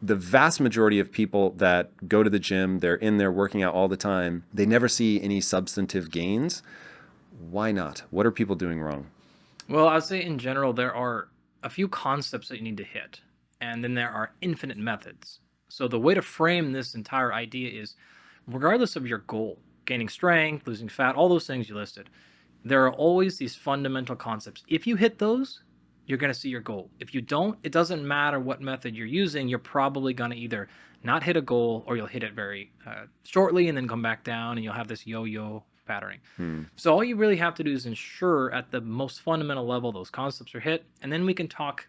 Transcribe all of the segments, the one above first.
The vast majority of people that go to the gym, they're in there working out all the time, they never see any substantive gains. Why not? What are people doing wrong? Well, I'd say in general, there are a few concepts that you need to hit, and then there are infinite methods. So the way to frame this entire idea is regardless of your goal, gaining strength, losing fat, all those things you listed, there are always these fundamental concepts. If you hit those, you're going to see your goal. If you don't, it doesn't matter what method you're using, you're probably going to either not hit a goal or you'll hit it very shortly and then come back down and you'll have this yo-yo patterning. Hmm. So all you really have to do is ensure at the most fundamental level those concepts are hit, and then we can talk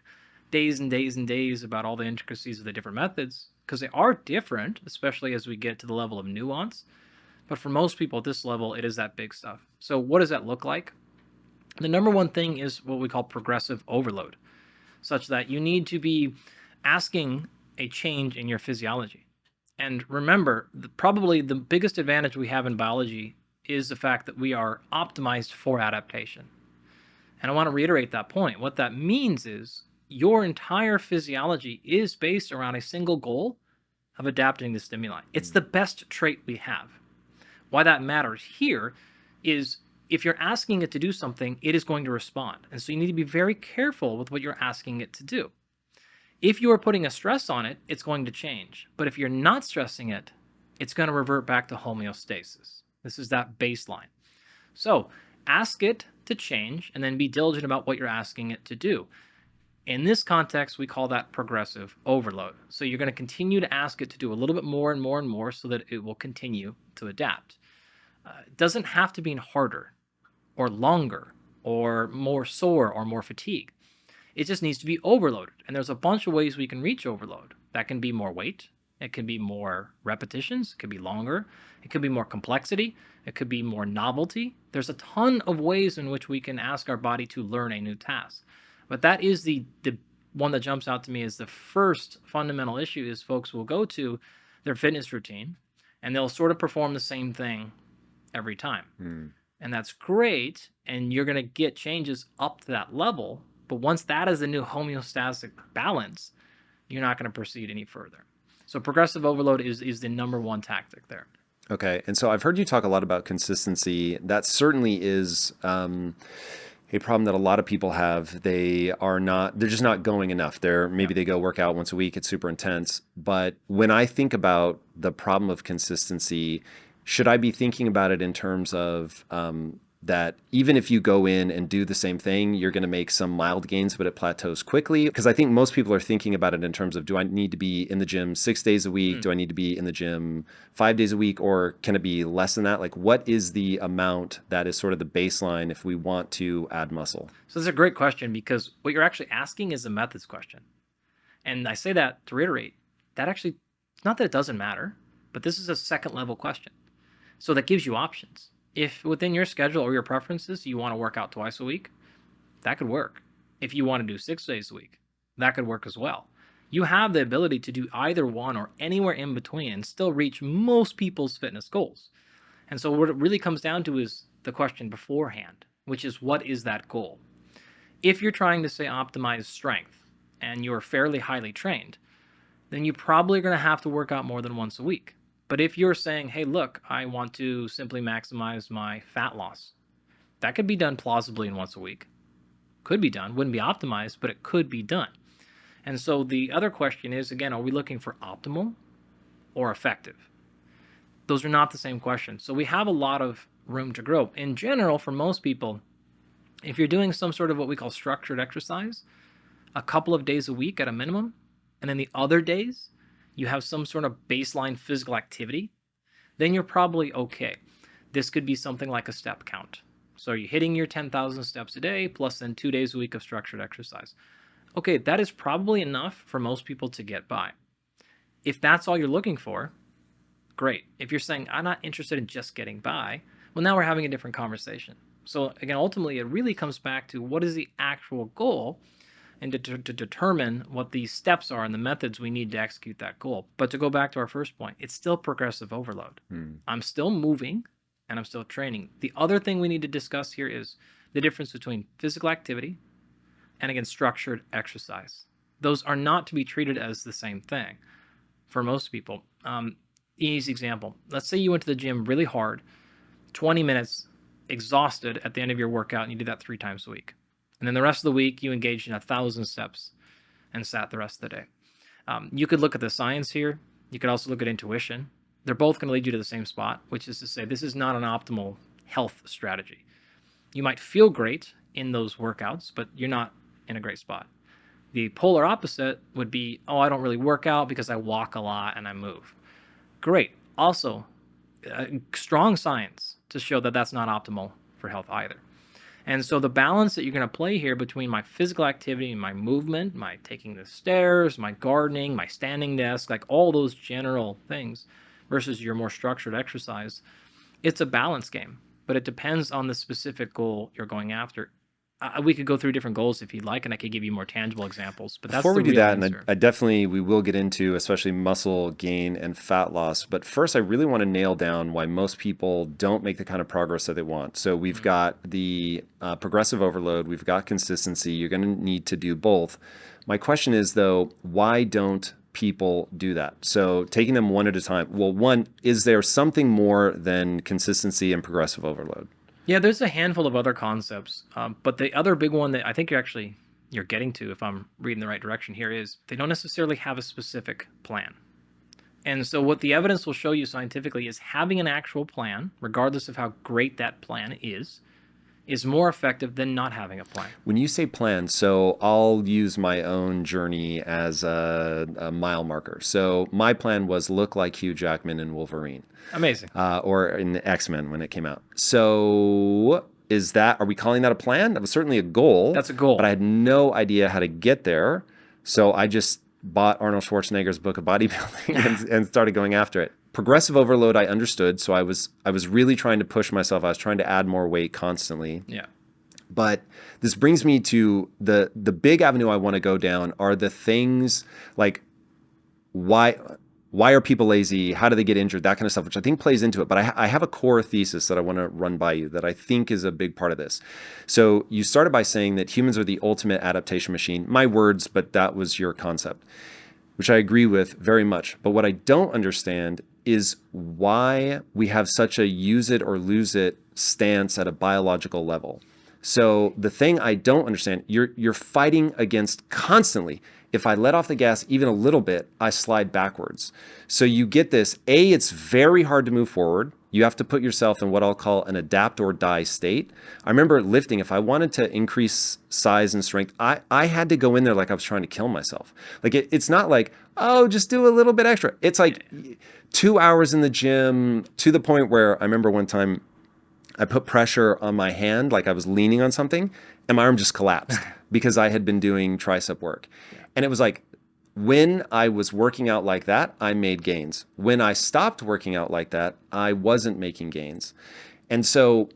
days and days and days about all the intricacies of the different methods because they are different, especially as we get to the level of nuance. But for most people at this level, it is that big stuff. So what does that look like? The number one thing is what we call progressive overload, such that you need to be asking a change in your physiology. And remember, probably the biggest advantage we have in biology is the fact that we are optimized for adaptation. And I want to reiterate that point. What that means is your entire physiology is based around a single goal of adapting to stimuli. It's the best trait we have. Why that matters here is if you're asking it to do something, it is going to respond. And so you need to be very careful with what you're asking it to do. If you are putting a stress on it, it's going to change. But if you're not stressing it, it's going to revert back to homeostasis. This is that baseline. So ask it to change and then be diligent about what you're asking it to do. In this context, we call that progressive overload. So you're going to continue to ask it to do a little bit more and more and more so that it will continue to adapt. It doesn't have to be harder or longer or more sore or more fatigued. It just needs to be overloaded. And there's a bunch of ways we can reach overload. That can be more weight. It can be more repetitions. It could be longer. It could be more complexity. It could be more novelty. There's a ton of ways in which we can ask our body to learn a new task. But that is the one that jumps out to me as the first fundamental issue is folks will go to their fitness routine and they'll sort of perform the same thing every time. Hmm. And that's great. And you're going to get changes up to that level. But once that is the new homeostatic balance, you're not going to proceed any further. So progressive overload is the number one tactic there. Okay. And so I've heard you talk a lot about consistency. That certainly is a problem that a lot of people have. They're just not going enough. Maybe they go work out once a week. It's super intense. But when I think about the problem of consistency, should I be thinking about it in terms of that even if you go in and do the same thing, you're going to make some mild gains, but it plateaus quickly? Because I think most people are thinking about it in terms of, do I need to be in the gym 6 days a week? Do I need to be in the gym 5 days a week? Or can it be less than that? Like, what is the amount that is sort of the baseline if we want to add muscle? So that's a great question because what you're actually asking is a methods question. And I say that to reiterate, that actually, it's not that it doesn't matter, but this is a second level question. So that gives you options. If within your schedule or your preferences, you want to work out twice a week, that could work. If you want to do 6 days a week, that could work as well. You have the ability to do either one or anywhere in between and still reach most people's fitness goals. And so what it really comes down to is the question beforehand, which is what is that goal? If you're trying to say optimize strength and you're fairly highly trained, then you probably are going to have to work out more than once a week. But if you're saying, hey, look, I want to simply maximize my fat loss, that could be done plausibly in once a week. Could be done, wouldn't be optimized, but it could be done. And so the other question is, again, are we looking for optimal or effective? Those are not the same questions. So we have a lot of room to grow. In general, for most people, if you're doing some sort of what we call structured exercise, a couple of days a week at a minimum, and then the other days, you have some sort of baseline physical activity, then you're probably okay. This could be something like a step count. So you're hitting your 10,000 steps a day, plus then 2 days a week of structured exercise. Okay, that is probably enough for most people to get by. If that's all you're looking for, great. If you're saying, I'm not interested in just getting by, well, now we're having a different conversation. So again, ultimately, it really comes back to what is the actual goal and to determine what the steps are and the methods we need to execute that goal. But to go back to our first point, it's still progressive overload. I'm still moving and I'm still training. The other thing we need to discuss here is the difference between physical activity and, again, structured exercise. Those are not to be treated as the same thing. for most people. Easy example. Let's say you went to the gym really hard, 20 minutes, exhausted at the end of your workout, and you did that 3 times a week. And then the rest of the week, you engaged in 1,000 steps and sat the rest of the day. You could look at the science here. You could also look at intuition. They're both going to lead you to the same spot, which is to say this is not an optimal health strategy. You might feel great in those workouts, but you're not in a great spot. The polar opposite would be, oh, I don't really work out because I walk a lot and I move. Great. Also, strong science to show that that's not optimal for health either. And so the balance that you're going to play here between my physical activity and my movement, my taking the stairs, my gardening, my standing desk, like all those general things versus your more structured exercise, it's a balance game, but it depends on the specific goal you're going after. We could go through different goals if you'd like, and I could give you more tangible examples. But Before that's we the do real that, and answer. I definitely, we will get into especially muscle gain and fat loss. But first, I really want to nail down why most people don't make the kind of progress that they want. So we've got the progressive overload, we've got consistency. You're going to need to do both. My question is, though, why don't people do that? So taking them one at a time. Well, one, is there something more than consistency and progressive overload? Yeah, there's a handful of other concepts, but the other big one that I think you're getting to, if I'm reading the right direction here, is they don't necessarily have a specific plan. And so what the evidence will show you scientifically is having an actual plan, regardless of how great that plan is more effective than not having a plan. When you say plan, so I'll use my own journey as a mile marker. So my plan was look like Hugh Jackman in Wolverine. Amazing. Or in X-Men when it came out. So are we calling that a plan? That was certainly a goal. That's a goal. But I had no idea how to get there. So I just bought Arnold Schwarzenegger's book of bodybuilding and started going after it. Progressive overload, I understood. So I was really trying to push myself. I was trying to add more weight constantly. Yeah. But this brings me to the big avenue I want to go down are the things like why are people lazy? How do they get injured? That kind of stuff, which I think plays into it. But I have a core thesis that I want to run by you that I think is a big part of this. So you started by saying that humans are the ultimate adaptation machine. My words, but that was your concept, which I agree with very much. But what I don't understand is why we have such a use it or lose it stance at a biological level. So the thing I don't understand, you're fighting against constantly. If I let off the gas even a little bit, I slide backwards. So you get this, it's very hard to move forward. You have to put yourself in what I'll call an adapt or die state. I remember lifting, if I wanted to increase size and strength, I had to go in there like I was trying to kill myself. Like it's not like, oh, just do a little bit extra. It's like 2 hours in the gym to the point where I remember one time I put pressure on my hand, like I was leaning on something, and my arm just collapsed because I had been doing tricep work. And it was like, when I was working out like that, I made gains. When I stopped working out like that, I wasn't making gains. And so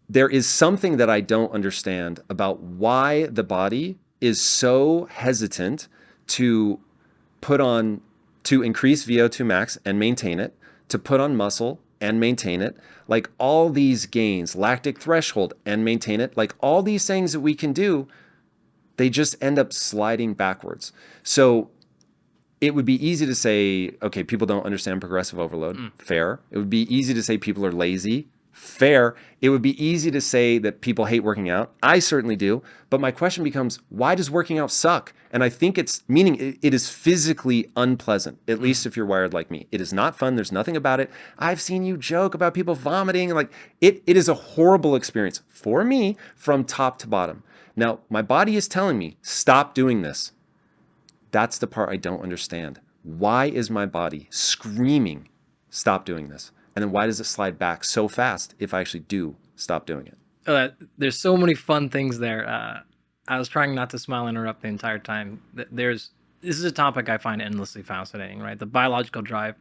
there is something that I don't understand about why the body is so hesitant to increase VO2 max and maintain it, to put on muscle and maintain it, like all these gains, lactic threshold and maintain it, like all these things that we can do, they just end up sliding backwards. So it would be easy to say, okay, people don't understand progressive overload. Fair. It would be easy to say people are lazy. Fair. It would be easy to say that people hate working out. I certainly do. But my question becomes, why does working out suck? And I think it is physically unpleasant, at least if you're wired like me. It is not fun. There's nothing about it. I've seen you joke about people vomiting. Like it is a horrible experience for me from top to bottom. Now, my body is telling me, stop doing this. That's the part I don't understand. Why is my body screaming, stop doing this? And then why does it slide back so fast if I actually do stop doing it? There's so many fun things there. I was trying not to smile and interrupt the entire time. This is a topic I find endlessly fascinating, right? The biological drive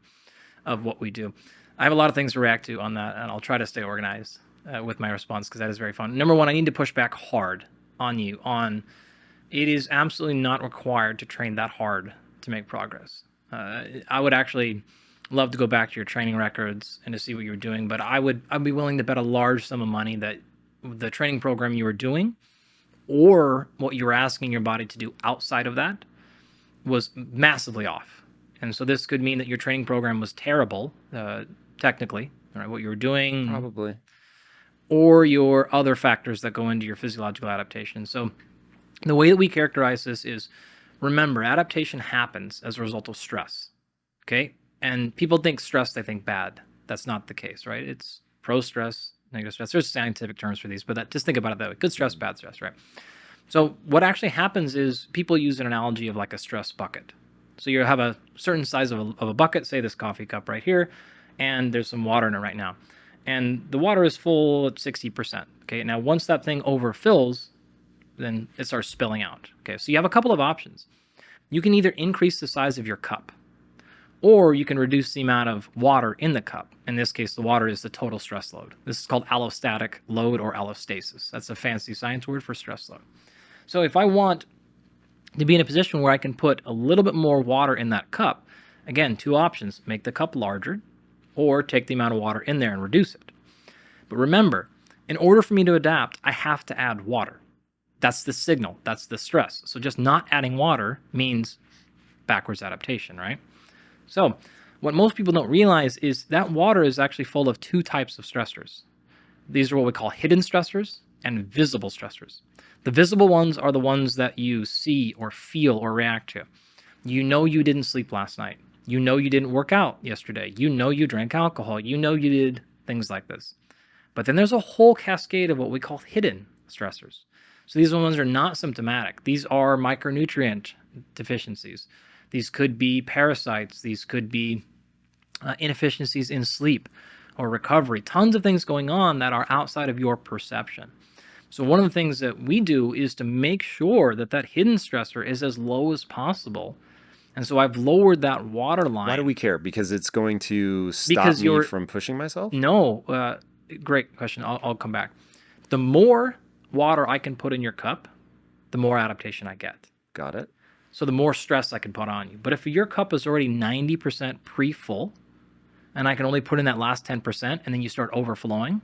of what we do. I have a lot of things to react to on that, and I'll try to stay organized with my response because that is very fun. Number one, I need to push back hard on you on it is absolutely not required to train that hard to make progress. I would actually love to go back to your training records and to see what you were doing, but I'd be willing to bet a large sum of money that the training program you were doing or what you were asking your body to do outside of that was massively off. And so this could mean that your training program was terrible, technically, right, what you were doing, Probably. or your other factors that go into your physiological adaptation. So the way that we characterize this is, remember, adaptation happens as a result of stress, okay? And people think stress, they think bad. That's not the case, right? It's pro-stress, negative stress. There's scientific terms for these, but just think about it that way. Good stress, bad stress, right? So what actually happens is people use an analogy of like a stress bucket. So you have a certain size of a bucket, say this coffee cup right here, and there's some water in it right now. And the water is full at 60%. Okay, now once that thing overfills, then it starts spilling out. Okay, so you have a couple of options. You can either increase the size of your cup, or you can reduce the amount of water in the cup. In this case, the water is the total stress load. This is called allostatic load or allostasis. That's a fancy science word for stress load. So if I want to be in a position where I can put a little bit more water in that cup, again, two options: make the cup larger, or take the amount of water in there and reduce it. But remember, in order for me to adapt, I have to add water. That's the signal. That's the stress. So just not adding water means backwards adaptation, right? So what most people don't realize is that water is actually full of two types of stressors. These are what we call hidden stressors and visible stressors. The visible ones are the ones that you see or feel or react to. You know you didn't sleep last night. You know you didn't work out yesterday. You know you drank alcohol. You know you did things like this. But then there's a whole cascade of what we call hidden stressors. So these ones are not symptomatic. These are micronutrient deficiencies. These could be parasites. These could be inefficiencies in sleep or recovery. Tons of things going on that are outside of your perception. So one of the things that we do is to make sure that that hidden stressor is as low as possible. And so I've lowered that water line. Why do we care? Because it's going to stop me from pushing myself? No, great question. I'll come back. The more water I can put in your cup, the more adaptation I get. Got it. So the more stress I can put on you. But if your cup is already 90% pre-full, and I can only put in that last 10%, and then you start overflowing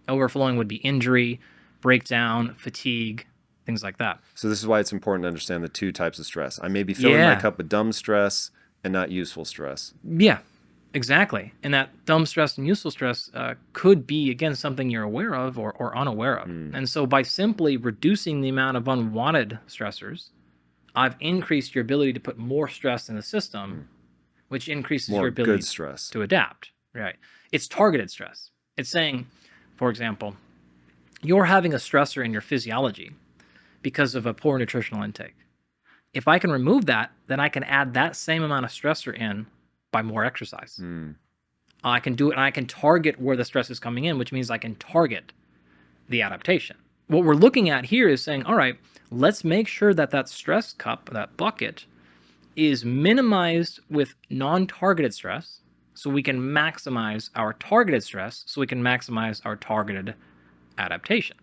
would be injury, breakdown, fatigue, things like that. So this is why it's important to understand the two types of stress. I may be filling my cup with dumb stress and not useful stress. Yeah, exactly. And that dumb stress and useful stress could be, again, something you're aware of or unaware of. And so by simply reducing the amount of unwanted stressors, I've increased your ability to put more stress in the system, which increases your ability to adapt. Right. It's targeted stress. It's saying, for example, you're having a stressor in your physiology because of a poor nutritional intake. If I can remove that, then I can add that same amount of stressor in by more exercise. I can do it, and I can target where the stress is coming in, which means I can target the adaptation. What we're looking at here is saying, all right, let's make sure that that stress cup, that bucket, is minimized with non-targeted stress, so we can maximize our targeted stress, so we can maximize our targeted adaptation.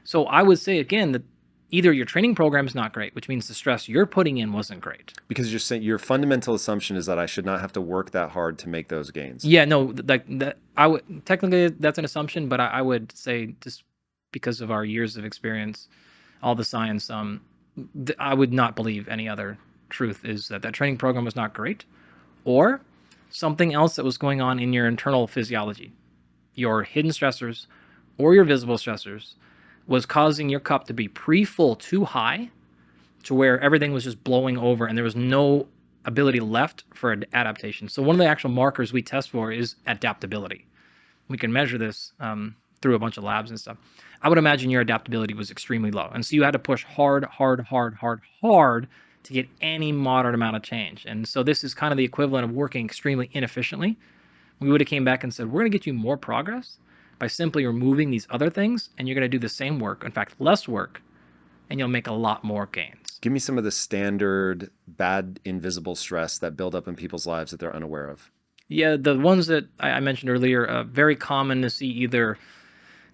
So I would say, again, that either your training program is not great, which means the stress you're putting in wasn't great. Because you're saying your fundamental assumption is that I should not have to work that hard to make those gains. Yeah, no, that I would technically that's an assumption, but I would say, just because of our years of experience, all the science, I would not believe any other truth is that that training program was not great, or something else that was going on in your internal physiology, your hidden stressors or your visible stressors, was causing your cup to be pre-full too high to where everything was just blowing over and there was no ability left for adaptation. So one of the actual markers we test for is adaptability. We can measure this through a bunch of labs and stuff. I would imagine your adaptability was extremely low. And so you had to push hard to get any moderate amount of change. And so this is kind of the equivalent of working extremely inefficiently. We would have came back and said, we're going to get you more progress by simply removing these other things, and you're going to do the same work, in fact, less work, and you'll make a lot more gains. Give me some of the standard bad invisible stress that build up in people's lives that they're unaware of. Yeah, the ones that I mentioned earlier, very common to see either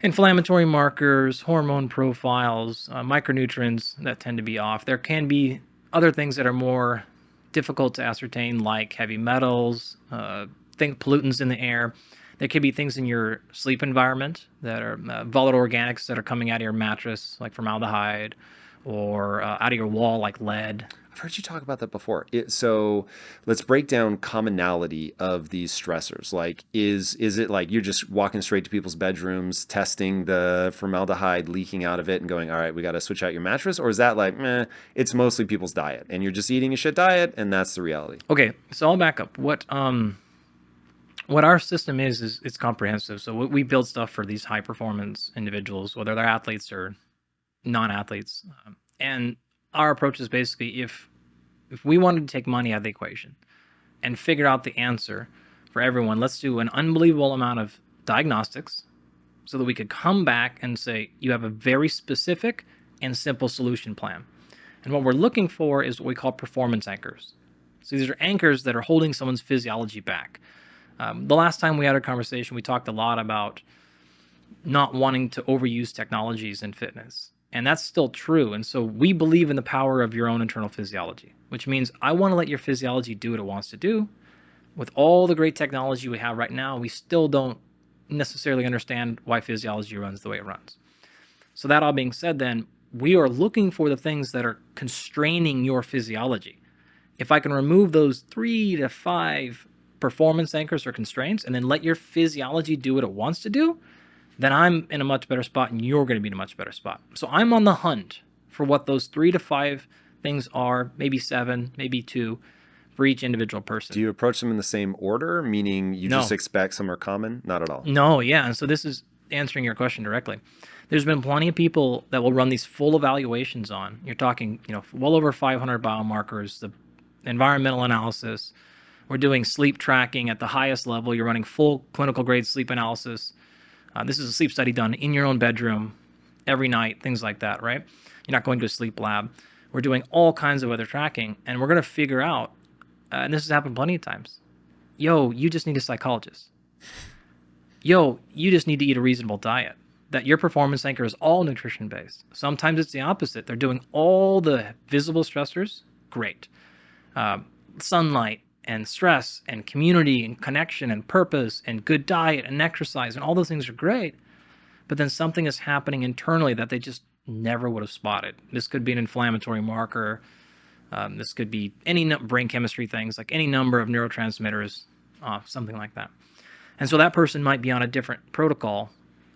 inflammatory markers, hormone profiles, micronutrients that tend to be off. There can be other things that are more difficult to ascertain, like heavy metals, pollutants in the air. There could be things in your sleep environment that are volatile organics that are coming out of your mattress, like formaldehyde, or out of your wall like lead. I've heard you talk about that before. So let's break down commonality of these stressors. Like, is it like you're just walking straight to people's bedrooms, testing the formaldehyde leaking out of it and going, all right, we got to switch out your mattress? Or is that like, it's mostly people's diet and you're just eating a shit diet and that's the reality? Okay, so I'll back up. What our system is it's comprehensive. So we build stuff for these high performance individuals, whether they're athletes or non-athletes. And our approach is basically if we wanted to take money out of the equation and figure out the answer for everyone, let's do an unbelievable amount of diagnostics so that we could come back and say, you have a very specific and simple solution plan. And what we're looking for is what we call performance anchors. So these are anchors that are holding someone's physiology back. The last time we had a conversation, we talked a lot about not wanting to overuse technologies in fitness. And that's still true. And so we believe in the power of your own internal physiology, which means I want to let your physiology do what it wants to do. With all the great technology we have right now, we still don't necessarily understand why physiology runs the way it runs. So that all being said, then, we are looking for the things that are constraining your physiology. If I can remove those 3 to 5 performance anchors or constraints and then let your physiology do what it wants to do, then I'm in a much better spot and you're going to be in a much better spot. So I'm on the hunt for what those 3 to 5 things are, maybe 7, maybe 2 for each individual person. Do you approach them in the same order, meaning you just expect some are common? Not at all. No, yeah. And so this is answering your question directly. There's been plenty of people that will run these full evaluations on. You're talking, well over 500 biomarkers, the environmental analysis. We're doing sleep tracking at the highest level. You're running full clinical grade sleep analysis. This is a sleep study done in your own bedroom every night, things like that, right? You're not going to a sleep lab. We're doing all kinds of other tracking, and we're going to figure out, and this has happened plenty of times, you just need a psychologist. You just need to eat a reasonable diet. That your performance anchor is all nutrition-based. Sometimes it's the opposite. They're doing all the visible stressors, great. Sunlight, and stress and community and connection and purpose and good diet and exercise and all those things are great, but then something is happening internally that they just never would have spotted. This could be an inflammatory marker. This could be any brain chemistry things, like any number of neurotransmitters, something like that. And so that person might be on a different protocol.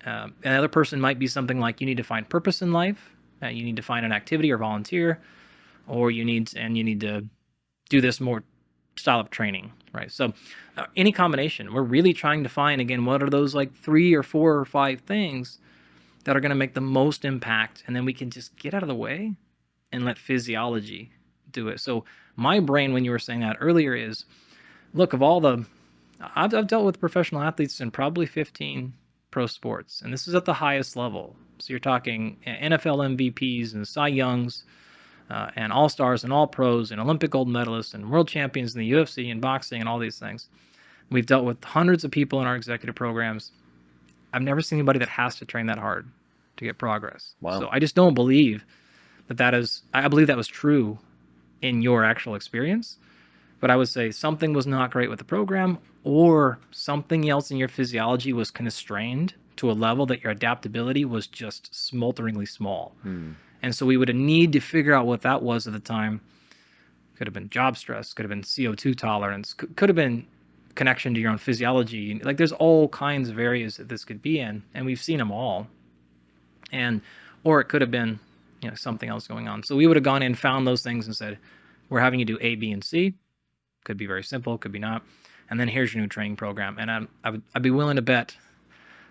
Another person might be something like you need to find purpose in life. You need to find an activity or volunteer, or you need to do this more style of training, right? So any combination, we're really trying to find, again, what are those like 3 or 4 or 5 things that are going to make the most impact, and then we can just get out of the way and let physiology do it. So my brain, when you were saying that earlier, is, look, of all the, I've dealt with professional athletes in probably 15 pro sports, and this is at the highest level. So you're talking NFL MVPs and Cy Youngs, and all-stars and all-pros and Olympic gold medalists and world champions in the UFC and boxing and all these things. We've dealt with hundreds of people in our executive programs. I've never seen anybody that has to train that hard to get progress. Wow. So I just don't believe that is, I believe that was true in your actual experience, but I would say something was not great with the program, or something else in your physiology was constrained to a level that your adaptability was just smolteringly small. And so we would need to figure out what that was at the time. Could have been job stress, could have been CO2 tolerance, could have been connection to your own physiology. Like, there's all kinds of areas that this could be in, and we've seen them all. Or it could have been, something else going on. So we would have gone in, found those things, and said, we're having you do A, B, and C. Could be very simple, could be not. And then here's your new training program. And I'd be willing to bet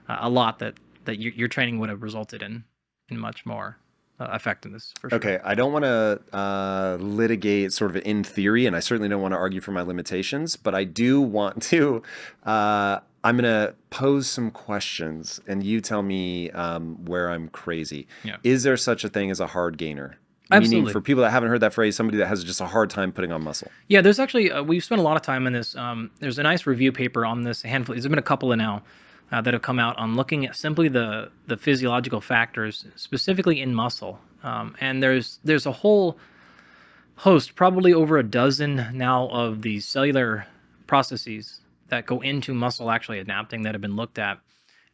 a lot that your training would have resulted in much more effectiveness, for sure. Okay, I don't want to litigate sort of in theory, and I certainly don't want to argue for my limitations, but I do want to, I'm going to pose some questions, and you tell me where I'm crazy. Yeah. Is there such a thing as a hard gainer? Absolutely. Meaning, for people that haven't heard that phrase, somebody that has just a hard time putting on muscle. Yeah, there's actually, we've spent a lot of time in this. There's a nice review paper on this, a handful, there's been a couple of now, that have come out on looking at simply the physiological factors, specifically in muscle. And there's a whole host, probably over a dozen now, of these cellular processes that go into muscle actually adapting that have been looked at.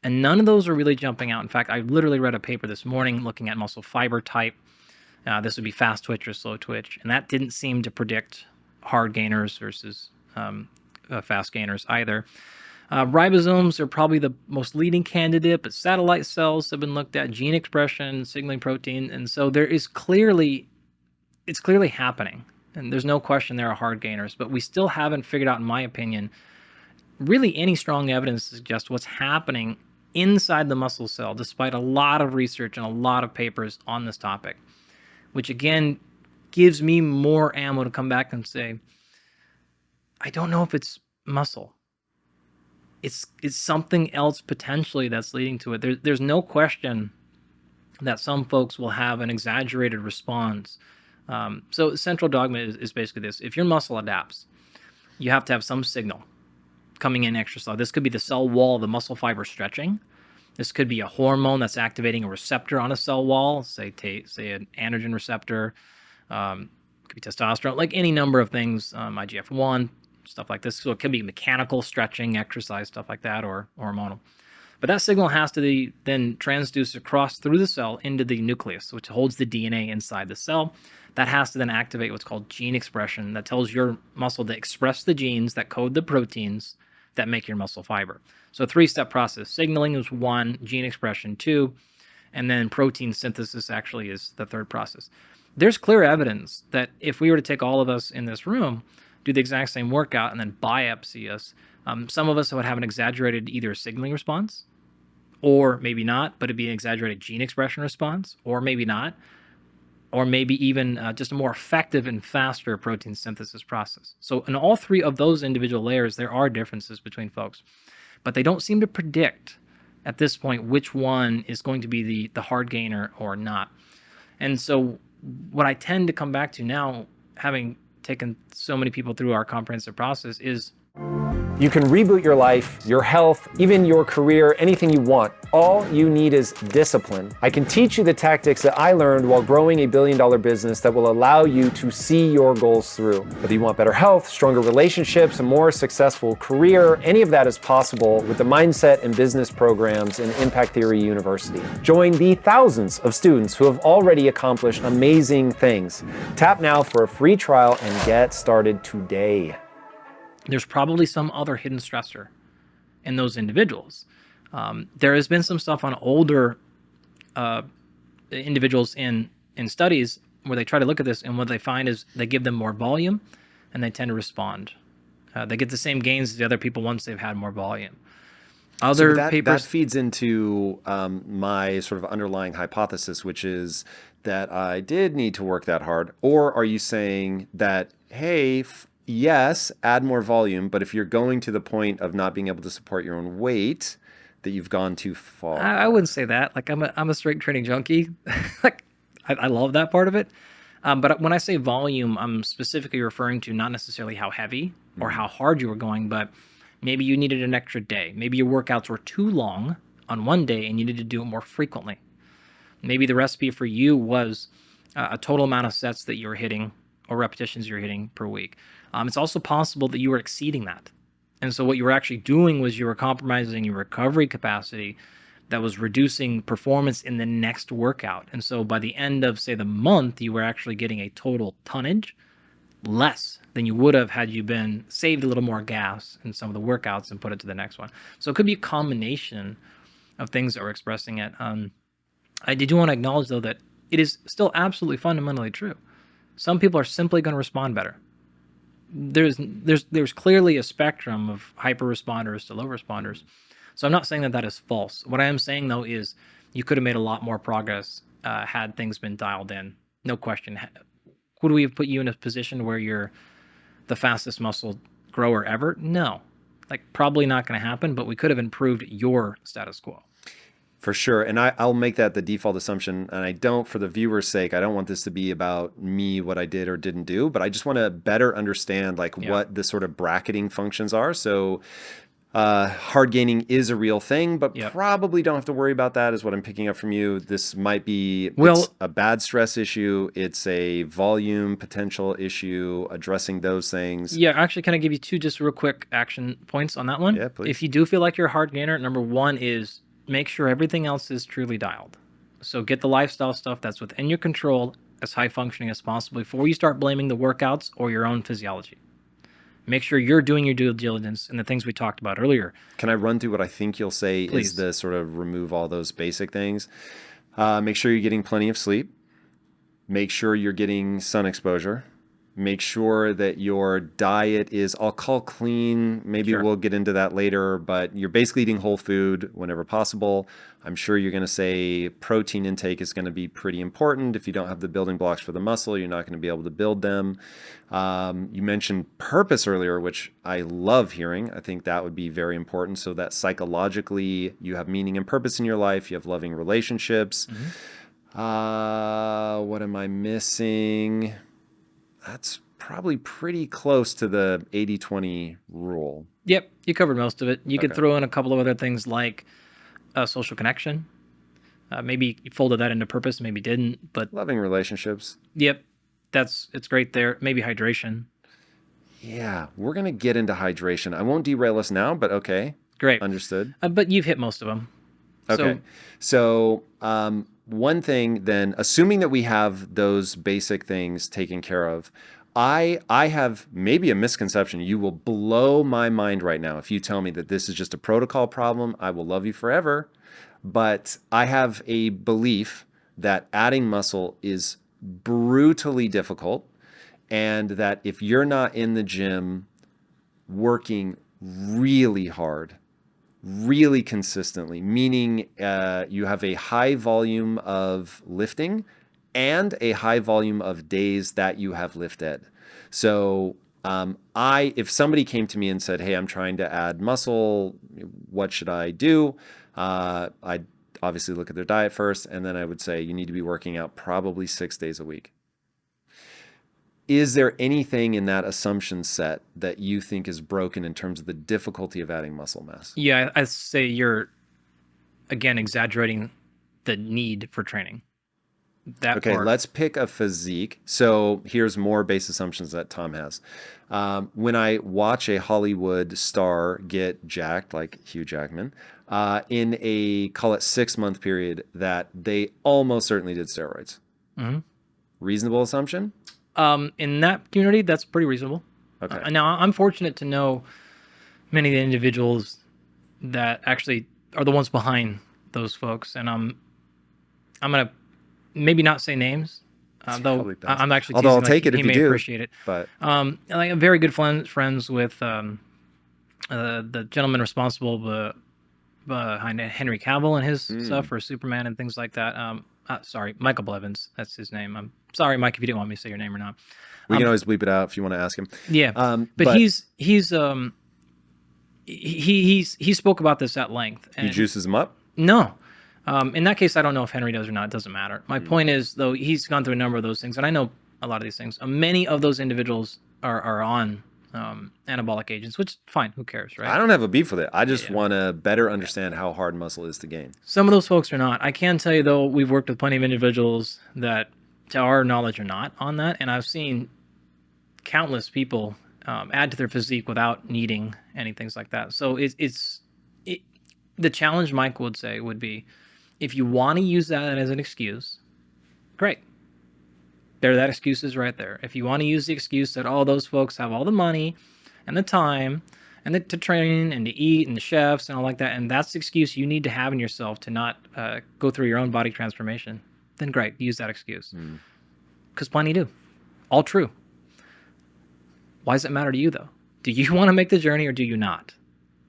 And none of those are really jumping out. In fact, I literally read a paper this morning looking at muscle fiber type This would be fast twitch or slow twitch. And that didn't seem to predict hard gainers versus fast gainers either. Ribosomes are probably the most leading candidate, but satellite cells have been looked at, gene expression, signaling protein. And so it's clearly happening. And there's no question there are hard gainers, but we still haven't figured out, in my opinion, really any strong evidence to suggest what's happening inside the muscle cell, despite a lot of research and a lot of papers on this topic, which again gives me more ammo to come back and say, I don't know if it's muscle. It's something else potentially that's leading to it. There's no question that some folks will have an exaggerated response. So the central dogma is basically this. If your muscle adapts, you have to have some signal coming in extra slow. This could be the cell wall, the muscle fiber stretching. This could be a hormone that's activating a receptor on a cell wall, say an androgen receptor, could be testosterone, like any number of things, IGF-1, stuff like this. So it could be mechanical stretching, exercise, stuff like that, or hormonal. But that signal has to then transduce across through the cell into the nucleus, which holds the DNA inside the cell. That has to then activate what's called gene expression. That tells your muscle to express the genes that code the proteins that make your muscle fiber. So a 3-step process. Signaling is 1, gene expression 2, and then protein synthesis actually is the 3rd process. There's clear evidence that if we were to take all of us in this room, do the exact same workout, and then biopsy us, some of us would have an exaggerated either signaling response, or maybe not, but it'd be an exaggerated gene expression response, or maybe not, or maybe even just a more effective and faster protein synthesis process. So in all 3 of those individual layers, there are differences between folks, but they don't seem to predict at this point which one is going to be the hard gainer or not. And so what I tend to come back to now, having taken so many people through our comprehensive process, is you can reboot your life, your health, even your career, anything you want. All you need is discipline. I can teach you the tactics that I learned while growing a billion-dollar business that will allow you to see your goals through. Whether you want better health, stronger relationships, a more successful career, any of that is possible with the mindset and business programs in Impact Theory University. Join the thousands of students who have already accomplished amazing things. Tap now for a free trial and get started today. There's probably some other hidden stressor in those individuals. There has been some stuff on older individuals in studies where they try to look at this, and what they find is they give them more volume and they tend to respond. They get the same gains as the other people once they've had more volume. Other papers... That feeds into my sort of underlying hypothesis, which is that I did need to work that hard. Or are you saying that, hey, yes, add more volume, but if you're going to the point of not being able to support your own weight, that you've gone too far? I wouldn't say that. Like, I'm a strength training junkie. Like, I love that part of it. But when I say volume, I'm specifically referring to not necessarily how heavy or how hard you were going, but maybe you needed an extra day. Maybe your workouts were too long on one day and you needed to do it more frequently. Maybe the recipe for you was a total amount of sets that you were hitting or repetitions you're hitting per week. It's also possible that you were exceeding that. And so what you were actually doing was you were compromising your recovery capacity that was reducing performance in the next workout. And so by the end of, say, the month, you were actually getting a total tonnage less than you would have had you been saved a little more gas in some of the workouts and put it to the next one. So it could be a combination of things that were expressing it. I did want to acknowledge, though, that it is still absolutely fundamentally true. Some people are simply going to respond better. There's clearly a spectrum of hyper responders to low responders. So I'm not saying that is false. What I am saying, though, is you could have made a lot more progress had things been dialed in. No question. Would we have put you in a position where you're the fastest muscle grower ever? No. Like, probably not going to happen, but we could have improved your status quo. For sure. And I'll make that the default assumption. And I don't, for the viewer's sake, I don't want this to be about me, what I did or didn't do, but I just want to better understand what the sort of bracketing functions are. So hard gaining is a real thing, but probably don't have to worry about that is what I'm picking up from you. This might be it's a bad stress issue. It's a volume potential issue, addressing those things. Yeah, actually, can I give you 2 just real quick action points on that one? Yeah, please. If you do feel like you're a hard gainer, number 1 is make sure everything else is truly dialed. So get the lifestyle stuff that's within your control as high functioning as possible before you start blaming the workouts or your own physiology. Make sure you're doing your due diligence and the things we talked about earlier. Can I run through what I think you'll say Please. is the sort of remove all those basic things? Make sure you're getting plenty of sleep. Make sure you're getting sun exposure. Make sure that your diet is, I'll call clean. Maybe Sure. we'll get into that later, but you're basically eating whole food whenever possible. I'm sure you're going to say protein intake is going to be pretty important. If you don't have the building blocks for the muscle, you're not going to be able to build them. You mentioned purpose earlier, which I love hearing. I think that would be very important so that psychologically you have meaning and purpose in your life. You have loving relationships. What am I missing? That's probably pretty close to the 80-20 rule. Yep, you covered most of it. You could Okay. throw in a couple of other things like social connection. Maybe you folded that into purpose, maybe didn't, but Loving relationships. yep, it's great there. Maybe hydration. Yeah, we're going to get into hydration. I won't derail us now, but okay. Great. Understood. But you've hit most of them. Okay. So, one thing then, assuming that we have those basic things taken care of, I have maybe a misconception. You will blow my mind right now if you tell me that this is just a protocol problem. I will love you forever. But I have a belief that adding muscle is brutally difficult, and that if you're not in the gym working really hard, really consistently, meaning you have a high volume of lifting and a high volume of days that you have lifted. So if somebody came to me and said, hey, I'm trying to add muscle, what should I do? I'd obviously look at their diet first, and then I would say you need to be working out probably 6 days a week. Is there anything in that assumption set that you think is broken in terms of the difficulty of adding muscle mass? Yeah, I say you're, again, exaggerating the need for training. That Okay, part. let's pick a physique. So here's more base assumptions that Tom has. When I watch a Hollywood star get jacked, like Hugh Jackman, in a, call it 6-month period, that they almost certainly did steroids. Mhm. Reasonable assumption? In that community, that's pretty reasonable. Okay. Now, I'm fortunate to know many of the individuals that actually are the ones behind those folks, and I'm gonna maybe not say names, though probably best. I'm actually Although I'll teasing, like, take it if he you may do. appreciate it. But Like I'm very good friends with the gentleman responsible behind Henry Cavill and his stuff for Superman and things like that. Sorry, Michael Blevins, that's his name. I'm sorry, Mike, if you didn't want me to say your name or not. we can always bleep it out if you want to ask him. Yeah, but he spoke about this at length. He juices them up? No. In that case, I don't know if Henry does or not. It doesn't matter. My point is, though, he's gone through a number of those things, and I know a lot of these things. Many of those individuals are on anabolic agents, which fine, who cares, right? I don't have a beef with it. I just want to better understand how hard muscle is to gain. Some of those folks are not. I can tell you, though, we've worked with plenty of individuals that, to our knowledge, are not on that, and I've seen countless people add to their physique without needing any things like that. So the challenge, Mike would say, would be, if you want to use that as an excuse, great. That excuse is right there. If you want to use the excuse that all those folks have all the money and the time and to train and to eat and the chefs and all like that, and that's the excuse you need to have in yourself to not go through your own body transformation, then great, use that excuse. Because plenty do. All true. Why does it matter to you, though? Do you want to make the journey or do you not?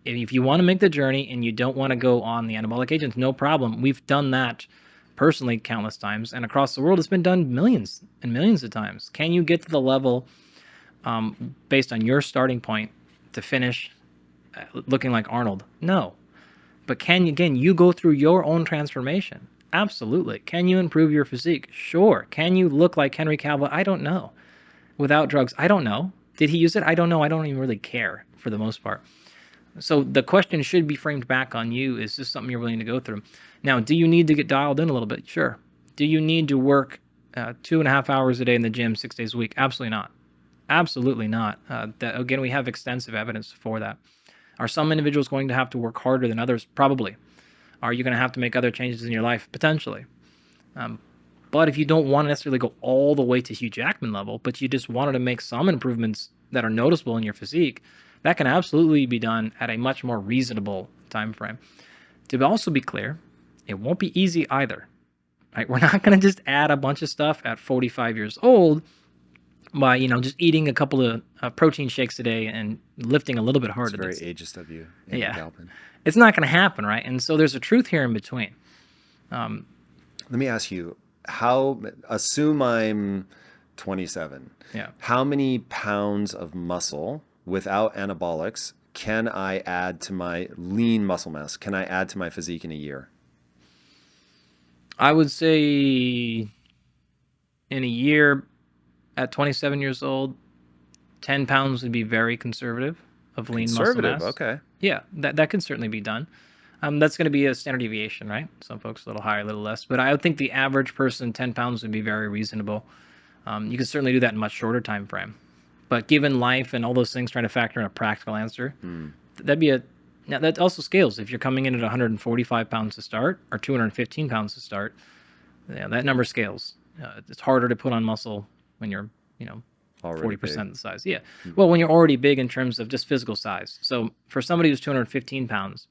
If you want to make the journey and you don't want to go on the anabolic agents, no problem. We've done that personally countless times, and across the world it's been done millions and millions of times. Can you get to the level based on your starting point to finish looking like Arnold? No. But can you go through your own transformation? Absolutely. Can you improve your physique? Sure. Can you look like Henry Cavill? I don't know. Without drugs? I don't know. Did he use it? I don't know. I don't even really care for the most part. So the question should be framed back on you. Is this something you're willing to go through? Now, do you need to get dialed in a little bit? Sure. Do you need to work 2.5 hours a day in the gym 6 days a week? Absolutely not. Absolutely not. Again, we have extensive evidence for that. Are some individuals going to have to work harder than others? Probably. Are you going to have to make other changes in your life? Potentially. But if you don't want to necessarily go all the way to Hugh Jackman level, but you just wanted to make some improvements that are noticeable in your physique, that can absolutely be done at a much more reasonable time frame. To also be clear, it won't be easy either. Right? We're not going to just add a bunch of stuff at 45 years old by, just eating a couple of protein shakes a day and lifting a little bit harder. It's very ageist of you, yeah. Galpin. It's not going to happen, right? And so there's a truth here in between. Let me ask you, assume I'm 27. Yeah. How many pounds of muscle without anabolics can I add to my lean muscle mass? Can I add to my physique in a year? I would say in a year at 27 years old, 10 pounds would be very conservative of lean muscle mass. Okay. Yeah, that can certainly be done. That's going to be a standard deviation, right? Some folks a little higher, a little less. But I would think the average person, 10 pounds would be very reasonable. You can certainly do that in a much shorter time frame. But given life and all those things, trying to factor in a practical answer, that'd be now that also scales. If you're coming in at 145 pounds to start or 215 pounds to start, that number scales. It's harder to put on muscle when you're, Already 40% big. of the size. Yeah. Well, when you're already big in terms of just physical size. So for somebody who's 215 pounds,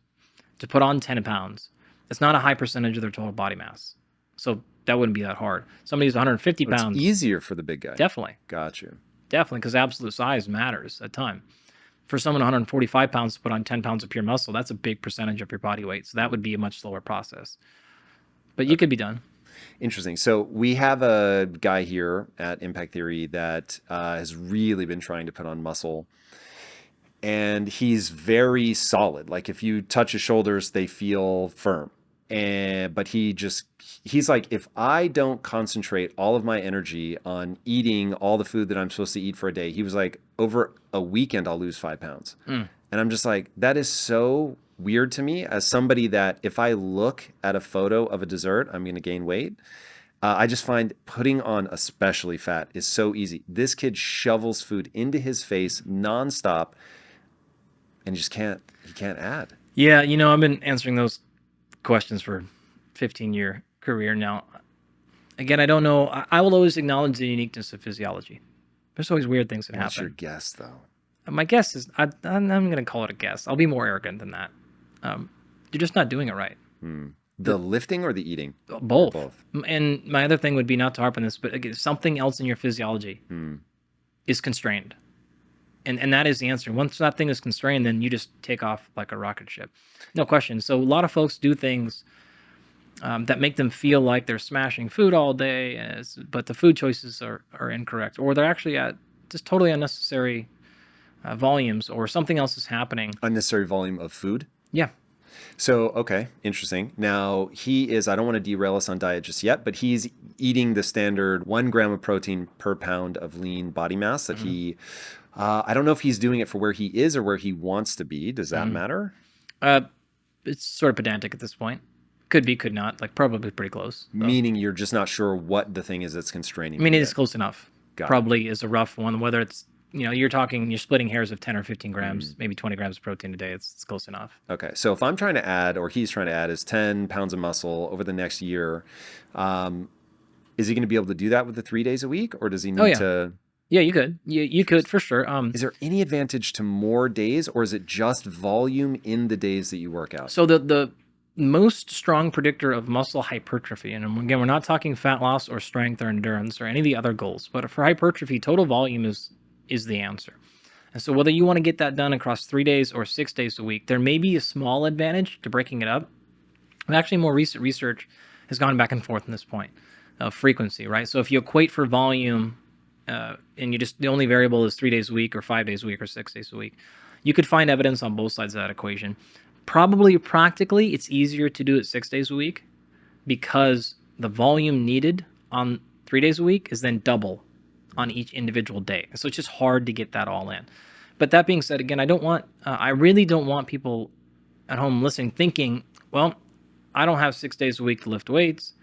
to put on 10 pounds, it's not a high percentage of their total body mass. So that wouldn't be that hard. Somebody who's 150 pounds. It's easier for the big guy. Definitely. Got you. Definitely, because absolute size matters at time. For someone 145 pounds to put on 10 pounds of pure muscle, that's a big percentage of your body weight. So that would be a much slower process. But you could be done. Interesting. So we have a guy here at Impact Theory that has really been trying to put on muscle. And he's very solid. Like if you touch his shoulders, they feel firm. But he's like, if I don't concentrate all of my energy on eating all the food that I'm supposed to eat for a day, he was like, over a weekend, I'll lose 5 pounds. And I'm just like, that is so weird to me as somebody that if I look at a photo of a dessert, I'm going to gain weight. I just find putting on especially fat is so easy. This kid shovels food into his face nonstop and he can't add. Yeah, I've been answering those questions for 15-year career now. Again, I don't know. I will always acknowledge the uniqueness of physiology. There's always weird things that happen. What's your guess, though? My guess is, I'm going to call it a guess. I'll be more arrogant than that. You're just not doing it right. The lifting or the eating? Both. Both. And my other thing would be not to harp on this, but again, something else in your physiology is constrained. And that is the answer. Once that thing is constrained, then you just take off like a rocket ship. No question. So a lot of folks do things that make them feel like they're smashing food all day, but the food choices are incorrect, or they're actually at just totally unnecessary volumes, or something else is happening. Unnecessary volume of food? Yeah. So, okay, interesting. Now, I don't want to derail us on diet just yet, but he's eating the standard 1 gram of protein per pound of lean body mass that I don't know if he's doing it for where he is or where he wants to be. Does that matter? It's sort of pedantic at this point. Could be, could not. Like probably pretty close. So. Meaning you're just not sure what the thing is that's constraining. I mean, it is close enough. Got probably is a rough one. Whether it's, you're splitting hairs of 10 or 15 grams, maybe 20 grams of protein a day. It's close enough. Okay. So if I'm trying to add, or he's trying to add, is 10 pounds of muscle over the next year, is he going to be able to do that with the 3 days a week, or does he need to? Yeah, you could. You could for sure. Is there any advantage to more days, or is it just volume in the days that you work out? So the most strong predictor of muscle hypertrophy, and again, we're not talking fat loss or strength or endurance or any of the other goals, but for hypertrophy, total volume is the answer. And so whether you want to get that done across 3 days or 6 days a week, there may be a small advantage to breaking it up. And actually, more recent research has gone back and forth on this point of frequency, right? So if you equate for volume, and the only variable is 3 days a week or 5 days a week or 6 days a week, you could find evidence on both sides of that equation. Probably practically, it's easier to do it 6 days a week because the volume needed on 3 days a week is then double on each individual day. So it's just hard to get that all in. But that being said, again, I really don't want people at home listening thinking, well, I don't have 6 days a week to lift weights,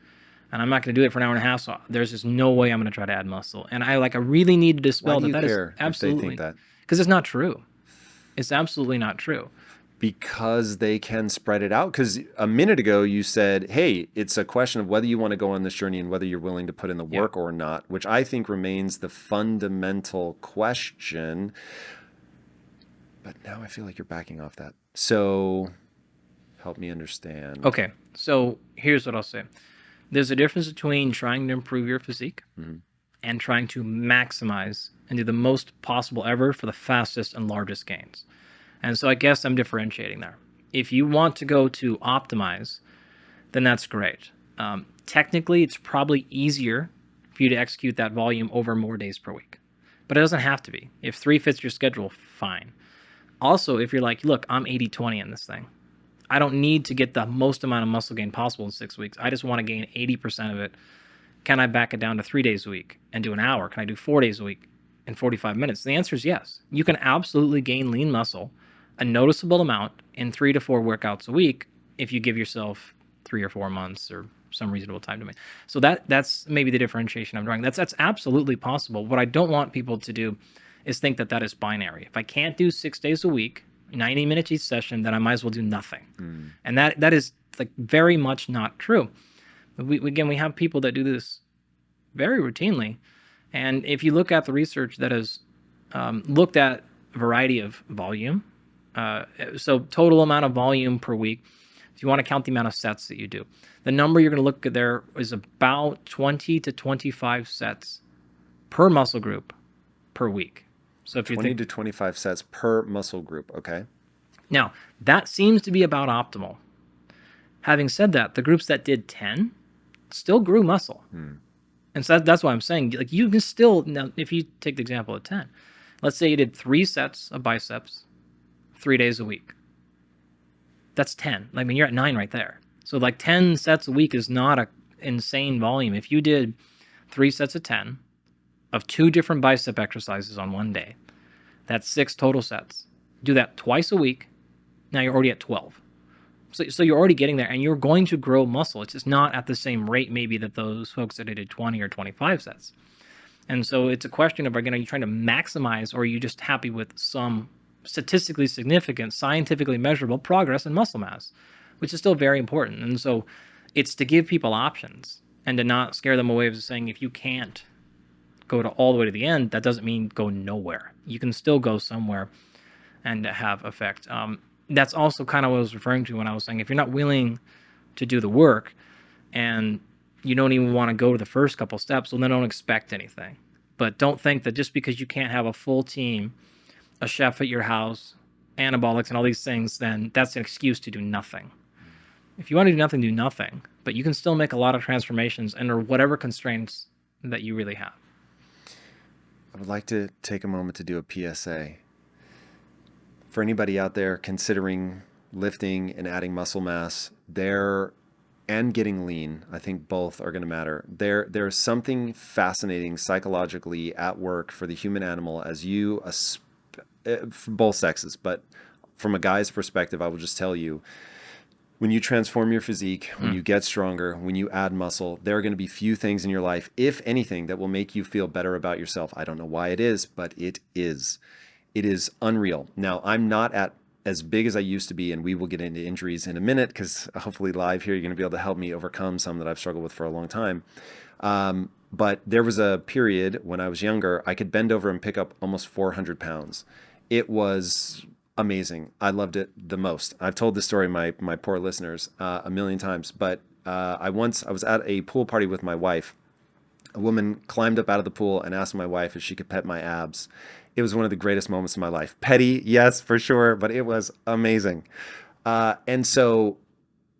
and I'm not going to do it for an hour and a half, so there's just no way I'm going to try to add muscle. And I really need to dispel Why do you that care is absolutely, if they think that? because it's not true. It's absolutely not true. Because they can spread it out. Because a minute ago you said, hey, it's a question of whether you want to go on this journey and whether you're willing to put in the work or not, which I think remains the fundamental question. But now I feel like you're backing off that. So help me understand. Okay, so here's what I'll say. There's a difference between trying to improve your physique and trying to maximize and do the most possible ever for the fastest and largest gains. And so I guess I'm differentiating there. If you want to go to optimize, then that's great. Technically, it's probably easier for you to execute that volume over more days per week. But it doesn't have to be. If 3 fits your schedule, fine. Also, if you're like, look, I'm 80-20 in this thing. I don't need to get the most amount of muscle gain possible in 6 weeks. I just want to gain 80% of it. Can I back it down to 3 days a week and do an hour? Can I do 4 days a week in 45 minutes? The answer is yes. You can absolutely gain lean muscle a noticeable amount in 3 to 4 workouts a week if you give yourself 3 or 4 months or some reasonable time to make. So that's maybe the differentiation I'm drawing. That's absolutely possible. What I don't want people to do is think that that is binary. If I can't do 6 days a week, 90 minutes each session, then I might as well do nothing. And that is like very much not true. We have people that do this very routinely. And if you look at the research that has looked at a variety of volume, so total amount of volume per week, if you want to count the amount of sets that you do, the number you're going to look at there is about 20 to 25 sets per muscle group per week. So if 20 to 25 sets per muscle group. Okay. Now, that seems to be about optimal. Having said that, the groups that did 10 still grew muscle. And so that's why I'm saying, like, you can still, now, if you take the example of 10, let's say you did 3 sets of biceps, 3 days a week. That's 10. I mean, you're at 9 right there. So like 10 sets a week is not an insane volume. If you did 3 sets of 10 of 2 different bicep exercises on one day, that's 6 total sets. Do that twice a week. Now you're already at 12. So you're already getting there, and you're going to grow muscle. It's just not at the same rate maybe that those folks that did 20 or 25 sets. And so it's a question of, again, are you trying to maximize, or are you just happy with some statistically significant, scientifically measurable progress in muscle mass, which is still very important. And so it's to give people options and to not scare them away with saying, if you can't go to all the way to the end, that doesn't mean go nowhere. You can still go somewhere and have effect. That's also kind of what I was referring to when I was saying, if you're not willing to do the work and you don't even want to go to the first couple steps, well, then don't expect anything. But don't think that just because you can't have a full team, a chef at your house, anabolics and all these things, then that's an excuse to do nothing. If you want to do nothing, do nothing. But you can still make a lot of transformations under whatever constraints that you really have. I would like to take a moment to do a PSA. For anybody out there considering lifting and adding muscle mass, and getting lean, I think both are going to matter. There's something fascinating psychologically at work for the human animal as you, for both sexes, but from a guy's perspective, I will just tell you, when you transform your physique, when you get stronger, when you add muscle, there are going to be few things in your life, if anything, that will make you feel better about yourself. I don't know why it is, but it is. It is unreal. Now, I'm not at as big as I used to be, and we will get into injuries in a minute, because hopefully live here, you're going to be able to help me overcome some that I've struggled with for a long time. But there was a period when I was younger, I could bend over and pick up almost 400 pounds. It was amazing. I loved it the most. I've told this story to my poor listeners a million times, but I was at a pool party with my wife. A woman climbed up out of the pool and asked my wife if she could pet my abs. It was one of the greatest moments of my life. Petty, yes, for sure, but it was amazing. And so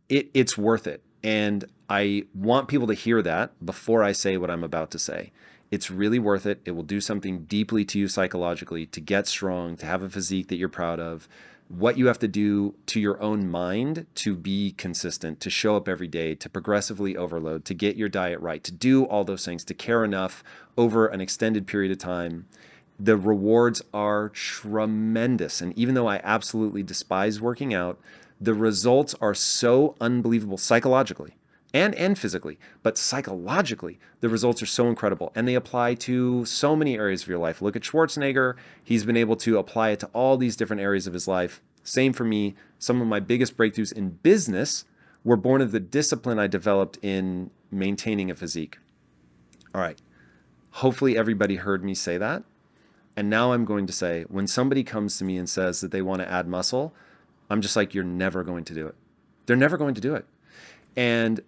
it's worth it. And I want people to hear that before I say what I'm about to say. It's really worth it. It will do something deeply to you psychologically, to get strong, to have a physique that you're proud of. What you have to do to your own mind to be consistent, to show up every day, to progressively overload, to get your diet right, to do all those things, to care enough over an extended period of time. The rewards are tremendous. And even though I absolutely despise working out, the results are so unbelievable psychologically and physically, but psychologically, the results are so incredible. And they apply to so many areas of your life. Look at Schwarzenegger. He's been able to apply it to all these different areas of his life. Same for me. Some of my biggest breakthroughs in business were born of the discipline I developed in maintaining a physique. All right. Hopefully everybody heard me say that. And now I'm going to say, when somebody comes to me and says that they want to add muscle, I'm just like, you're never going to do it. They're never going to do it. And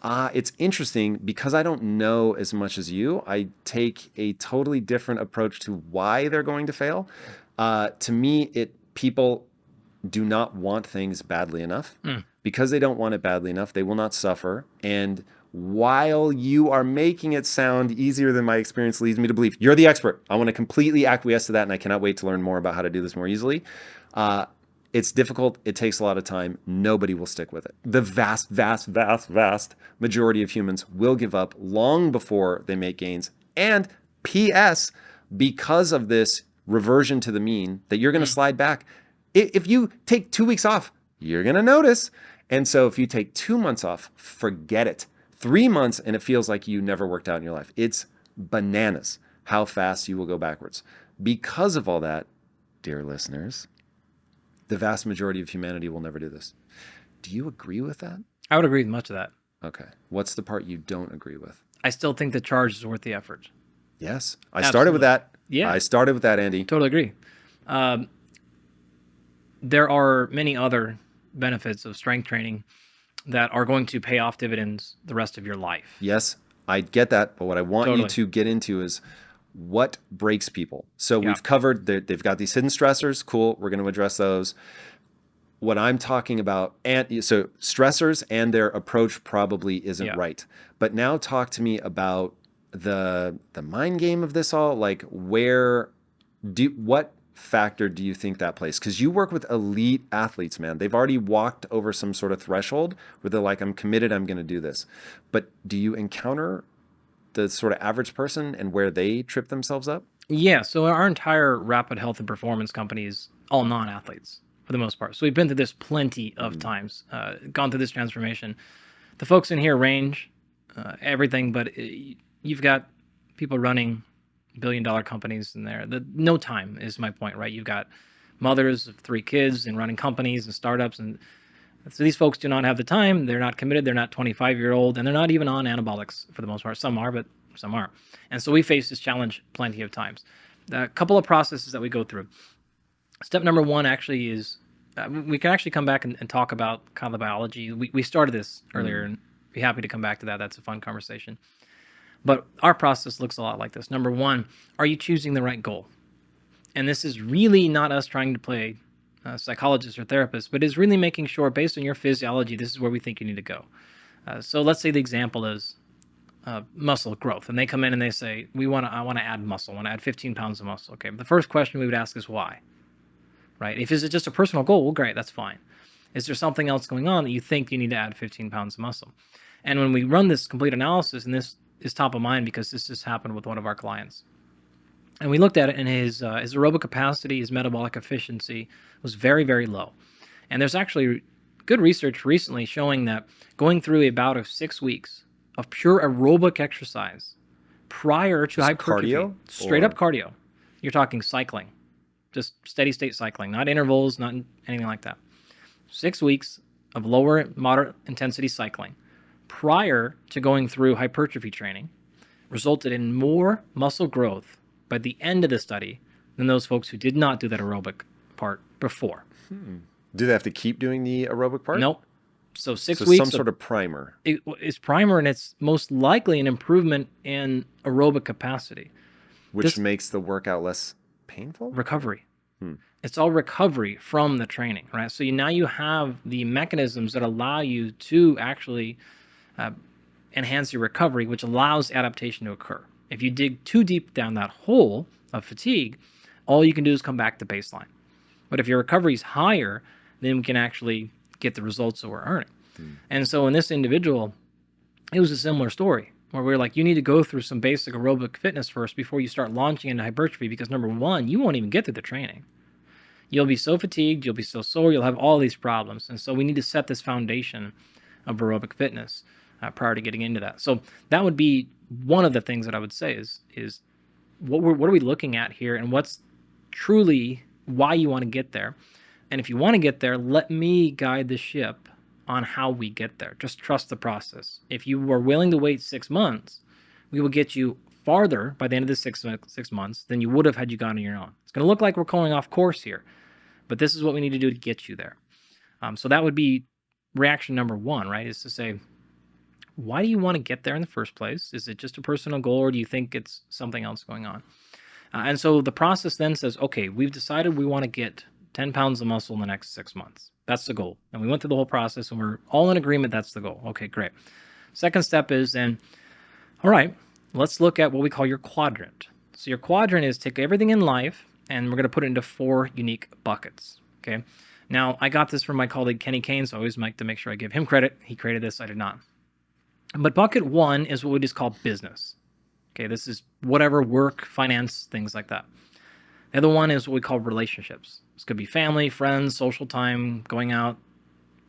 it's interesting because I don't know as much as you. I take a totally different approach to why they're going to fail. To me, people do not want things badly enough. Because they don't want it badly enough, they will not suffer. And while you are making it sound easier than my experience leads me to believe, you're the expert. I want to completely acquiesce to that, and I cannot wait to learn more about how to do this more easily. It's difficult. It takes a lot of time. Nobody will stick with it. The vast, vast, vast, vast majority of humans will give up long before they make gains. And P.S., because of this reversion to the mean, that you're going to slide back. If you take 2 weeks off, you're going to notice. And so if you take 2 months off, forget it. 3 months and it feels like you never worked out in your life. It's bananas how fast you will go backwards. Because of all that, dear listeners, the vast majority of humanity will never do this. Do you agree with that? I would agree with much of that. Okay. What's the part you don't agree with? I still think the charge is worth the effort. Yes. I started with that. Yeah. I started with that, Andy. Totally agree. There are many other benefits of strength training that are going to pay off dividends the rest of your life. Yes, I get that. But what I want you to get into is what breaks people. So we've covered, they've got these hidden stressors. Cool. We're going to address those. What I'm talking about, and so stressors and their approach probably isn't right. But now talk to me about the mind game of this all. Like what factor do you think that plays? Because you work with elite athletes, man. They've already walked over some sort of threshold where they're like, I'm committed, I'm going to do this. But do you encounter the sort of average person and where they trip themselves up? Yeah. So our entire rapid health and performance company is all non-athletes for the most part. So we've been through this plenty of times, gone through this transformation. The folks in here range everything, but you've got people running billion-dollar companies in there. No time is my point, right? You've got mothers of 3 kids and running companies and startups. And so these folks do not have the time. They're not committed. They're not 25-year-old, and they're not even on anabolics for the most part. Some are, but some aren't. And so we face this challenge plenty of times. A couple of processes that we go through. Step number 1 actually is, we can actually come back and talk about kind of the biology. We started this earlier, and be happy to come back to that. That's a fun conversation. But our process looks a lot like this. Number 1, are you choosing the right goal? And this is really not us trying to play psychologists or therapists, but is really making sure based on your physiology, this is where we think you need to go. So let's say the example is muscle growth. And they come in and they say, I want to add muscle. I want to add 15 pounds of muscle. Okay. But the first question we would ask is why, right? If it's just a personal goal, well, great, that's fine. Is there something else going on that you think you need to add 15 pounds of muscle? And when we run this complete analysis, and this is top of mind because this just happened with one of our clients. And we looked at it, and his aerobic capacity, his metabolic efficiency was very, very low. And there's actually good research recently showing that going through a bout of 6 weeks of pure aerobic exercise prior to hypertrophy, cardio, straight up cardio, you're talking cycling, just steady state cycling, not intervals, not anything like that. 6 weeks of lower, moderate intensity cycling prior to going through hypertrophy training resulted in more muscle growth by the end of the study than those folks who did not do that aerobic part before. Do they have to keep doing the aerobic part? Nope. So 6 weeks. Some sort of primer. It's primer, and it's most likely an improvement in aerobic capacity. Which makes the workout less painful? Recovery. It's all recovery from the training, right? So now you have the mechanisms that allow you to actually enhance your recovery, which allows adaptation to occur. If you dig too deep down that hole of fatigue, all you can do is come back to baseline. But if your recovery is higher, then we can actually get the results that we're earning. And so in this individual, it was a similar story where we were like, you need to go through some basic aerobic fitness first before you start launching into hypertrophy, because number 1, you won't even get through the training. You'll be so fatigued, you'll be so sore, you'll have all these problems. And so we need to set this foundation of aerobic fitness prior to getting into that. So that would be one of the things that I would say is what are we looking at here, and what's truly why you want to get there. And if you want to get there, let me guide the ship on how we get there. Just trust the process. If you were willing to wait 6 months, we will get you farther by the end of the 6 months than you would have had you gone on your own. It's going to look like we're going off course here, but this is what we need to do to get you there. So that would be reaction number one, right? Is to say, why do you want to get there in the first place? Is it just a personal goal, or do you think it's something else going on? And so the process then says, okay, we've decided we want to get 10 pounds of muscle in the next 6 months. That's the goal. And we went through the whole process and we're all in agreement that's the goal. Okay, great. Second step is then, all right, let's look at what we call your quadrant. So your quadrant is take everything in life and we're going to put it into 4 unique buckets. Okay. Now, I got this from my colleague Kenny Kane, so I always like to make sure I give him credit. He created this, I did not. But bucket 1 is what we just call business. Okay, this is whatever, work, finance, things like that. The other one is what we call relationships. This could be family, friends, social time, going out,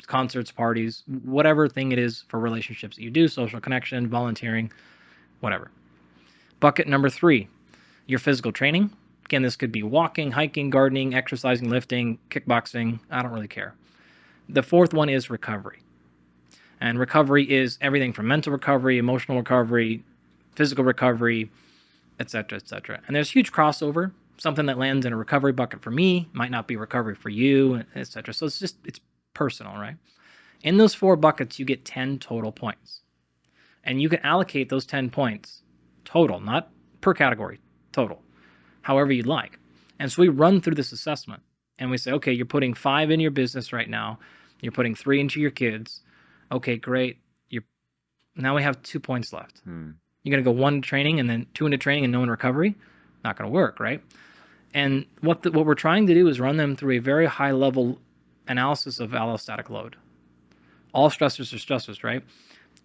concerts, parties, whatever thing it is for relationships that you do, social connection, volunteering, whatever. Bucket number 3, your physical training. Again, this could be walking, hiking, gardening, exercising, lifting, kickboxing. I don't really care. The 4th one is recovery. And recovery is everything from mental recovery, emotional recovery, physical recovery, etc., etc. And there's huge crossover. Something that lands in a recovery bucket for me might not be recovery for you, etc. So it's personal, right? In those 4 buckets, you get 10 total points. And you can allocate those 10 points total, not per category, total, however you'd like. And so we run through this assessment and we say, okay, you're putting 5 in your business right now. You're putting 3 into your kids. Okay, great. Now we have 2 points left. You're going to go 1 into training and then 2 into training and no in recovery? Not going to work, right? And what we're trying to do is run them through a very high level analysis of allostatic load. All stressors are stressors, right?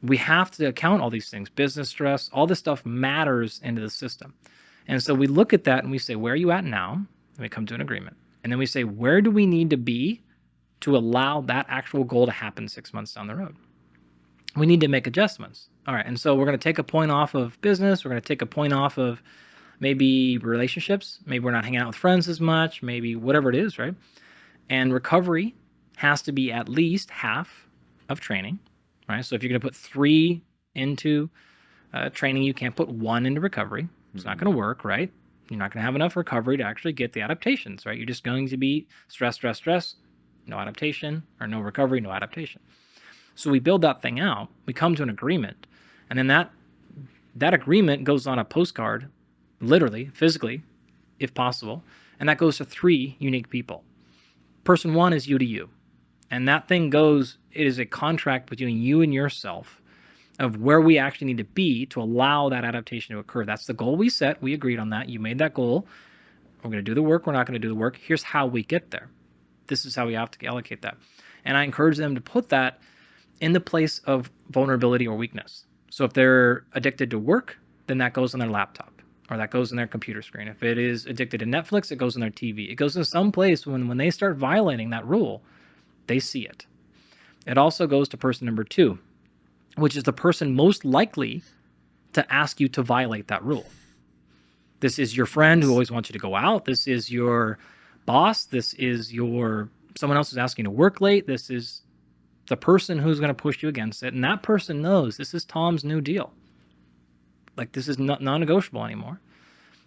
We have to account all these things. Business stress, all this stuff matters into the system. And so we look at that and we say, where are you at now? And we come to an agreement. And then we say, where do we need to be to allow that actual goal to happen 6 months down the road? We need to make adjustments. All right, and so we're going to take a point off of business. We're going to take a point off of maybe relationships. Maybe we're not hanging out with friends as much. Maybe whatever it is, right? And recovery has to be at least half of training, right? So if you're going to put 3 into training, you can't put 1 into recovery. It's not going to work, right? You're not going to have enough recovery to actually get the adaptations, right? You're just going to be stress, stress, stress, no adaptation, or no recovery, no adaptation. So we build that thing out. We come to an agreement. And then that agreement goes on a postcard, literally, physically, if possible. And that goes to 3 unique people. Person 1 is you to you. And that thing goes, it is a contract between you and yourself of where we actually need to be to allow that adaptation to occur. That's the goal we set. We agreed on that. You made that goal. We're going to do the work. We're not going to do the work. Here's how we get there. This is how we have to allocate that. And I encourage them to put that in the place of vulnerability or weakness. So if they're addicted to work, then that goes on their laptop or that goes on their computer screen. If it is addicted to Netflix, it goes on their TV. It goes in some place when they start violating that rule, they see it. It also goes to person number 2, which is the person most likely to ask you to violate that rule. This is your friend who always wants you to go out. This is your boss. This is someone else who's asking you to work late. This is the person who's going to push you against it. And that person knows this is Tom's new deal. Like, this is not non-negotiable anymore.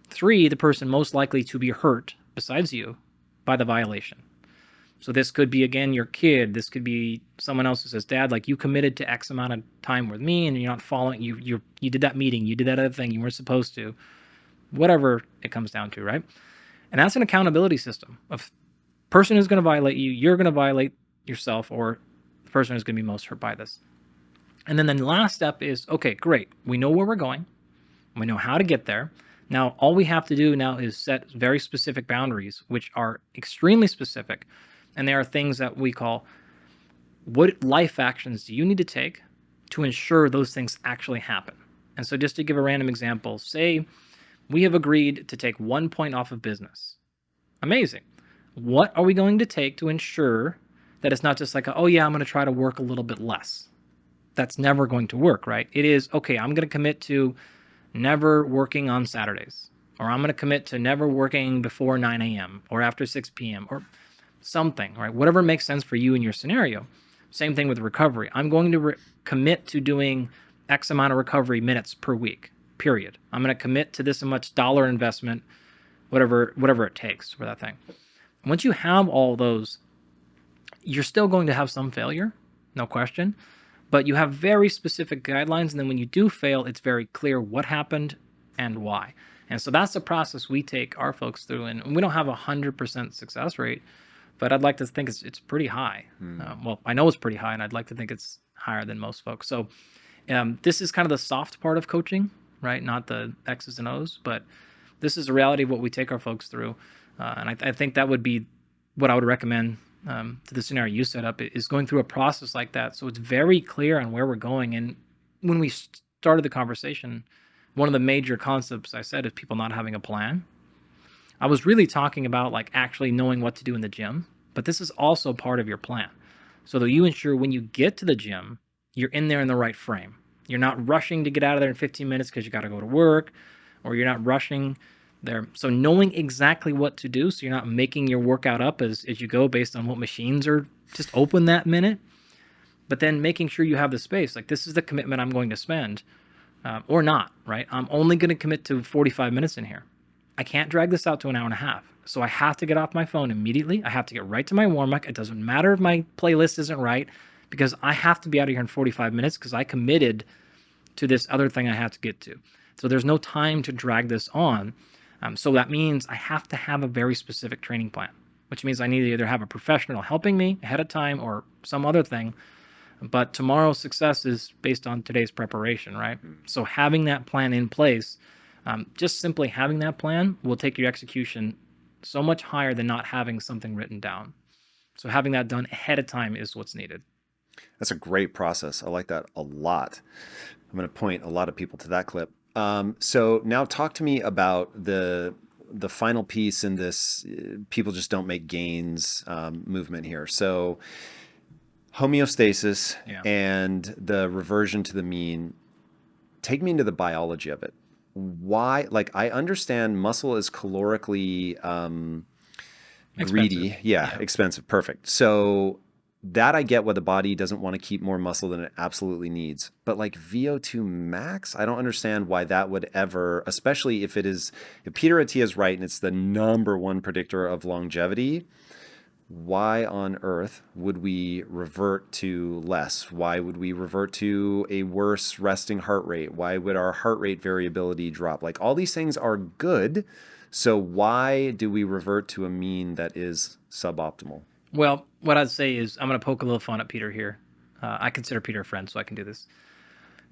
3, the person most likely to be hurt, besides you, by the violation. So this could be, again, your kid. This could be someone else who says, Dad, like, you committed to X amount of time with me and you're not following. You did that meeting. You did that other thing you weren't supposed to. Whatever it comes down to, right? And that's an accountability system of person who's going to violate you, you're going to violate yourself, or the person who's going to be most hurt by this. And then the last step is, okay, great. We know where we're going. We know how to get there. Now, all we have to do now is set very specific boundaries, which are extremely specific. And they are things that we call, what life actions do you need to take to ensure those things actually happen? And so just to give a random example, say we have agreed to take 1 point off of business. Amazing. What are we going to take to ensure that it's not just like, oh yeah, I'm going to try to work a little bit less? That's never going to work, right? It is, okay, I'm going to commit to never working on Saturdays. or I'm going to commit to never working before 9 a.m. or after 6 p.m. or something, right? Whatever makes sense for you in your scenario. Same thing with recovery. I'm going to commit to doing X amount of recovery minutes per week, period. I'm going to commit to this much dollar investment, whatever it takes for that thing. Once you have all those, you're still going to have some failure, no question, but you have very specific guidelines. And then when you do fail, it's very clear what happened and why. And so that's the process we take our folks through. And we don't have 100% success rate, but I'd like to think it's pretty high. Well, I know it's pretty high, and I'd like to think it's higher than most folks. So this is kind of the soft part of coaching, right? Not the X's and O's, but this is the reality of what we take our folks through. And I think that would be what I would recommend to the scenario you set up, is going through a process like that. So it's very clear on where we're going. And when we started the conversation, one of the major concepts I said is people not having a plan. I was really talking about like actually knowing what to do in the gym, but this is also part of your plan. So that you ensure when you get to the gym, you're in there in the right frame. You're not rushing to get out of there in 15 minutes because you got to go to work, or you're not rushing there. So knowing exactly what to do, so you're not making your workout up as you go based on what machines are just open that minute, but then making sure you have the space. Like, this is the commitment I'm going to spend, or not, right? I'm only going to commit to 45 minutes in here. I can't drag this out to an hour and a half. So I have to get off my phone immediately. I have to get right to my warm-up. It doesn't matter if my playlist isn't right, because I have to be out of here in 45 minutes because I committed to this other thing I have to get to. So there's no time to drag this on. So that means I have to have a very specific training plan, which means I need to either have a professional helping me ahead of time or some other thing. But tomorrow's success is based on today's preparation, right? So having that plan in place, just simply having that plan will take your execution so much higher than not having something written down. So having that done ahead of time is what's needed. That's a great process. I like that a lot. I'm going to point a lot of people to that clip. So now talk to me about the final piece in this people just don't make gains movement here. So homeostasis and the reversion to the mean. Take me into the biology of it. Why? Like, I understand muscle is calorically greedy. Yeah, expensive. Perfect. So that I get, why the body doesn't want to keep more muscle than it absolutely needs. But like VO2 max, I don't understand why that would ever, especially if Peter Attia is right and it's the number one predictor of longevity. Why on earth would we revert to less? Why would we revert to a worse resting heart rate? Why would our heart rate variability drop? Like, all these things are good. So why do we revert to a mean that is suboptimal? Well, what I'd say is I'm going to poke a little fun at Peter here. I consider Peter a friend, so I can do this.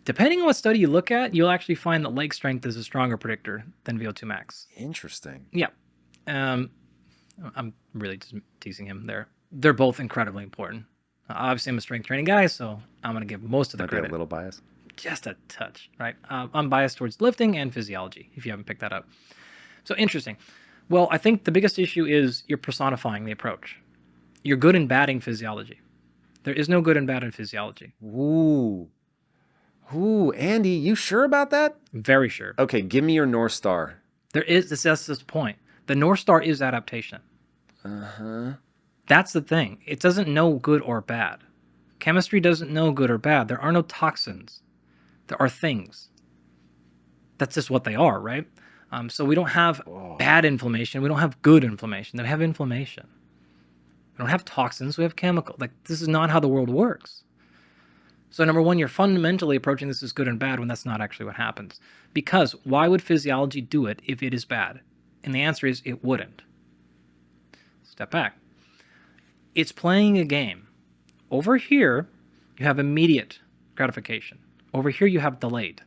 Depending on what study you look at, you'll actually find that leg strength is a stronger predictor than VO2 max. Interesting. Yeah. I'm really just teasing him there. They're both incredibly important. Obviously, I'm a strength training guy, so I'm going to give most of the credit. A little bias. Just a touch, right? I'm biased towards lifting and physiology, if you haven't picked that up. So interesting. Well, I think the biggest issue is you're personifying the approach. You're good and bad in physiology. There is no good and bad in physiology. Ooh, Andy, you sure about that? Very sure. Okay, give me your North Star. That's the point. The North Star is adaptation. That's the thing. It doesn't know good or bad. Chemistry doesn't know good or bad. There are no toxins. There are things. That's just what they are, right? So we don't have bad inflammation. We don't have good inflammation. We have inflammation. We don't have toxins. We have chemical. Like, this is not how the world works. So number one, you're fundamentally approaching this as good and bad when that's not actually what happens. Because why would physiology do it if it is bad? And the answer is it wouldn't. Step back. It's playing a game. Over here, you have immediate gratification. Over here, you have delayed.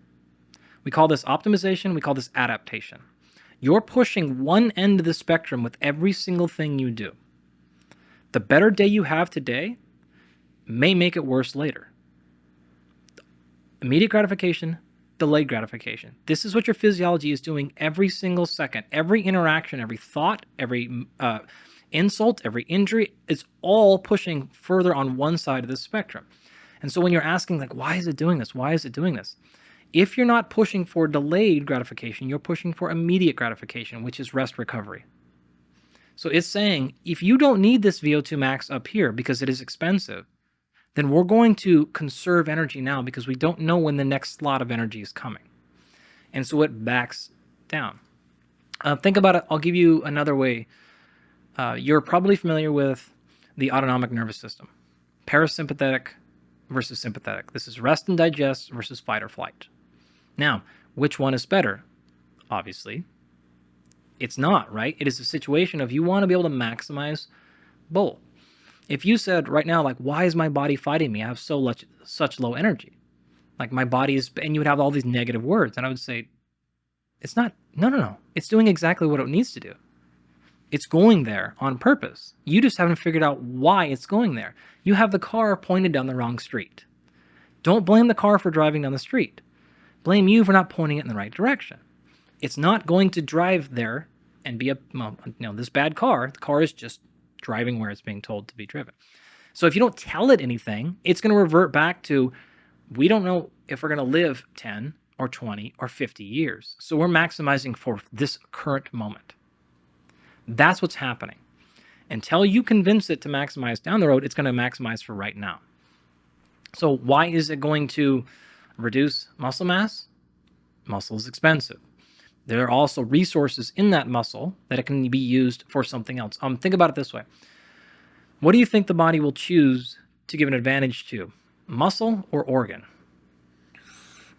We call this optimization. We call this adaptation. You're pushing one end of the spectrum with every single thing you do. The better day you have today may make it worse later. Immediate gratification, delayed gratification. This is what your physiology is doing every single second. Every interaction, every thought, every insult, every injury, it's all pushing further on one side of the spectrum. And so when you're asking, like, why is it doing this? Why is it doing this? If you're not pushing for delayed gratification, you're pushing for immediate gratification, which is rest recovery. So it's saying, if you don't need this VO2 max up here because it is expensive, then we're going to conserve energy now because we don't know when the next slot of energy is coming. And so it backs down. Think about it. I'll give you another way. You're probably familiar with the autonomic nervous system. Parasympathetic versus sympathetic. This is rest and digest versus fight or flight. Now, which one is better? Obviously, it's not, right? It is a situation of you want to be able to maximize both. If you said right now, like, why is my body fighting me? I have such low energy. Like my body is, and you would have all these negative words. And I would say, it's not, no. It's doing exactly what it needs to do. It's going there on purpose. You just haven't figured out why it's going there. You have the car pointed down the wrong street. Don't blame the car for driving down the street. Blame you for not pointing it in the right direction. It's not going to drive there and be this bad car. The car is just driving where it's being told to be driven. So if you don't tell it anything, it's going to revert back to, we don't know if we're going to live 10 or 20 or 50 years. So we're maximizing for this current moment. That's what's happening. Until you convince it to maximize down the road, it's going to maximize for right now. So why is it going to reduce muscle mass? Muscle is expensive. There are also resources in that muscle that it can be used for something else. Think about it this way. What do you think the body will choose to give an advantage to? Muscle or organ?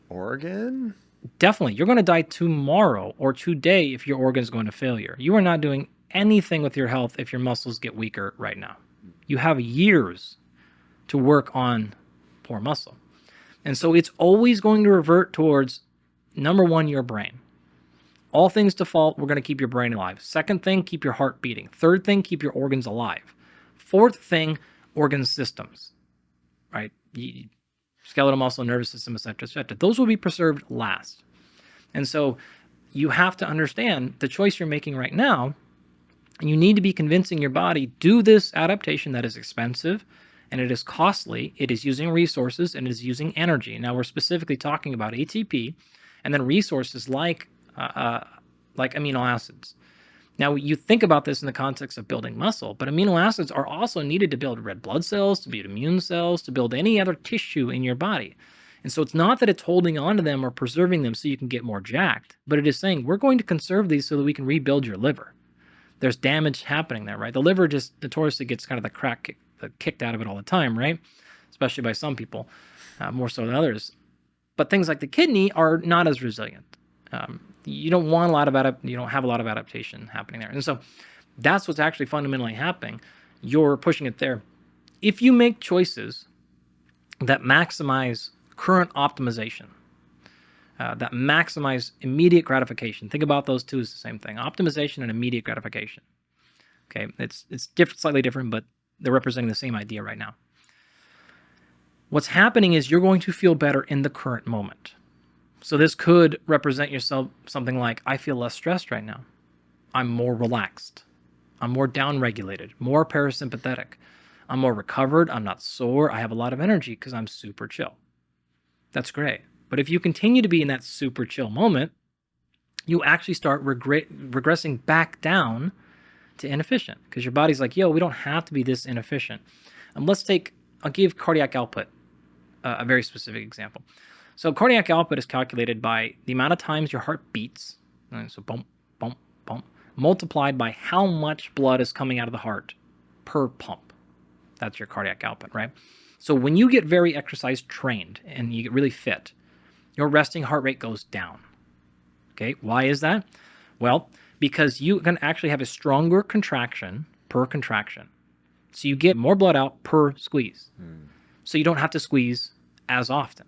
Organ? Definitely. You're going to die tomorrow or today if your organ is going to failure. You are not doing anything with your health if your muscles get weaker right now. You have years to work on poor muscle. And so it's always going to revert towards, number one, your brain. All things default, we're going to keep your brain alive. Second thing, keep your heart beating. Third thing, keep your organs alive. Fourth thing, organ systems, right? Skeletal muscle, nervous system, et cetera, et cetera. Those will be preserved last. And so you have to understand the choice you're making right now, and you need to be convincing your body, do this adaptation that is expensive and it is costly, it is using resources, and it is using energy. Now we're specifically talking about ATP and then resources like amino acids. Now you think about this in the context of building muscle, but amino acids are also needed to build red blood cells, to build immune cells, to build any other tissue in your body. And so it's not that it's holding on to them or preserving them so you can get more jacked, but it is saying we're going to conserve these so that we can rebuild your liver. There's damage happening there, right? The liver just notoriously gets kind of the crack kicked out of it all the time, right? Especially by some people, more so than others. But things like the kidney are not as resilient. You don't have a lot of adaptation happening there. And so that's what's actually fundamentally happening. You're pushing it there. If you make choices that maximize current optimization, that maximize immediate gratification, think about those two as the same thing, optimization and immediate gratification. Okay, it's slightly different, but they're representing the same idea right now. What's happening is you're going to feel better in the current moment. So this could represent yourself something like, I feel less stressed right now. I'm more relaxed. I'm more downregulated, more parasympathetic. I'm more recovered. I'm not sore. I have a lot of energy because I'm super chill. That's great. But if you continue to be in that super chill moment, you actually start regressing back down to inefficient because your body's like, yo, we don't have to be this inefficient. I'll give cardiac output a very specific example. So cardiac output is calculated by the amount of times your heart beats, so bump, bump, bump, multiplied by how much blood is coming out of the heart per pump. That's your cardiac output, right? So when you get very exercise trained and you get really fit, your resting heart rate goes down. Okay, why is that? Well, because you can actually have a stronger contraction per contraction. So you get more blood out per squeeze. So you don't have to squeeze as often.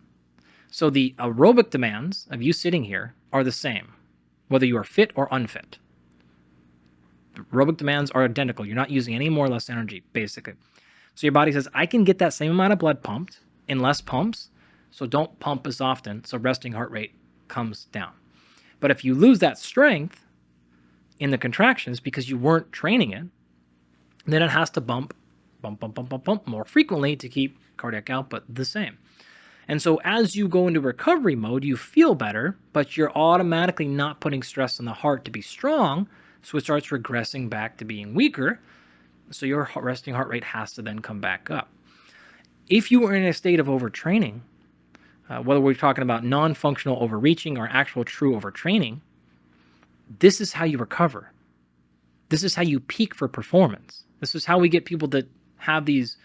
So the aerobic demands of you sitting here are the same, whether you are fit or unfit. The aerobic demands are identical. You're not using any more or less energy, basically. So your body says, I can get that same amount of blood pumped in less pumps, so don't pump as often, so resting heart rate comes down. But if you lose that strength in the contractions because you weren't training it, then it has to bump more frequently to keep cardiac output the same. And so as you go into recovery mode, you feel better, but you're automatically not putting stress on the heart to be strong. So it starts regressing back to being weaker. So your resting heart rate has to then come back up. If you are in a state of overtraining, whether we're talking about non-functional overreaching or actual true overtraining, this is how you recover. This is how you peak for performance. This is how we get people to have these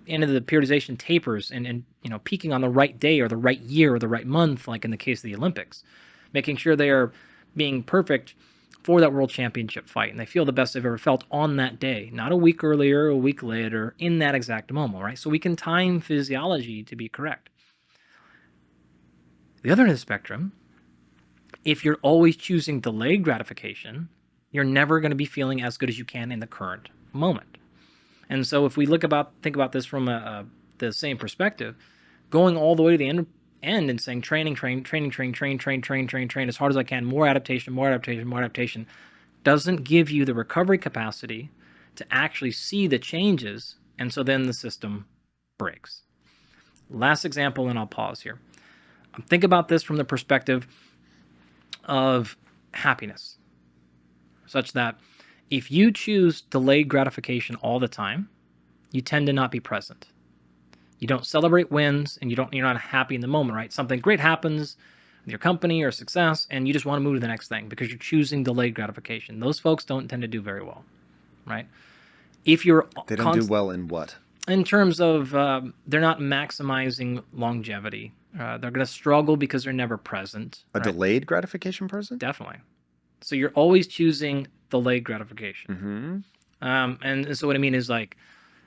end of the periodization tapers and peaking on the right day or the right year or the right month, like in the case of the Olympics, making sure they are being perfect for that world championship fight, and they feel the best they've ever felt on that day, not a week earlier, a week later, in that exact moment, right? So we can time physiology to be correct. The other end of the spectrum, if you're always choosing delayed gratification, you're never going to be feeling as good as you can in the current moment. And so if we think about this from the same perspective, going all the way to the end and saying train as hard as I can, more adaptation, doesn't give you the recovery capacity to actually see the changes, and so then the system breaks. Last example, and I'll pause here. Think about this from the perspective of happiness, such that if you choose delayed gratification all the time, you tend to not be present. You don't celebrate wins, and you're not happy in the moment, right? Something great happens with your company or success, and you just want to move to the next thing because you're choosing delayed gratification. Those folks don't tend to do very well, right? If you're They don't do well in what? In terms of they're not maximizing longevity. They're going to struggle because they're never present. A delayed gratification person? Definitely. So you're always choosing delayed gratification. Mm-hmm. And so what I mean is, like,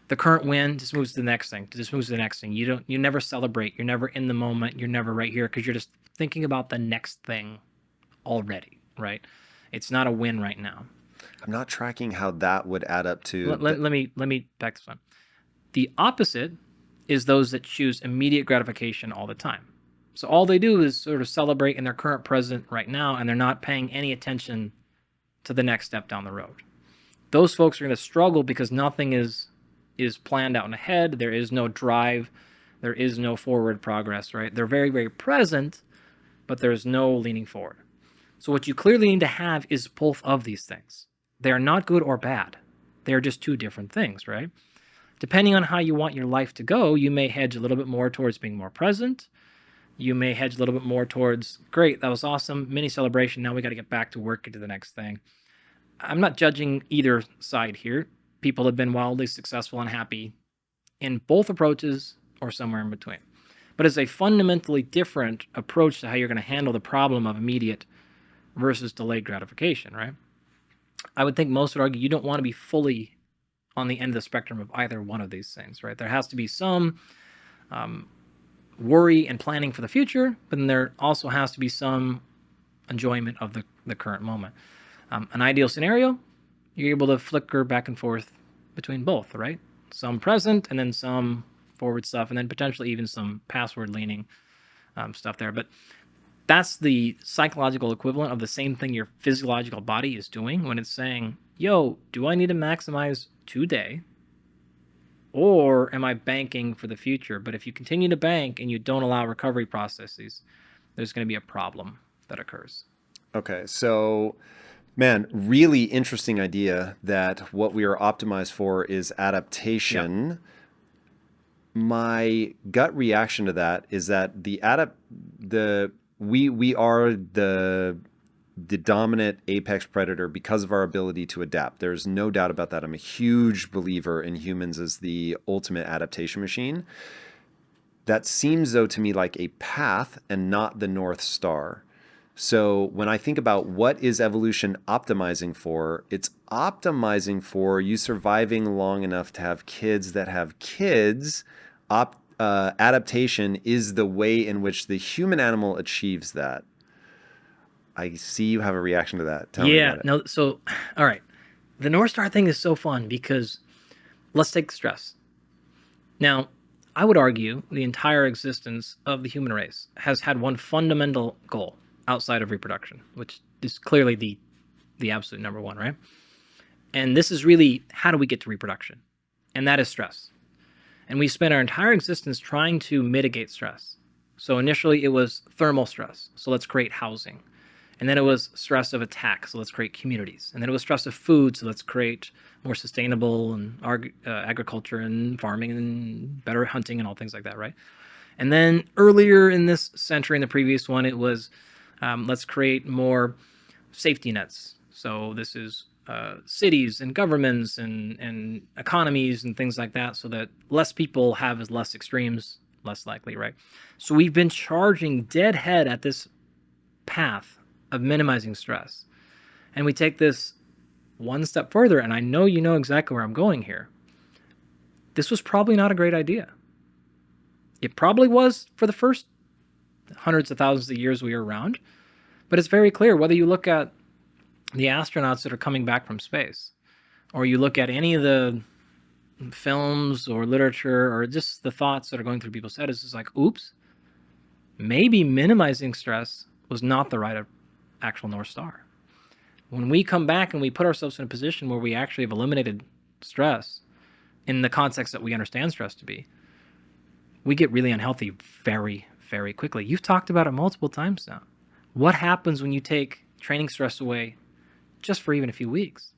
the current win just moves to the next thing. You never celebrate. You're never in the moment. You're never right here because you're just thinking about the next thing already, right? It's not a win right now. I'm not tracking how that would add up to. Let me back this one. The opposite is those that choose immediate gratification all the time. So all they do is sort of celebrate in their current present right now, and they're not paying any attention to the next step down the road. Those folks are going to struggle because nothing is planned out and ahead. There is no drive. There is no forward progress, right? They're very, very present, but there's no leaning forward. So what you clearly need to have is both of these things. They are not good or bad. They are just two different things, right? Depending on how you want your life to go, you may hedge a little bit more towards being more present. You may hedge a little bit more towards, great, that was awesome, mini celebration, now we got to get back to work and to the next thing. I'm not judging either side here. People have been wildly successful and happy in both approaches or somewhere in between. But it's a fundamentally different approach to how you're going to handle the problem of immediate versus delayed gratification, right? I would think most would argue you don't want to be fully on the end of the spectrum of either one of these things, right? There has to be some worry and planning for the future, but then there also has to be some enjoyment of the current moment. An ideal scenario, you're able to flicker back and forth between both, right? Some present and then some forward stuff, and then potentially even some password leaning stuff there. But that's the psychological equivalent of the same thing your physiological body is doing when it's saying, yo, do I need to maximize today, or am I banking for the future? But if you continue to bank and you don't allow recovery processes, there's going to be a problem that occurs. Okay, so, man, really interesting idea that what we are optimized for is adaptation. Yep. My gut reaction to that is that we are the dominant apex predator because of our ability to adapt. There's no doubt about that. I'm a huge believer in humans as the ultimate adaptation machine. That seems, though, to me like a path and not the North Star. So when I think about what is evolution optimizing for, it's optimizing for you surviving long enough to have kids that have kids. Adaptation is the way in which the human animal achieves that. I see you have a reaction to that. Tell me about it. No, so, all right. The North Star thing is so fun because let's take stress. Now, I would argue the entire existence of the human race has had one fundamental goal outside of reproduction, which is clearly the absolute number one, right? And this is really, how do we get to reproduction? And that is stress. And we spent our entire existence trying to mitigate stress. So initially it was thermal stress. So let's create housing. And then it was stress of attack. So let's create communities. And then it was stress of food. So let's create more sustainable and agriculture and farming and better hunting and all things like that, right? And then earlier in this century, in the previous one, it was let's create more safety nets. So this is cities and governments and economies and things like that, so that less people have as less extremes, less likely, right? So we've been charging dead head at this path of minimizing stress. And we take this one step further, and I know you know exactly where I'm going here. This was probably not a great idea. It probably was for the first hundreds of thousands of years we were around, but it's very clear whether you look at the astronauts that are coming back from space, or you look at any of the films or literature or just the thoughts that are going through people's heads, it's like, oops, maybe minimizing stress was not the right actual North Star. When we come back and we put ourselves in a position where we actually have eliminated stress in the context that we understand stress to be, we get really unhealthy very, very quickly. You've talked about it multiple times now. What happens when you take training stress away just for even a few weeks?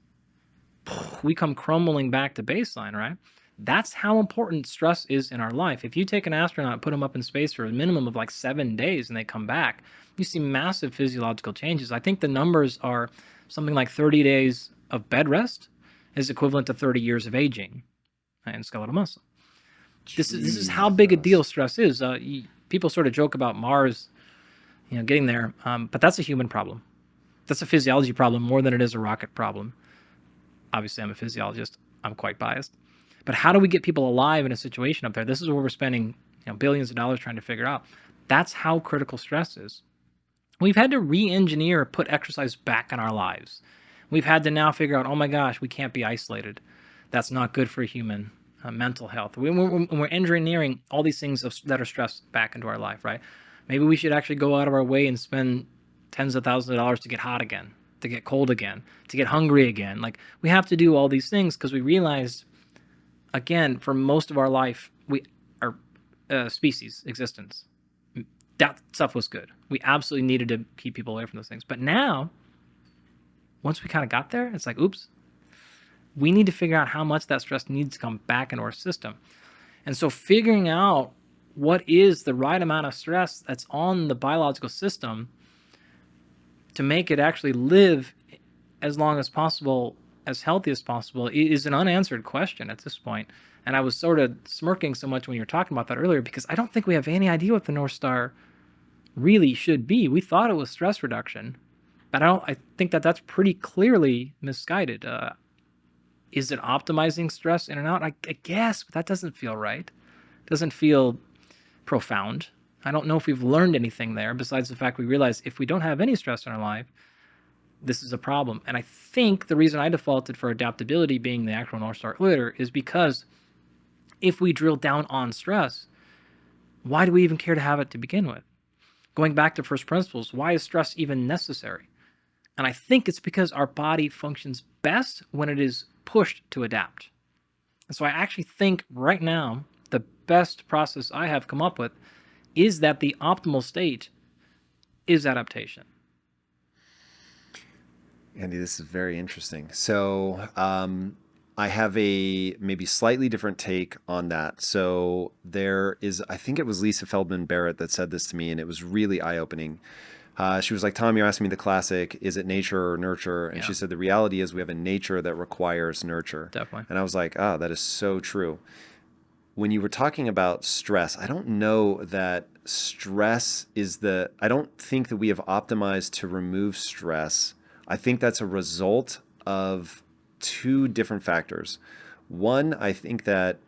We come crumbling back to baseline, right? That's how important stress is in our life. If you take an astronaut, put them up in space for a minimum of like 7 days and they come back, you see massive physiological changes. I think the numbers are something like 30 days of bed rest is equivalent to 30 years of aging in skeletal muscle. This is how big a deal stress is. People sort of joke about Mars, getting there, but that's a human problem. That's a physiology problem more than it is a rocket problem. Obviously, I'm a physiologist. I'm quite biased. But how do we get people alive in a situation up there? This is where we're spending billions of dollars trying to figure out. That's how critical stress is. We've had to re-engineer, put exercise back in our lives. We've had to now figure out, oh my gosh, we can't be isolated. That's not good for human mental health. We're engineering all these things that are stressed back into our life, right? Maybe we should actually go out of our way and spend tens of thousands of dollars to get hot again, to get cold again, to get hungry again. Like, we have to do all these things because we realized, again, for most of our life, our species existence, that stuff was good. We absolutely needed to keep people away from those things. But now, once we kind of got there, it's like, oops, we need to figure out how much that stress needs to come back into our system. And so figuring out what is the right amount of stress that's on the biological system to make it actually live as long as possible, as healthy as possible, is an unanswered question at this point. And I was sort of smirking so much when you were talking about that earlier, because I don't think we have any idea what the North Star really should be. We thought it was stress reduction, but I think that that's pretty clearly misguided. Is it optimizing stress in and out? I guess, but that doesn't feel right. It doesn't feel profound. I don't know if we've learned anything there besides the fact we realize if we don't have any stress in our life, this is a problem. And I think the reason I defaulted for adaptability being the actual North Star earlier is because if we drill down on stress, why do we even care to have it to begin with? Going back to first principles, why is stress even necessary? And I think it's because our body functions best when it is pushed to adapt. And so I actually think right now, the best process I have come up with is that the optimal state is adaptation. Andy, this is very interesting. So I have a maybe slightly different take on that. So there is, I think it was Lisa Feldman Barrett that said this to me, and it was really eye-opening. She was like, Tom, you're asking me the classic, is it nature or nurture? And she said, the reality is we have a nature that requires nurture. Definitely. And I was like, that is so true. When you were talking about stress, I don't know that stress is I don't think that we have optimized to remove stress. I think that's a result of two different factors. One, I think that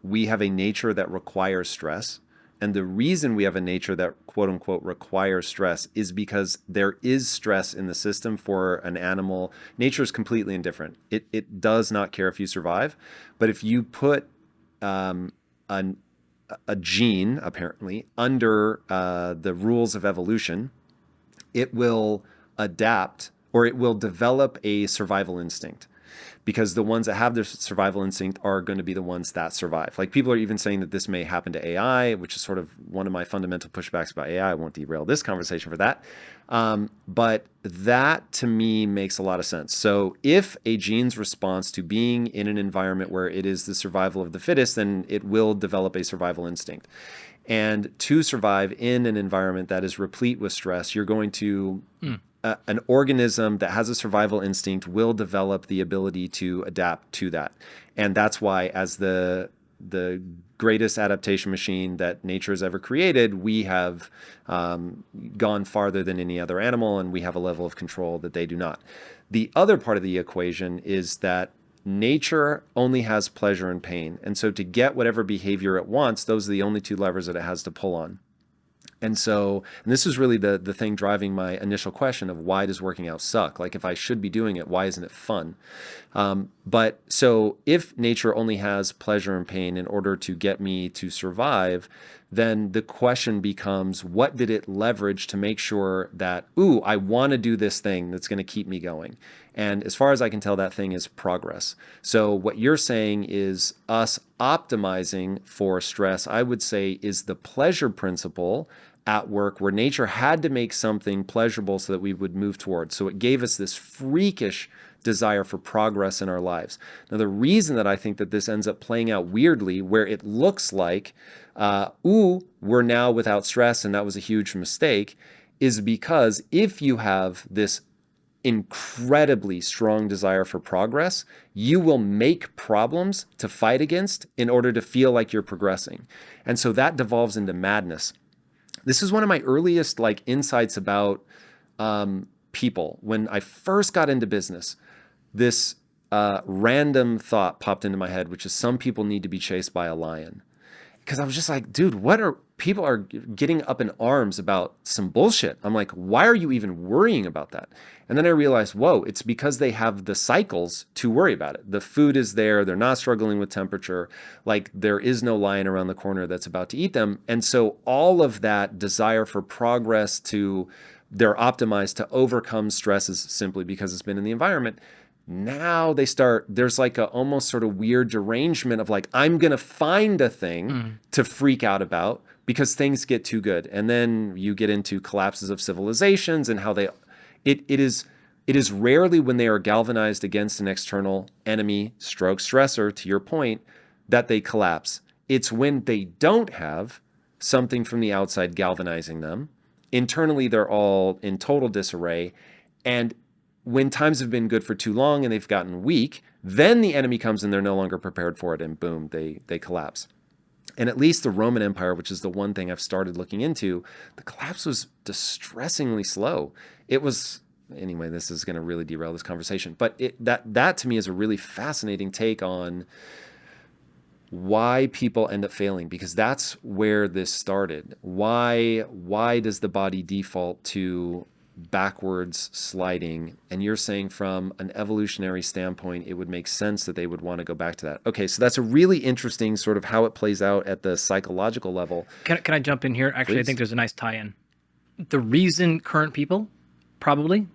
we have a nature that requires stress. And the reason we have a nature that quote unquote requires stress is because there is stress in the system for an animal. Nature is completely indifferent. It does not care if you survive. But if you put a gene, apparently, under the rules of evolution, it will adapt, or it will develop a survival instinct. because the ones that have their survival instinct are going to be the ones that survive. Like people are even saying that this may happen to AI, which is sort of one of my fundamental pushbacks about AI. I won't derail this conversation for that. But that to me makes a lot of sense. So if a gene's response to being in an environment where it is the survival of the fittest, then it will develop a survival instinct. And to survive in an environment that is replete with stress, you're going to, an organism that has a survival instinct will develop the ability to adapt to that. And that's why, as the greatest adaptation machine that nature has ever created, we have gone farther than any other animal, and we have a level of control that they do not. The other part of the equation is that nature only has pleasure and pain. And so to get whatever behavior it wants, those are the only two levers that it has to pull on. And so, and this is really the thing driving my initial question of why does working out suck? Like if I should be doing it, why isn't it fun? But so if nature only has pleasure and pain in order to get me to survive, then the question becomes, what did it leverage to make sure that, ooh, I want to do this thing that's going to keep me going? And as far as I can tell, that thing is progress. So what you're saying is us optimizing for stress, I would say, is the pleasure principle at work, where nature had to make something pleasurable so that we would move towards. So it gave us this freakish desire for progress in our lives. Now, the reason that I think that this ends up playing out weirdly, where it looks like, ooh, we're now without stress and that was a huge mistake, is because if you have this incredibly strong desire for progress, you will make problems to fight against in order to feel like you're progressing. And so that devolves into madness. This is one of my earliest insights about people. When I first got into business, this random thought popped into my head, which is some people need to be chased by a lion. Because I was just like, dude, people are getting up in arms about some bullshit. I'm like, why are you even worrying about that? And then I realized, whoa, it's because they have the cycles to worry about it. The food is there. They're not struggling with temperature. Like there is no lion around the corner that's about to eat them. And so all of that desire for progress they're optimized to overcome stresses simply because it's been in the environment. Now there's like a almost sort of weird derangement of like, I'm going to find a thing to freak out about because things get too good. And then you get into collapses of civilizations and how it is rarely when they are galvanized against an external enemy, stroke stressor, to your point, that they collapse. It's when they don't have something from the outside galvanizing them. Internally, they're all in total disarray. And when times have been good for too long and they've gotten weak, then the enemy comes and they're no longer prepared for it, and boom, they collapse. And at least the Roman Empire, which is the one thing I've started looking into, the collapse was distressingly slow. It was, anyway, this is going to really derail this conversation, but that to me is a really fascinating take on why people end up failing, because that's where this started. Why does the body default to backwards sliding? And you're saying from an evolutionary standpoint, it would make sense that they would want to go back to that. Okay, so that's a really interesting sort of how it plays out at the psychological level. Can I jump in here? Actually, Please. I think there's a nice tie-in. The reason current people, probably,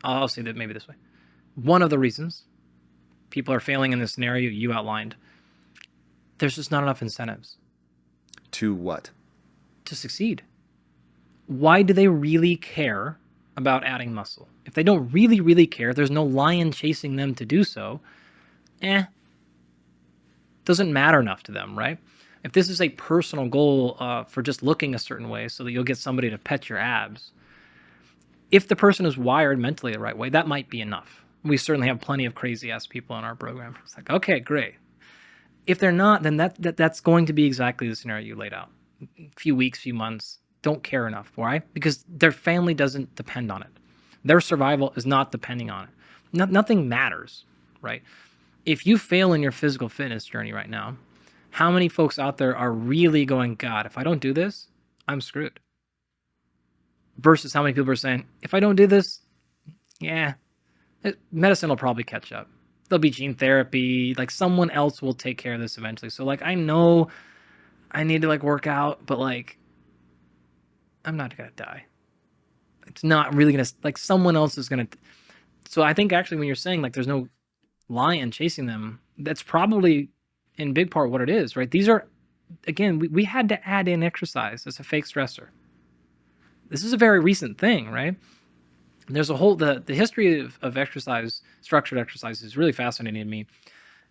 I'll say that maybe this way. One of the reasons people are failing in the scenario you outlined, there's just not enough incentives. To what? To succeed. Why do they really care about adding muscle? If they don't really, really care, there's no lion chasing them to do so, doesn't matter enough to them, right? If this is a personal goal for just looking a certain way so that you'll get somebody to pet your abs, if the person is wired mentally the right way, that might be enough. We certainly have plenty of crazy-ass people in our program. It's like, okay, great. If they're not, then that's going to be exactly the scenario you laid out. A few weeks, few months, don't care enough. Why? Because their family doesn't depend on it. Their survival is not depending on it. Nothing matters, right? If you fail in your physical fitness journey right now, how many folks out there are really going, God, if I don't do this, I'm screwed? Versus how many people are saying, if I don't do this, medicine will probably catch up. There'll be gene therapy, like someone else will take care of this eventually. So like, I know I need to work out, but I'm not going to die. It's not really going to, someone else is going to. So I think actually when you're saying there's no lion chasing them, that's probably in big part what it is, right? These are, again, we had to add in exercise as a fake stressor. This is a very recent thing, right? There's a whole, the history of exercise, structured exercise is really fascinating to me.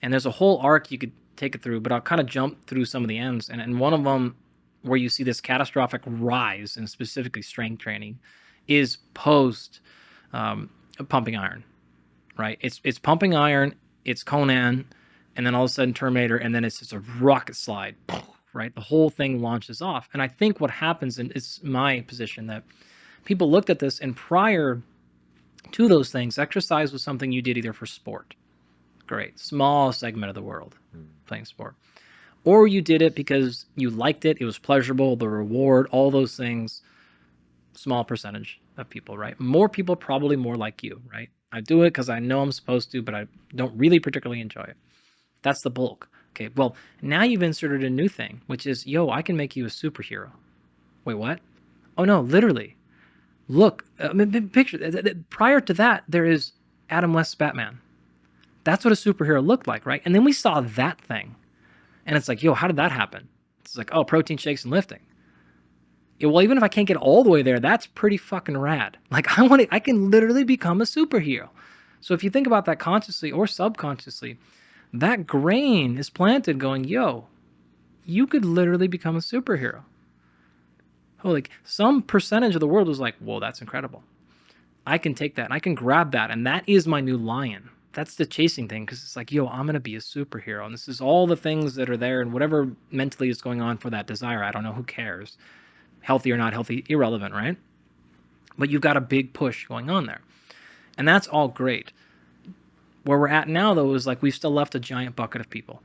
And there's a whole arc you could take it through, but I'll kind of jump through some of the ends. And one of them where you see this catastrophic rise in specifically strength training is post pumping iron, right? It's pumping iron, it's Conan, and then all of a sudden Terminator, and then it's just a rocket slide, right? The whole thing launches off. And I think what happens, and it's my position, that people looked at this, and prior to those things, exercise was something you did either for sport, great, small segment of the world playing sport, or you did it because you liked it, it was pleasurable, the reward, all those things, small percentage of people, right? More people probably more like you, right? I do it because I know I'm supposed to, but I don't really particularly enjoy it. That's the bulk. Okay, well, now you've inserted a new thing, which is, yo, I can make you a superhero. Wait, what? Oh no, literally. Look, picture, prior to that, there is Adam West's Batman. That's what a superhero looked like, right? And then we saw that thing. And it's like, yo, how did that happen? It's like, oh, protein shakes and lifting. Yeah, well, even if I can't get all the way there, that's pretty fucking rad. Like, I can literally become a superhero. So if you think about that consciously or subconsciously, that grain is planted going, yo, you could literally become a superhero. Holy, some percentage of the world was like, whoa, that's incredible. I can take that and I can grab that. And that is my new lion. That's the chasing thing, because it's like, yo, I'm going to be a superhero. And this is all the things that are there, and whatever mentally is going on for that desire. I don't know, who cares? Healthy or not healthy, irrelevant, right? But you've got a big push going on there. And that's all great. Where we're at now, though, is like we've still left a giant bucket of people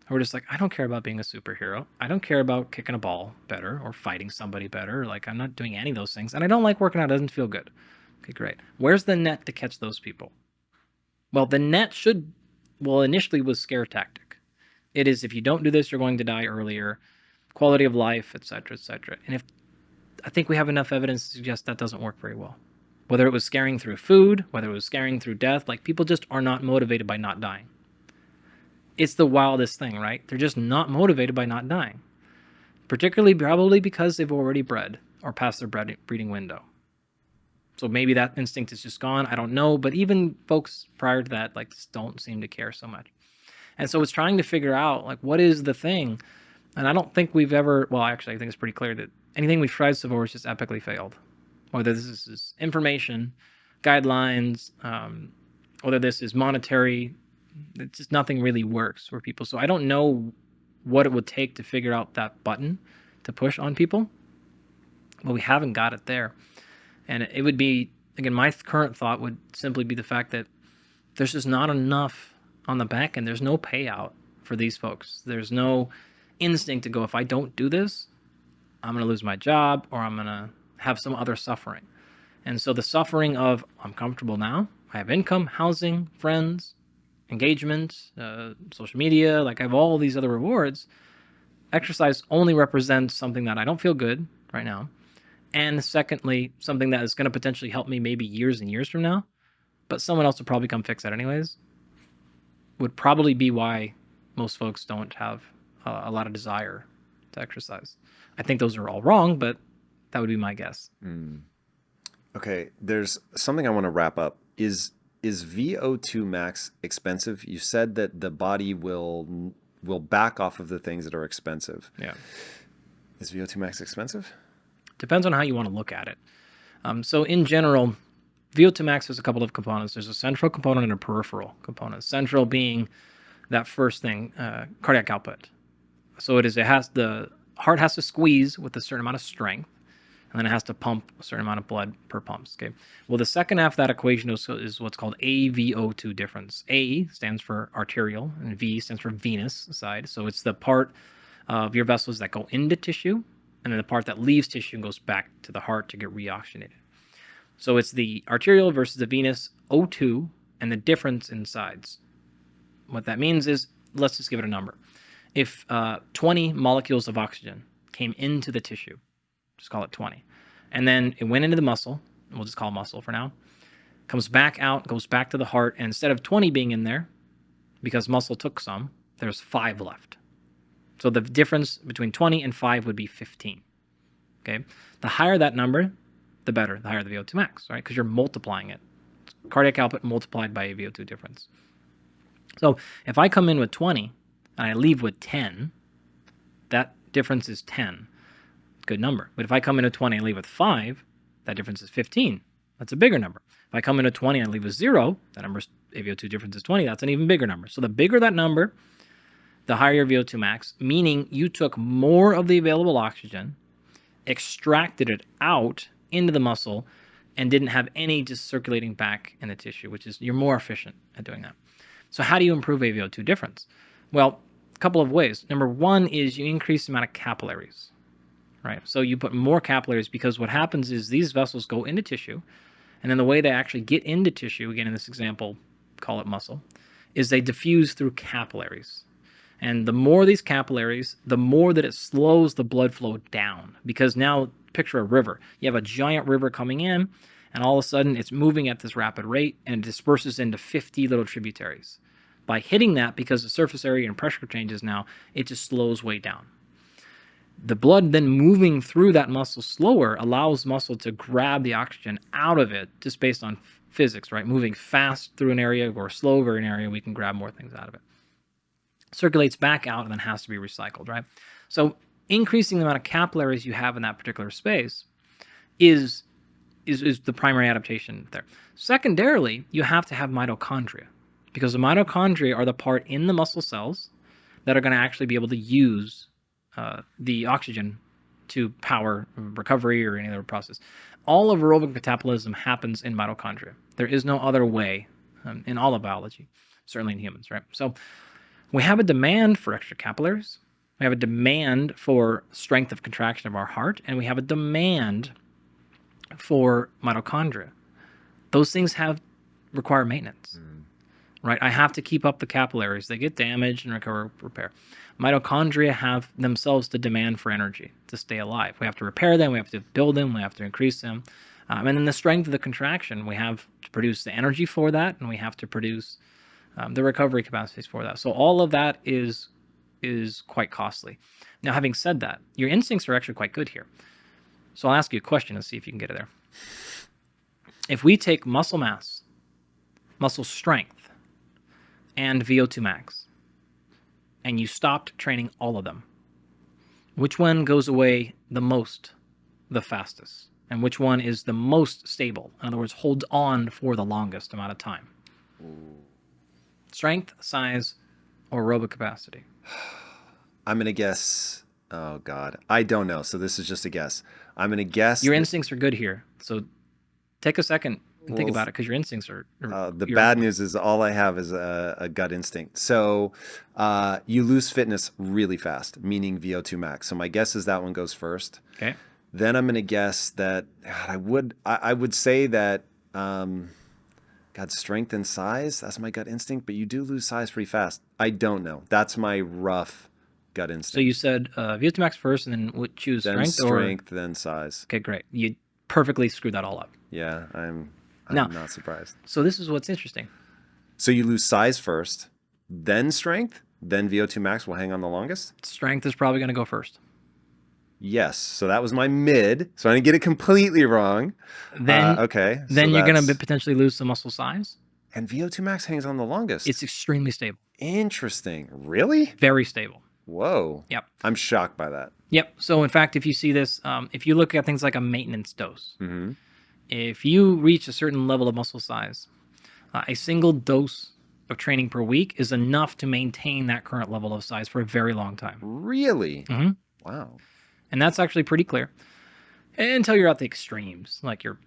who are just like, I don't care about being a superhero. I don't care about kicking a ball better or fighting somebody better. Like, I'm not doing any of those things. And I don't like working out. It doesn't feel good. Okay, great. Where's the net to catch those people? Well, the net initially was scare tactic. It is, if you don't do this, you're going to die earlier, quality of life, etc., etc. And I think we have enough evidence to suggest that doesn't work very well. Whether it was scaring through food, whether it was scaring through death, like, people just are not motivated by not dying. It's the wildest thing, right? They're just not motivated by not dying. Particularly probably because they've already bred or passed their breeding window. So maybe that instinct is just gone. I don't know. But even folks prior to that, like, just don't seem to care so much. And so it's trying to figure out, like, what is the thing? And I don't think we've ever, well, actually, I think it's pretty clear that anything we've tried so far has just epically failed. Whether this is information, guidelines, whether this is monetary, it's just nothing really works for people. So I don't know what it would take to figure out that button to push on people, but we haven't got it there. And it would be, again, my current thought would simply be the fact that there's just not enough on the back end. There's no payout for these folks. There's no instinct to go, if I don't do this, I'm going to lose my job, or I'm going to have some other suffering. And so the suffering of, I'm comfortable now, I have income, housing, friends, engagement, social media, like, I have all these other rewards. Exercise only represents something that I don't feel good right now. And secondly, something that is going to potentially help me maybe years and years from now, but someone else will probably come fix that anyways, would probably be why most folks don't have a lot of desire to exercise. I think those are all wrong, but that would be my guess. Okay, there's something I want to wrap up. Is VO2 max expensive? You said that the body will back off of the things that are expensive. Yeah. Is VO2 max expensive? Depends on how you want to look at it. So in general, VO2 max has a couple of components. There's a central component and a peripheral component. Central being that first thing, cardiac output. So the heart has to squeeze with a certain amount of strength, and then it has to pump a certain amount of blood per pumps. Okay. Well, the second half of that equation is what's called AVO2 difference. A stands for arterial, and V stands for venous side. So it's the part of your vessels that go into tissue, and then the part that leaves tissue and goes back to the heart to get reoxygenated. So it's the arterial versus the venous O2 and the difference in sides. What that means is, let's just give it a number. If 20 molecules of oxygen came into the tissue, just call it 20, and then it went into the muscle, and we'll just call it muscle for now, comes back out, goes back to the heart, and instead of 20 being in there, because muscle took some, there's 5 left. So the difference between 20 and 5 would be 15. Okay, the higher that number, the better. The higher the VO2 max, right? Because you're multiplying it. It's cardiac output multiplied by a VO2 difference. So if I come in with 20 and I leave with 10, that difference is 10. Good number. But if I come in with 20 and leave with 5, that difference is 15. That's a bigger number. If I come in with 20 and leave with 0, that number's VO2 difference is 20. That's an even bigger number. So the bigger that number, the higher your VO2 max, meaning you took more of the available oxygen, extracted it out into the muscle, and didn't have any just circulating back in the tissue, which is, you're more efficient at doing that. So how do you improve a VO2 difference? Well, a couple of ways. Number one is you increase the amount of capillaries, right? So you put more capillaries, because what happens is these vessels go into tissue, and then the way they actually get into tissue, again, in this example, call it muscle, is they diffuse through capillaries. And the more these capillaries, the more that it slows the blood flow down. Because now, picture a river. You have a giant river coming in, and all of a sudden it's moving at this rapid rate and it disperses into 50 little tributaries. By hitting that, because the surface area and pressure changes now, it just slows way down. The blood then moving through that muscle slower allows muscle to grab the oxygen out of it, just based on physics, right? Moving fast through an area or slow over an area, we can grab more things out of it. Circulates back out and then has to be recycled, right? So increasing the amount of capillaries you have in that particular space is the primary adaptation there. Secondarily, you have to have mitochondria, because the mitochondria are the part in the muscle cells that are going to actually be able to use the oxygen to power recovery or any other process. All of aerobic metabolism happens in mitochondria. There is no other way in all of biology, certainly in humans, right? So we have a demand for extra capillaries. We have a demand for strength of contraction of our heart, and we have a demand for mitochondria. Those things require maintenance, right? I have to keep up the capillaries. They get damaged and repair. Mitochondria have themselves the demand for energy to stay alive. We have to repair them. We have to build them. We have to increase them. And then the strength of the contraction, we have to produce the energy for that, and we have to produce the recovery capacities for that. So all of that is quite costly. Now, having said that, your instincts are actually quite good here. So I'll ask you a question and see if you can get it there. If we take muscle mass, muscle strength, and VO2 max, and you stopped training all of them, which one goes away the most, the fastest? And which one is the most stable? In other words, holds on for the longest amount of time? Strength, size, or aerobic capacity? I'm going to guess, oh God, I don't know. So this is just a guess. I'm going to guess. Your instincts are good here. So take a second and think about it, because your instincts are... the bad news is all I have is a gut instinct. So you lose fitness really fast, meaning VO2 max. So my guess is that one goes first. Okay. Then I'm going to guess that, God, I would say that, God, strength and size, that's my gut instinct, but you do lose size pretty fast. I don't know. That's my rough gut instinct. So you said VO2 max first, and then would choose then strength? Then size. Okay, great. You perfectly screwed that all up. Yeah, I'm Now, not surprised. So this is what's interesting. So you lose size first, then strength, then VO2 max will hang on the longest? Strength is probably going to go first. Yes. So that was my mid. So I didn't get it completely wrong. Then okay. Then so you're going to potentially lose some muscle size. And VO2 max hangs on the longest. It's extremely stable. Interesting. Really? Very stable. Whoa. Yep. I'm shocked by that. Yep. So in fact, if you see this, if you look at things like a maintenance dose, if you reach a certain level of muscle size, a single dose of training per week is enough to maintain that current level of size for a very long time. Really? Wow. And that's actually pretty clear until you're at the extremes, like you're,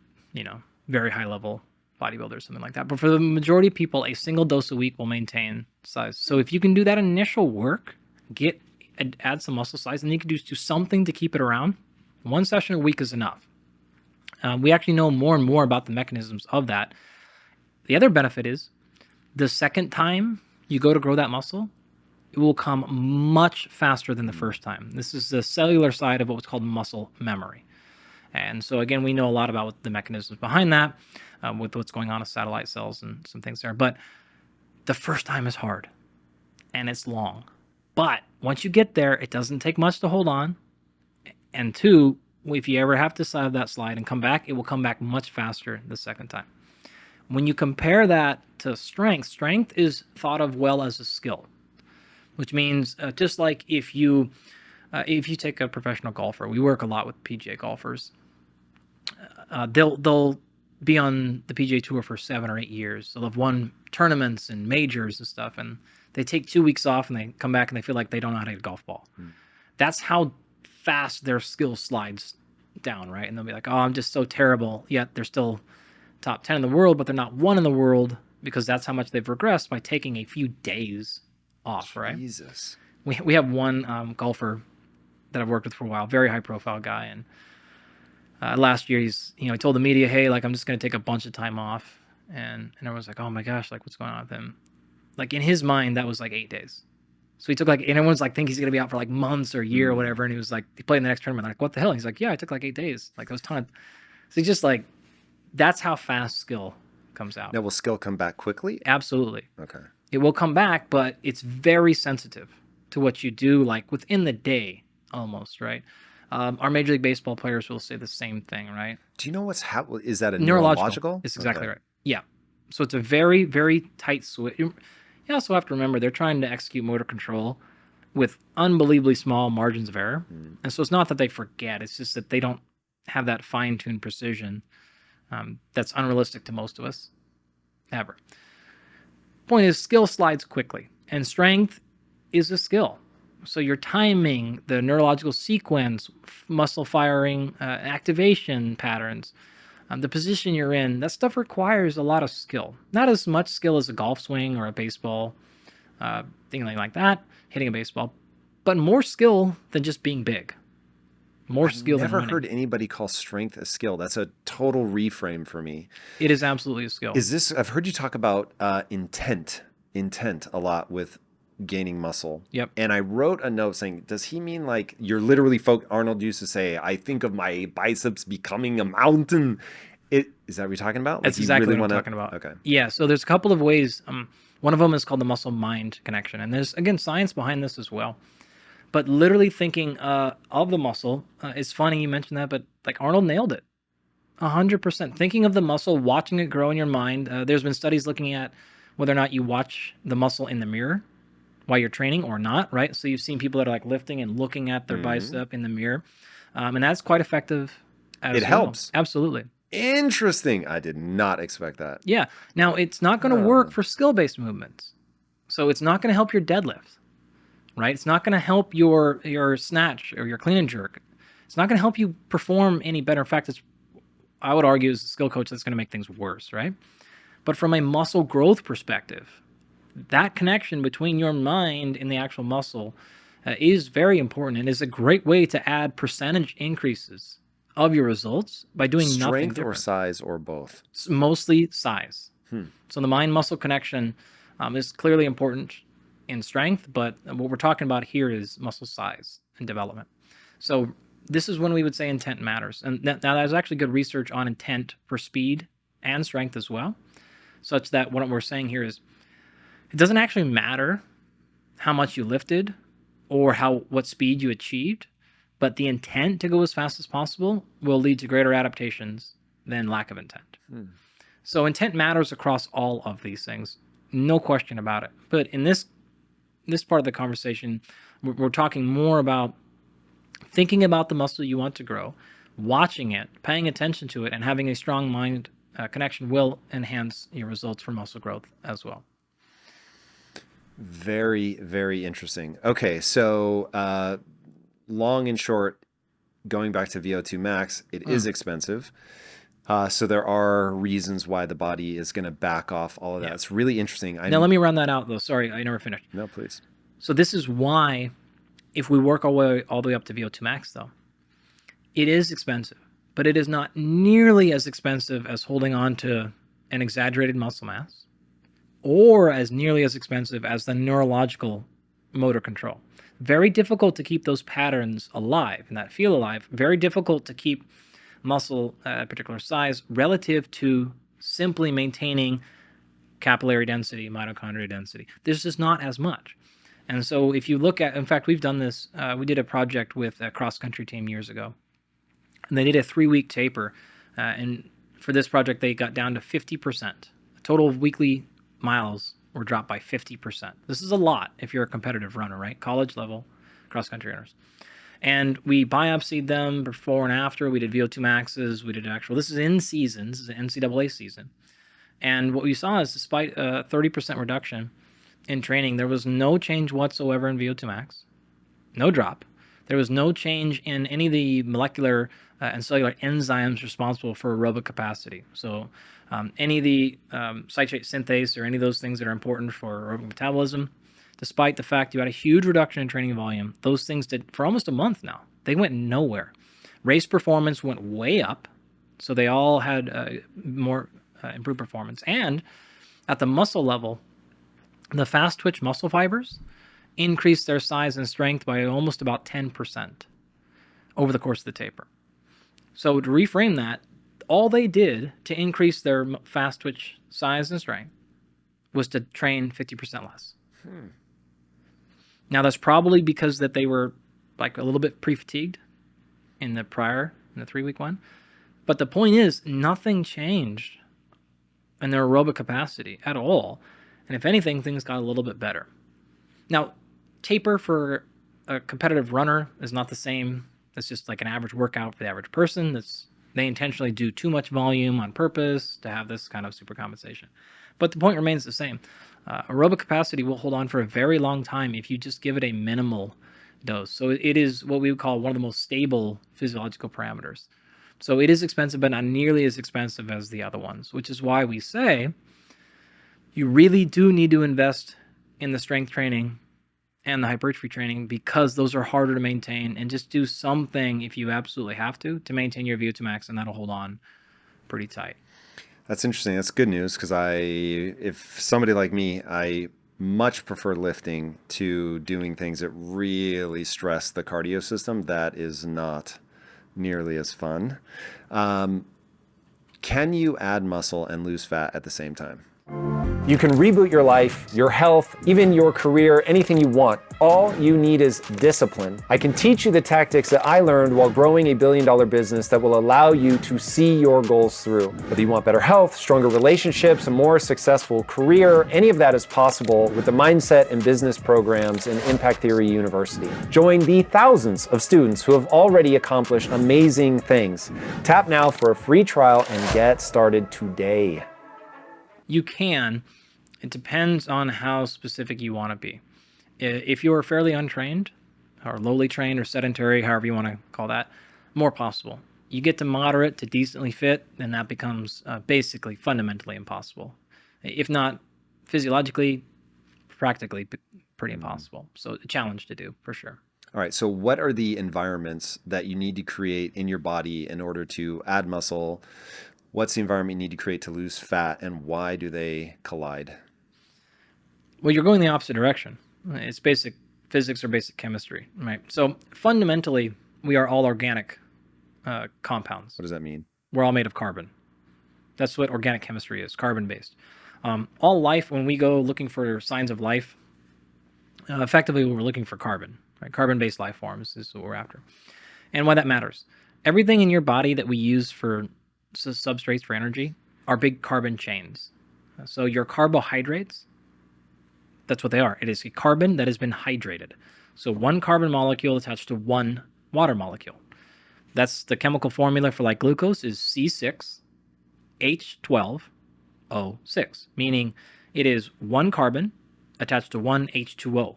very high level bodybuilder or something like that. But for the majority of people, a single dose a week will maintain size. So if you can do that initial work, add some muscle size, and you can do something to keep it around, one session a week is enough. We actually know more and more about the mechanisms of that. The other benefit is the second time you go to grow that muscle, it will come much faster than the first time. This is the cellular side of what's called muscle memory. And so again, we know a lot about the mechanisms behind that. with what's going on with satellite cells and some things there. But the first time is hard and it's long. But once you get there, it doesn't take much to hold on. And two, if you ever have to side that slide and come back, it will come back much faster the second time. When you compare that to strength, strength is thought of well as a skill, which means just like if you take a professional golfer, we work a lot with PGA golfers. They'll be on the PGA Tour for 7 or 8 years. So they've won tournaments and majors and stuff, and they take 2 weeks off and they come back and they feel like they don't know how to hit a golf ball. That's how fast their skill slides down, right? And they'll be like, oh, I'm just so terrible. Yet they're still top 10 in the world, but they're not 1 in the world because that's how much they've regressed by taking a few days off, right? Jesus. We have one golfer that I've worked with for a while, very high profile guy, and last year he told the media, hey, like I'm just going to take a bunch of time off, and everyone's like, oh my gosh, like what's going on with him? Like in his mind, that was like 8 days. So he took and everyone's like, think he's going to be out for like months or a year or whatever. And he was like, he played in the next tournament. They're like, what the hell? He's like, yeah, I took like 8 days. Like, it was a ton of. So he's just like, that's how fast skill comes out. Now, will skill come back quickly? Absolutely. Okay. It will come back, but it's very sensitive to what you do, like within the day almost, right? Our Major League Baseball players will say the same thing, right? Do you know is that a neurological? It's exactly right. Yeah. So it's a very, very tight switch. You also have to remember they're trying to execute motor control with unbelievably small margins of error. And so it's not that they forget, it's just that they don't have that fine-tuned precision that's unrealistic to most of us, ever. Point is, skill slides quickly, and strength is a skill. So your timing, the neurological sequence, muscle firing, activation patterns, the position you're in, that stuff requires a lot of skill. Not as much skill as a golf swing or a baseball, thing like that, hitting a baseball, but more skill than just being big. More skill than Never winning. heard anybody call strength a skill. That's a total reframe for me. It is absolutely a skill. I've heard you talk about intent a lot with gaining muscle. Yep. And I wrote a note saying, does he mean like you're literally Arnold used to say, I think of my biceps becoming a mountain. Is that what you're talking about? That's like exactly what I'm talking about. Okay. Yeah, so there's a couple of ways. One of them is called the muscle-mind connection. And there's, again, science behind this as well. But literally thinking of the muscle, it's funny you mentioned that, but like Arnold nailed it. 100%. Thinking of the muscle, watching it grow in your mind. There's been studies looking at whether or not you watch the muscle in the mirror while you're training or not, right? So you've seen people that are like lifting and looking at their bicep in the mirror. And that's quite effective as well. It helps. Absolutely. Interesting. I did not expect that. Yeah. Now, it's not going to work for skill-based movements. So it's not going to help your deadlift, right? It's not going to help your snatch or your clean and jerk. It's not going to help you perform any better. In fact, I would argue as a skill coach, that's going to make things worse, right? But from a muscle growth perspective, that connection between your mind and the actual muscle is very important and is a great way to add percentage increases of your results by doing nothing Strength different. or size or both? Mostly size. So the mind-muscle connection is clearly important in strength, but what we're talking about here is muscle size and development. So this is when we would say intent matters. And now there's actually good research on intent for speed and strength as well, such that what we're saying here is it doesn't actually matter how much you lifted or what speed you achieved, but the intent to go as fast as possible will lead to greater adaptations than lack of intent. So intent matters across all of these things, no question about it. But in this part of the conversation, we're talking more about thinking about the muscle you want to grow, watching it, paying attention to it, and having a strong mind connection will enhance your results for muscle growth as well. Very, very interesting. Okay, so long and short, going back to VO2 max, it is expensive. So there are reasons why the body is going to back off all of that. It's really interesting. Now let me run that out though. Sorry, I never finished. No, please. So this is why, if we work all the way up to VO2 max though, it is expensive, but it is not nearly as expensive as holding on to an exaggerated muscle mass, or as nearly as expensive as the neurological motor control. Very difficult to keep those patterns alive and that feel alive. Very difficult to keep muscle at a particular size relative to simply maintaining capillary density, mitochondrial density. There's just not as much. And so if you look at, in fact, we've done this, we did a project with a cross-country team years ago, and they did a 3-week taper. And for this project, they got down to 50%. Total weekly miles were dropped by 50%. This is a lot if you're a competitive runner, right? College level cross-country runners. And we biopsied them before and after. We did VO2 maxes. We did actual, this is in season. This is an NCAA season. And what we saw is despite a 30% reduction in training, there was no change whatsoever in VO2 max, no drop. There was no change in any of the molecular and cellular enzymes responsible for aerobic capacity. So any of the citrate synthase or any of those things that are important for aerobic metabolism, despite the fact you had a huge reduction in training volume, those things did for almost a month now. They went nowhere. Race performance went way up. So they all had more improved performance. And at the muscle level, the fast twitch muscle fibers increased their size and strength by almost about 10% over the course of the taper. So to reframe that, all they did to increase their fast twitch size and strength was to train 50% less. Now that's probably because that they were like a little bit pre-fatigued in the 3-week one. But the point is, nothing changed in their aerobic capacity at all. And if anything, things got a little bit better. Now, taper for a competitive runner is not the same. It's just like an average workout for the average person. They intentionally do too much volume on purpose to have this kind of supercompensation. But the point remains the same. Aerobic capacity will hold on for a very long time if you just give it a minimal dose. So it is what we would call one of the most stable physiological parameters. So it is expensive, but not nearly as expensive as the other ones, which is why we say you really do need to invest in the strength training and the hypertrophy training because those are harder to maintain, and just do something if you absolutely have to maintain your VO2 max, and that'll hold on pretty tight. That's interesting. That's good news because if somebody like me, I much prefer lifting to doing things that really stress the cardio system. That is not nearly as fun. Can you add muscle and lose fat at the same time? You can reboot your life, your health, even your career, anything you want. All you need is discipline. I can teach you the tactics that I learned while growing a billion-dollar business that will allow you to see your goals through. Whether you want better health, stronger relationships, a more successful career, any of that is possible with the mindset and business programs in Impact Theory University. Join the thousands of students who have already accomplished amazing things. Tap now for a free trial and get started today. You can. It depends on how specific you want to be. If you're fairly untrained, or lowly trained, or sedentary, however you want to call that, more possible. You get to moderate to decently fit, then that becomes basically fundamentally impossible. If not physiologically, practically pretty impossible. So a challenge to do, for sure. All right. So what are the environments that you need to create in your body in order to add muscle? What's the environment you need to create to lose fat, and why do they collide? Well, you're going the opposite direction. It's basic physics or basic chemistry, right? So fundamentally, we are all organic compounds. What does that mean? We're all made of carbon. That's what organic chemistry is, carbon-based. All life, when we go looking for signs of life, effectively we're looking for carbon, right? Carbon-based life forms is what we're after. And why that matters. Everything in your body that we use for substrates for energy are big carbon chains. So your carbohydrates, that's what they are. It is a carbon that has been hydrated. So one carbon molecule attached to one water molecule. That's the chemical formula for like glucose is C6H12O6, meaning it is one carbon attached to one H2O.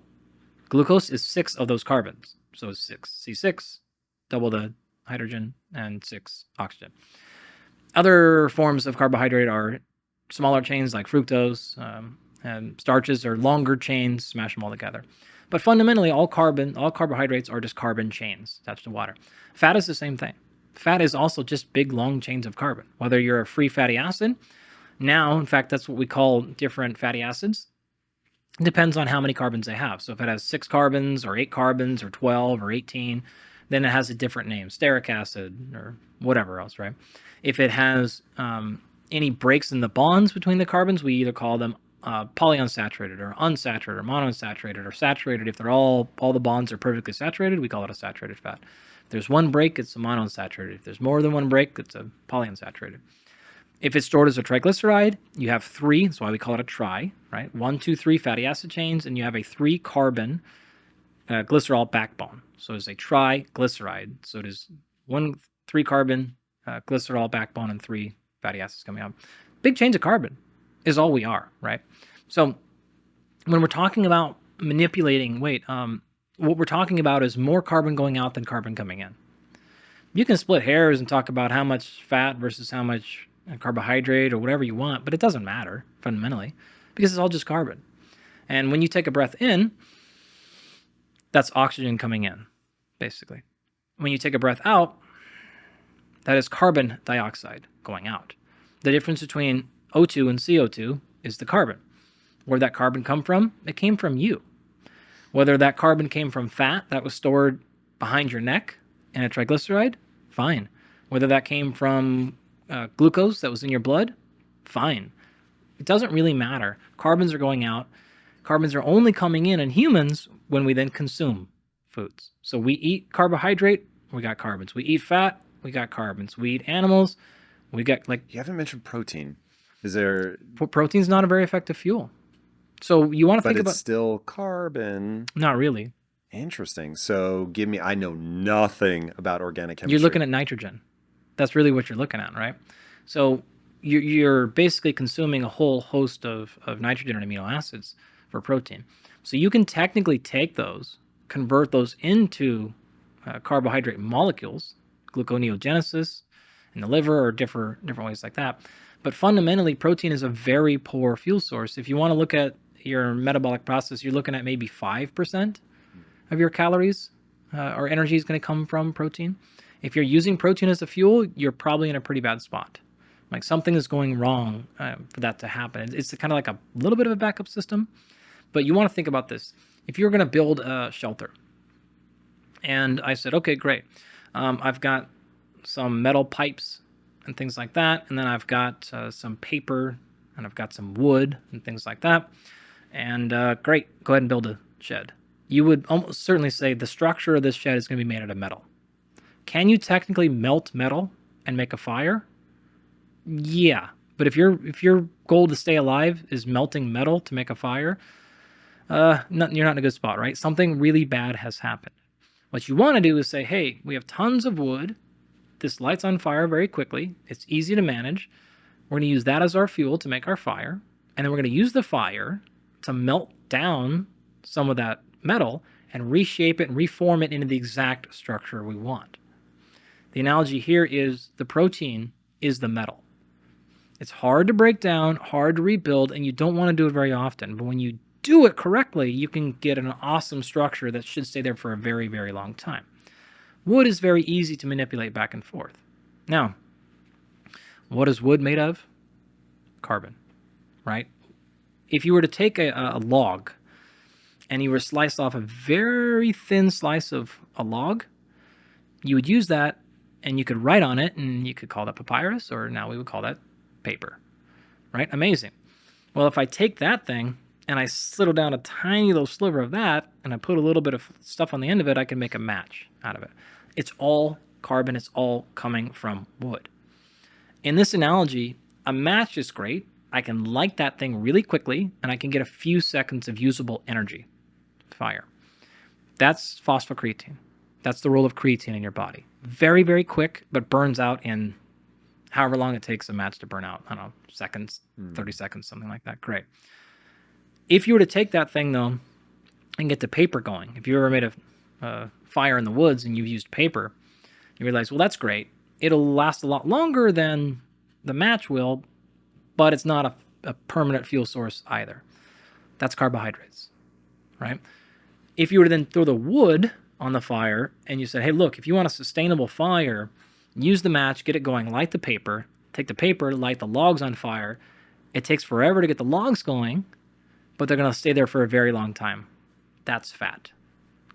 Glucose is 6 of those carbons. So it's 6 C6, double the hydrogen, and 6 oxygen. Other forms of carbohydrate are smaller chains like fructose, and starches are longer chains, smash them all together. But fundamentally, all carbohydrates are just carbon chains attached to water. Fat is the same thing. Fat is also just big, long chains of carbon. Whether you're a free fatty acid, now, in fact, that's what we call different fatty acids. It depends on how many carbons they have. So if it has 6 carbons or 8 carbons or 12 or 18, then it has a different name, stearic acid or whatever else, right? If it has any breaks in the bonds between the carbons, we either call them polyunsaturated or unsaturated or monounsaturated or saturated. If they're all the bonds are perfectly saturated, we call it a saturated fat. If there's one break, it's a monounsaturated. If there's more than one break, it's a polyunsaturated. If it's stored as a triglyceride, you have 3. That's why we call it a tri, right? 1, 2, 3 fatty acid chains, and you have a 3-carbon glycerol backbone. So it's a triglyceride. So it is 1 3-carbon glycerol backbone and 3 fatty acids coming out. Big chains of carbon is all we are, right? So when we're talking about manipulating weight, what we're talking about is more carbon going out than carbon coming in. You can split hairs and talk about how much fat versus how much carbohydrate or whatever you want, but it doesn't matter fundamentally because it's all just carbon. And when you take a breath in, that's oxygen coming in, basically. When you take a breath out, that is carbon dioxide going out. The difference between O2 and CO2 is the carbon. Where'd that carbon come from? It came from you. Whether that carbon came from fat that was stored behind your neck in a triglyceride, fine. Whether that came from glucose that was in your blood, fine. It doesn't really matter. Carbons are going out. Carbons are only coming in humans when we then consume foods. So we eat carbohydrate, we got carbons. We eat fat, we got carbons. We eat animals, we got You haven't mentioned protein. Is there? Protein's not a very effective fuel. So you want to think But about. it's still carbon. Not really. Interesting. So I know nothing about organic chemistry. You're looking at nitrogen. That's really what you're looking at, right? So you're basically consuming a whole host of nitrogen and amino acids for protein. So you can technically take those, convert those into carbohydrate molecules, gluconeogenesis in the liver or different ways like that. But fundamentally, protein is a very poor fuel source. If you want to look at your metabolic process, you're looking at maybe 5% of your calories or energy is going to come from protein. If you're using protein as a fuel, you're probably in a pretty bad spot. Like something is going wrong for that to happen. It's kind of like a little bit of a backup system, but you want to think about this. If you're going to build a shelter, and I said, okay, great. I've got some metal pipes and things like that, and then I've got some paper, and I've got some wood and things like that. And great, go ahead and build a shed. You would almost certainly say the structure of this shed is going to be made out of metal. Can you technically melt metal and make a fire? Yeah, but if your goal to stay alive is melting metal to make a fire, you're not in a good spot, right? Something really bad has happened. What you want to do is say, hey, we have tons of wood. This lights on fire very quickly. It's easy to manage. We're going to use that as our fuel to make our fire. And then we're going to use the fire to melt down some of that metal and reshape it and reform it into the exact structure we want. The analogy here is the protein is the metal. It's hard to break down, hard to rebuild, and you don't want to do it very often. But when you do it correctly, you can get an awesome structure that should stay there for a very, very long time. Wood is very easy to manipulate back and forth. Now, what is wood made of? Carbon, right? If you were to take a log and you were to slice off a very thin slice of a log, you would use that and you could write on it and you could call that papyrus, or now we would call that paper, right? Amazing. Well, if I take that thing and I slittle down a tiny little sliver of that and I put a little bit of stuff on the end of it, I can make a match out of it. It's all carbon. It's all coming from wood. In this analogy, a match is great. I can light that thing really quickly and I can get a few seconds of usable energy, fire. That's phosphocreatine. That's the role of creatine in your body. Very, very quick, but burns out in however long it takes a match to burn out. I don't know, seconds, 30 seconds, something like that. Great. If you were to take that thing, though, and get the paper going, if you ever made a fire in the woods and you've used paper, you realize, well, that's great. It'll last a lot longer than the match will, but it's not a permanent fuel source either. That's carbohydrates, right? If you were to then throw the wood on the fire and you said, hey, look, if you want a sustainable fire, use the match, get it going, light the paper, take the paper, light the logs on fire. It takes forever to get the logs going, but they're going to stay there for a very long time. That's fat.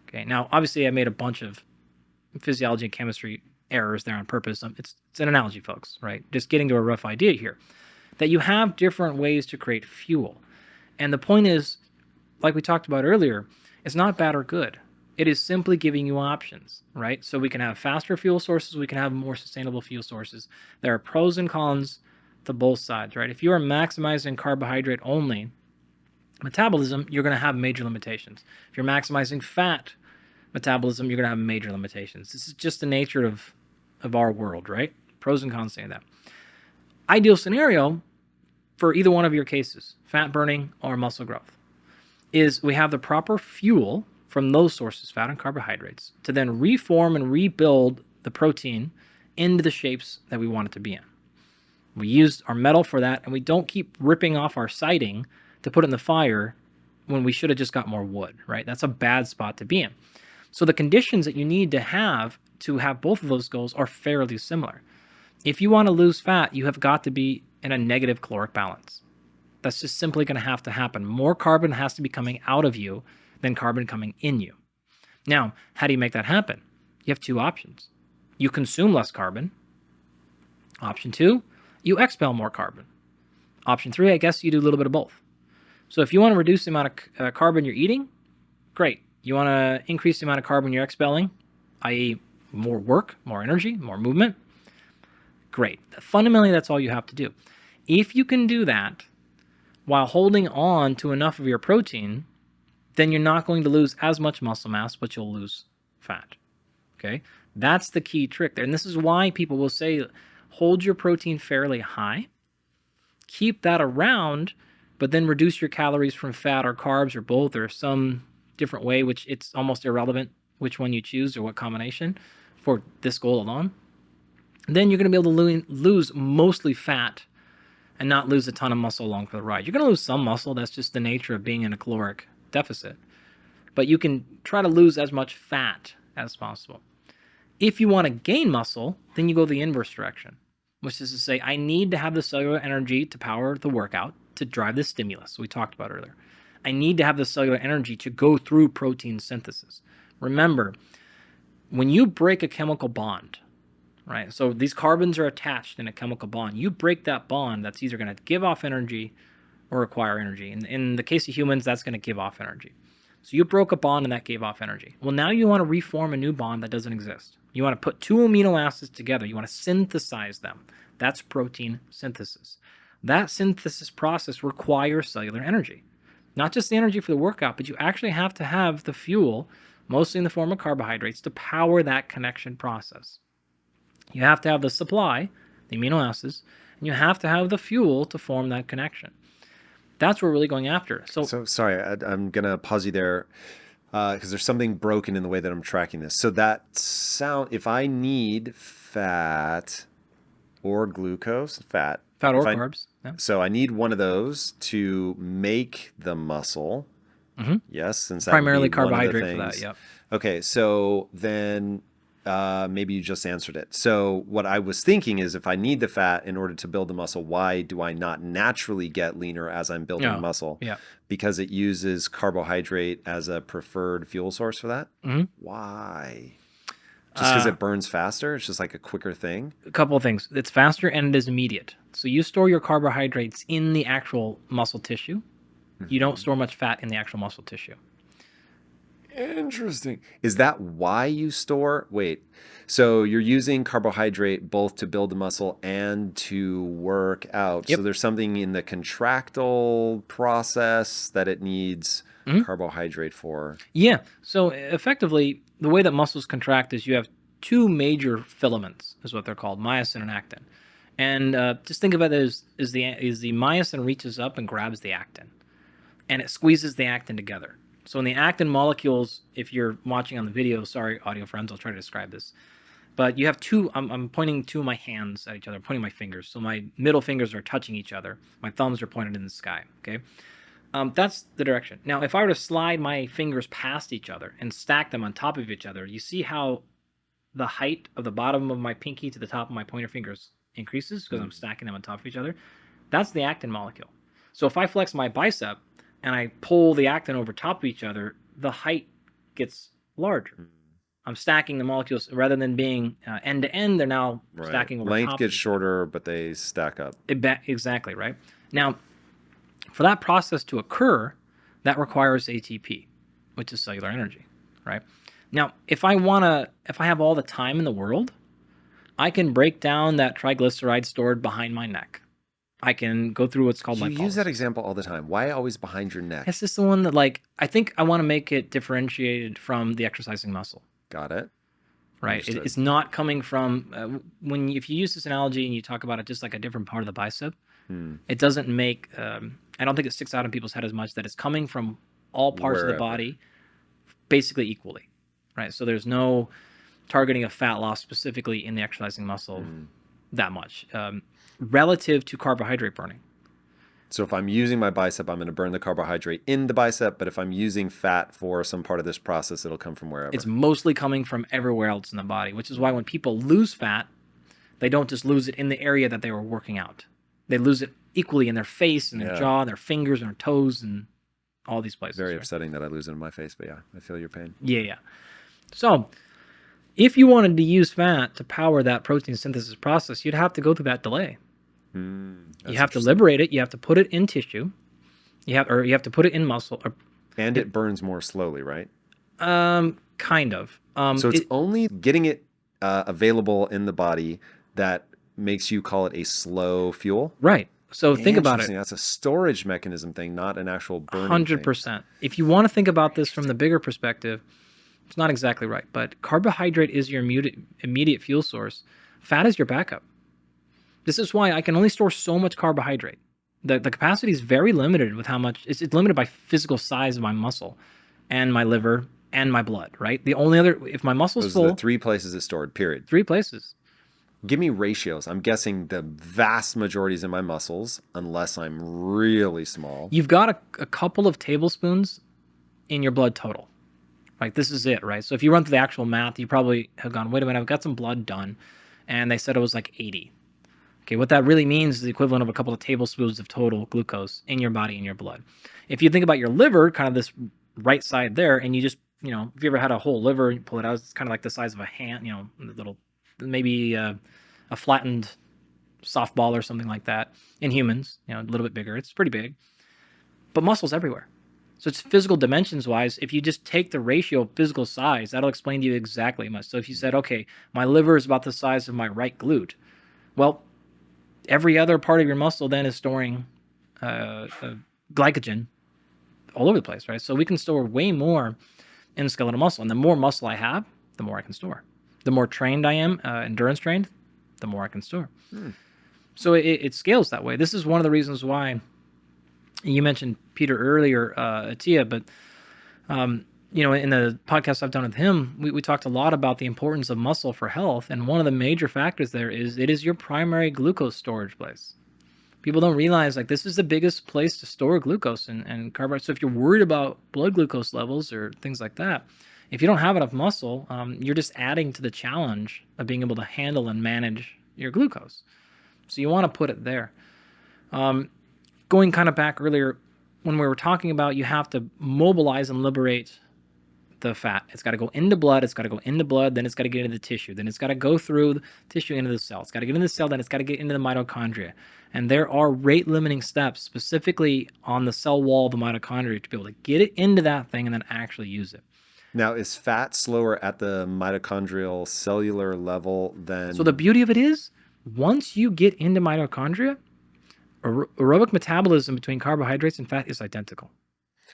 Okay. Now, obviously, I made a bunch of physiology and chemistry errors there on purpose. It's an analogy, folks, right? Just getting to a rough idea here, that you have different ways to create fuel. And the point is, like we talked about earlier, it's not bad or good. It is simply giving you options, right? So we can have faster fuel sources, we can have more sustainable fuel sources. There are pros and cons to both sides, right? If you are maximizing carbohydrate only metabolism, you're going to have major limitations. If you're maximizing fat metabolism, you're going to have major limitations. This is just the nature of our world, right? Pros and cons to that. Ideal scenario for either one of your cases, fat burning or muscle growth, is we have the proper fuel from those sources, fat and carbohydrates, to then reform and rebuild the protein into the shapes that we want it to be in. We use our metal for that, and we don't keep ripping off our siding to put it in the fire when we should have just got more wood, right? That's a bad spot to be in. So the conditions that you need to have both of those goals are fairly similar. If you want to lose fat, you have got to be in a negative caloric balance. That's just simply going to have to happen. More carbon has to be coming out of you than carbon coming in you. Now, how do you make that happen? You have two options. You consume less carbon. Option 2, you expel more carbon. Option 3, I guess you do a little bit of both. So if you want to reduce the amount of carbon you're eating, great. You want to increase the amount of carbon you're expelling, i.e. more work, more energy, more movement, great. Fundamentally, that's all you have to do. If you can do that while holding on to enough of your protein, then you're not going to lose as much muscle mass, but you'll lose fat. Okay? That's the key trick there. And this is why people will say, hold your protein fairly high, keep that around, but then reduce your calories from fat or carbs or both or some different way, which it's almost irrelevant which one you choose or what combination for this goal alone. Then you're going to be able to lose mostly fat and not lose a ton of muscle along for the ride. You're going to lose some muscle. That's just the nature of being in a caloric deficit. But you can try to lose as much fat as possible. If you want to gain muscle, then you go the inverse direction, which is to say, I need to have the cellular energy to power the workout, to drive the stimulus we talked about earlier. I need to have the cellular energy to go through protein synthesis. Remember, when you break a chemical bond, right? So these carbons are attached in a chemical bond. You break that bond, that's either going to give off energy or require energy. In the case of humans, that's going to give off energy. So you broke a bond and that gave off energy. Well, now you want to reform a new bond that doesn't exist. You want to put two amino acids together. You want to synthesize them. That's protein synthesis. That synthesis process requires cellular energy. Not just the energy for the workout, but you actually have to have the fuel, mostly in the form of carbohydrates, to power that connection process. You have to have the supply, the amino acids, and you have to have the fuel to form that connection. That's what we're really going after. So sorry, I'm going to pause you there because there's something broken in the way that I'm tracking this. So if I need fat or glucose, fat or carbs. Yeah. So I need one of those to make the muscle. Mm-hmm. Yes, since that primarily would be one of the carbohydrate for that. things. Yep. Okay, so then maybe you just answered it. So what I was thinking is, if I need the fat in order to build the muscle, why do I not naturally get leaner as I'm building muscle? Yeah. Because it uses carbohydrate as a preferred fuel source for that? Mm-hmm. Why? Just because it burns faster? It's just like a quicker thing? A couple of things. It's faster and it is immediate. So you store your carbohydrates in the actual muscle tissue. Mm-hmm. You don't store much fat in the actual muscle tissue. Interesting. Is that why you store? Wait, so you're using carbohydrate both to build the muscle and to work out. Yep. So there's something in the contractile process that it needs carbohydrate for. Yeah. So effectively, the way that muscles contract is you have two major filaments, is what they're called, myosin and actin. And just think of it as the myosin reaches up and grabs the actin, and it squeezes the actin together. So in the actin molecules, if you're watching on the video, sorry, audio friends, I'll try to describe this. But you have two, I'm pointing two of my hands at each other, I'm pointing my fingers. So my middle fingers are touching each other. My thumbs are pointed in the sky, okay? That's the direction. Now, if I were to slide my fingers past each other and stack them on top of each other, you see how the height of the bottom of my pinky to the top of my pointer fingers increases because I'm stacking them on top of each other? That's the actin molecule. So if I flex my bicep and I pull the actin over top of each other, the height gets larger. I'm stacking the molecules rather than being end to end. They're now Right. stacking over Length top. gets shorter, but they stack up. Exactly, right? Now, for that process to occur, that requires ATP, which is cellular energy, right? Now, if I have all the time in the world, I can break down that triglyceride stored behind my neck. I can go through what's called You lipolysis. use that example all the time. Why always behind your neck? It's just the one that, like, I think I want to make it differentiated from the exercising muscle. Got it. Right. Understood. It's not coming from if you use this analogy and you talk about it just like a different part of the bicep, it doesn't make. I don't think it sticks out in people's head as much that it's coming from all parts of the body, basically equally, right? So there's no targeting of fat loss specifically in the exercising muscle that much relative to carbohydrate burning. So if I'm using my bicep, I'm going to burn the carbohydrate in the bicep. But if I'm using fat for some part of this process, it'll come from wherever. It's mostly coming from everywhere else in the body, which is why when people lose fat, they don't just lose it in the area that they were working out. They lose it equally in their face and their jaw, and their fingers and their toes and all these places. Very upsetting that I lose it in my face, but yeah, I feel your pain. Yeah. So if you wanted to use fat to power that protein synthesis process, you'd have to go through that delay. You have to liberate it. You have to put it in tissue. You have to put it in muscle. And it burns more slowly, right? Kind of. So it's only getting it available in the body that makes you call it a slow fuel? Right. So think about it. That's a storage mechanism thing, not an actual burning 100%. If you want to think about this from the bigger perspective, it's not exactly right, but carbohydrate is your immediate fuel source. Fat is your backup. This is why I can only store so much carbohydrate. The capacity is very limited with how much, it's limited by physical size of my muscle and my liver and my blood, right? The only other, if my muscle's full. Those are the 3 places it's stored, period. 3 places. Give me ratios. I'm guessing the vast majority is in my muscles, unless I'm really small. You've got a couple of tablespoons in your blood total. Like, this is it, right? So if you run through the actual math, you probably have gone, wait a minute, I've got some blood done. And they said it was like 80. Okay, what that really means is the equivalent of a couple of tablespoons of total glucose in your body, in your blood. If you think about your liver, kind of this right side there, and you just, if you ever had a whole liver, you pull it out, it's kind of like the size of a hand, little, maybe a flattened softball or something like that. In humans, a little bit bigger. It's pretty big. But muscle's everywhere. So it's physical dimensions wise. If you just take the ratio of physical size, that'll explain to you exactly much. So if you said, okay, my liver is about the size of my right glute, well, every other part of your muscle then is storing glycogen all over the place, right? So we can store way more in skeletal muscle. And the more muscle I have, the more I can store. The more trained I am, endurance trained, the more I can store. So it scales that way. This is one of the reasons why you mentioned Peter earlier, Atia, but in the podcast I've done with him, we talked a lot about the importance of muscle for health. And one of the major factors there is it is your primary glucose storage place. People don't realize, like, this is the biggest place to store glucose and carbohydrates. So if you're worried about blood glucose levels or things like that, if you don't have enough muscle, you're just adding to the challenge of being able to handle and manage your glucose. So you want to put it there. Going kind of back earlier, when we were talking about you have to mobilize and liberate the fat. It's got to go into blood. It's got to go into blood. Then it's got to get into the tissue. Then it's got to go through the tissue into the cell. It's got to get into the cell. Then it's got to get into the mitochondria. And there are rate limiting steps specifically on the cell wall of the mitochondria to be able to get it into that thing and then actually use it. Now, is fat slower at the mitochondrial cellular level than... So the beauty of it is, once you get into mitochondria, aerobic metabolism between carbohydrates and fat is identical.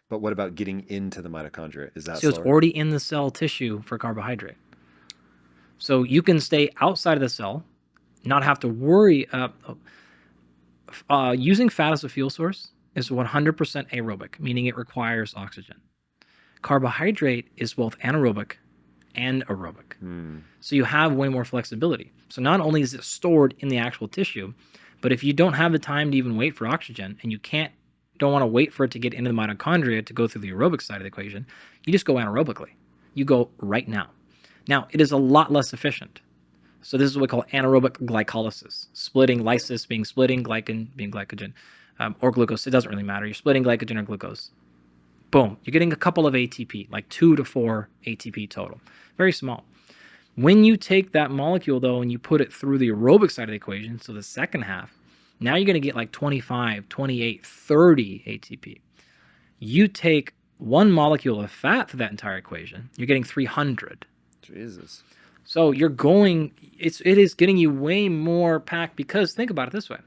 But what about getting into the mitochondria? Is that So slower? it's already in the cell tissue for carbohydrate. So you can stay outside of the cell, not have to worry. Using fat as a fuel source is 100% aerobic, meaning it requires oxygen. Carbohydrate is both anaerobic and aerobic. So you have way more flexibility. So not only is it stored in the actual tissue, but if you don't have the time to even wait for oxygen and you don't want to wait for it to get into the mitochondria to go through the aerobic side of the equation, you just go anaerobically. You go right now. Now, it is a lot less efficient. So this is what we call anaerobic glycolysis. Splitting, lysis being splitting, glycan being glycogen, or glucose. It doesn't really matter. You're splitting glycogen or glucose. Boom, you're getting a couple of ATP, like 2 to 4 ATP total. Very small. When you take that molecule, though, and you put it through the aerobic side of the equation, so the second half, now you're going to get like 25, 28, 30 ATP. You take one molecule of fat through that entire equation, you're getting 300. Jesus. So you're going, it is getting you way more packed, because think about it this way.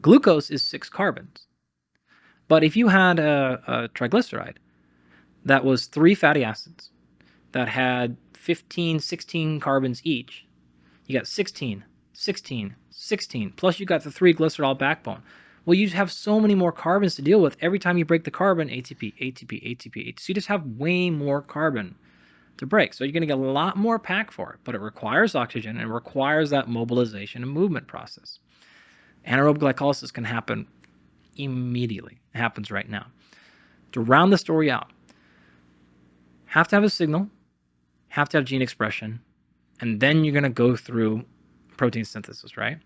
Glucose is 6 carbons. But if you had a triglyceride that was 3 fatty acids that had 15, 16 carbons each, you got 16, 16, 16, plus you got the 3 glycerol backbone. Well, you have so many more carbons to deal with. Every time you break the carbon, ATP, ATP, ATP, ATP. So you just have way more carbon to break. So you're going to get a lot more pack for it, but it requires oxygen and requires that mobilization and movement process. Anaerobic glycolysis can happen immediately. It happens right now. To round the story out, have to have a signal, have to have gene expression, and then you're going to go through protein synthesis, right?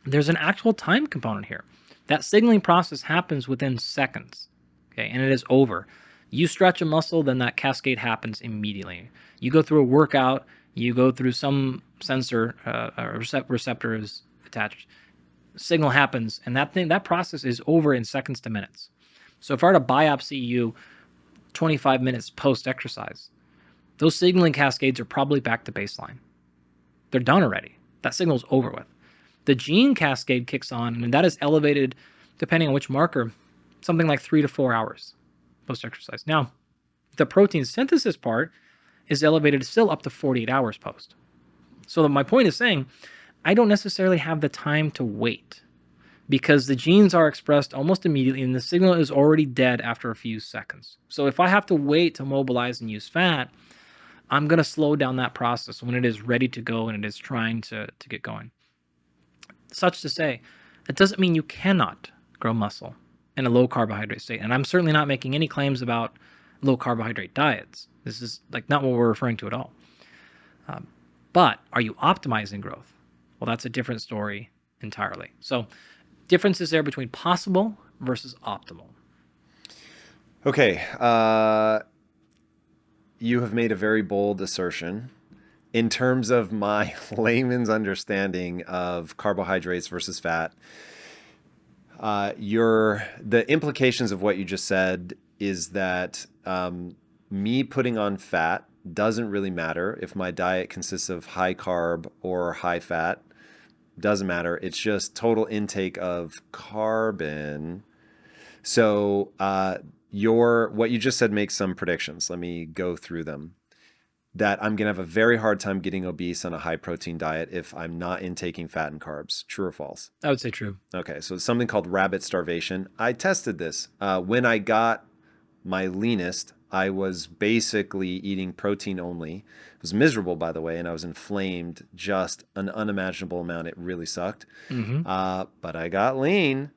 There's an actual time component here. That signaling process happens within seconds, okay, and it is over. You stretch a muscle, then that cascade happens immediately. You go through a workout, you go through some sensor, receptor is attached, signal happens, and that process is over in seconds to minutes. So if I were to biopsy you 25 minutes post-exercise, those signaling cascades are probably back to baseline. They're done already. That signal's over with. The gene cascade kicks on, and that is elevated, depending on which marker, something like 3 to 4 hours post-exercise. Now, the protein synthesis part is elevated still up to 48 hours post. So my point is saying, I don't necessarily have the time to wait, because the genes are expressed almost immediately and the signal is already dead after a few seconds. So if I have to wait to mobilize and use fat, I'm going to slow down that process when it is ready to go and it is trying to get going. Such to say, it doesn't mean you cannot grow muscle in a low carbohydrate state. And I'm certainly not making any claims about low carbohydrate diets. This is like not what we're referring to at all. But are you optimizing growth? Well, that's a different story entirely. So differences there between possible versus optimal. Okay. You have made a very bold assertion. In terms of my layman's understanding of carbohydrates versus fat, the implications of what you just said is that me putting on fat doesn't really matter if my diet consists of high carb or high fat. Doesn't matter. It's just total intake of carbon. So what you just said makes some predictions. Let me go through them. That I'm going to have a very hard time getting obese on a high protein diet if I'm not intaking fat and carbs. True or false? I would say true. Okay, so it's something called rabbit starvation. I tested this. When I got my leanest, I was basically eating protein only. It was miserable, by the way, and I was inflamed just an unimaginable amount. It really sucked. Mm-hmm. But I got lean.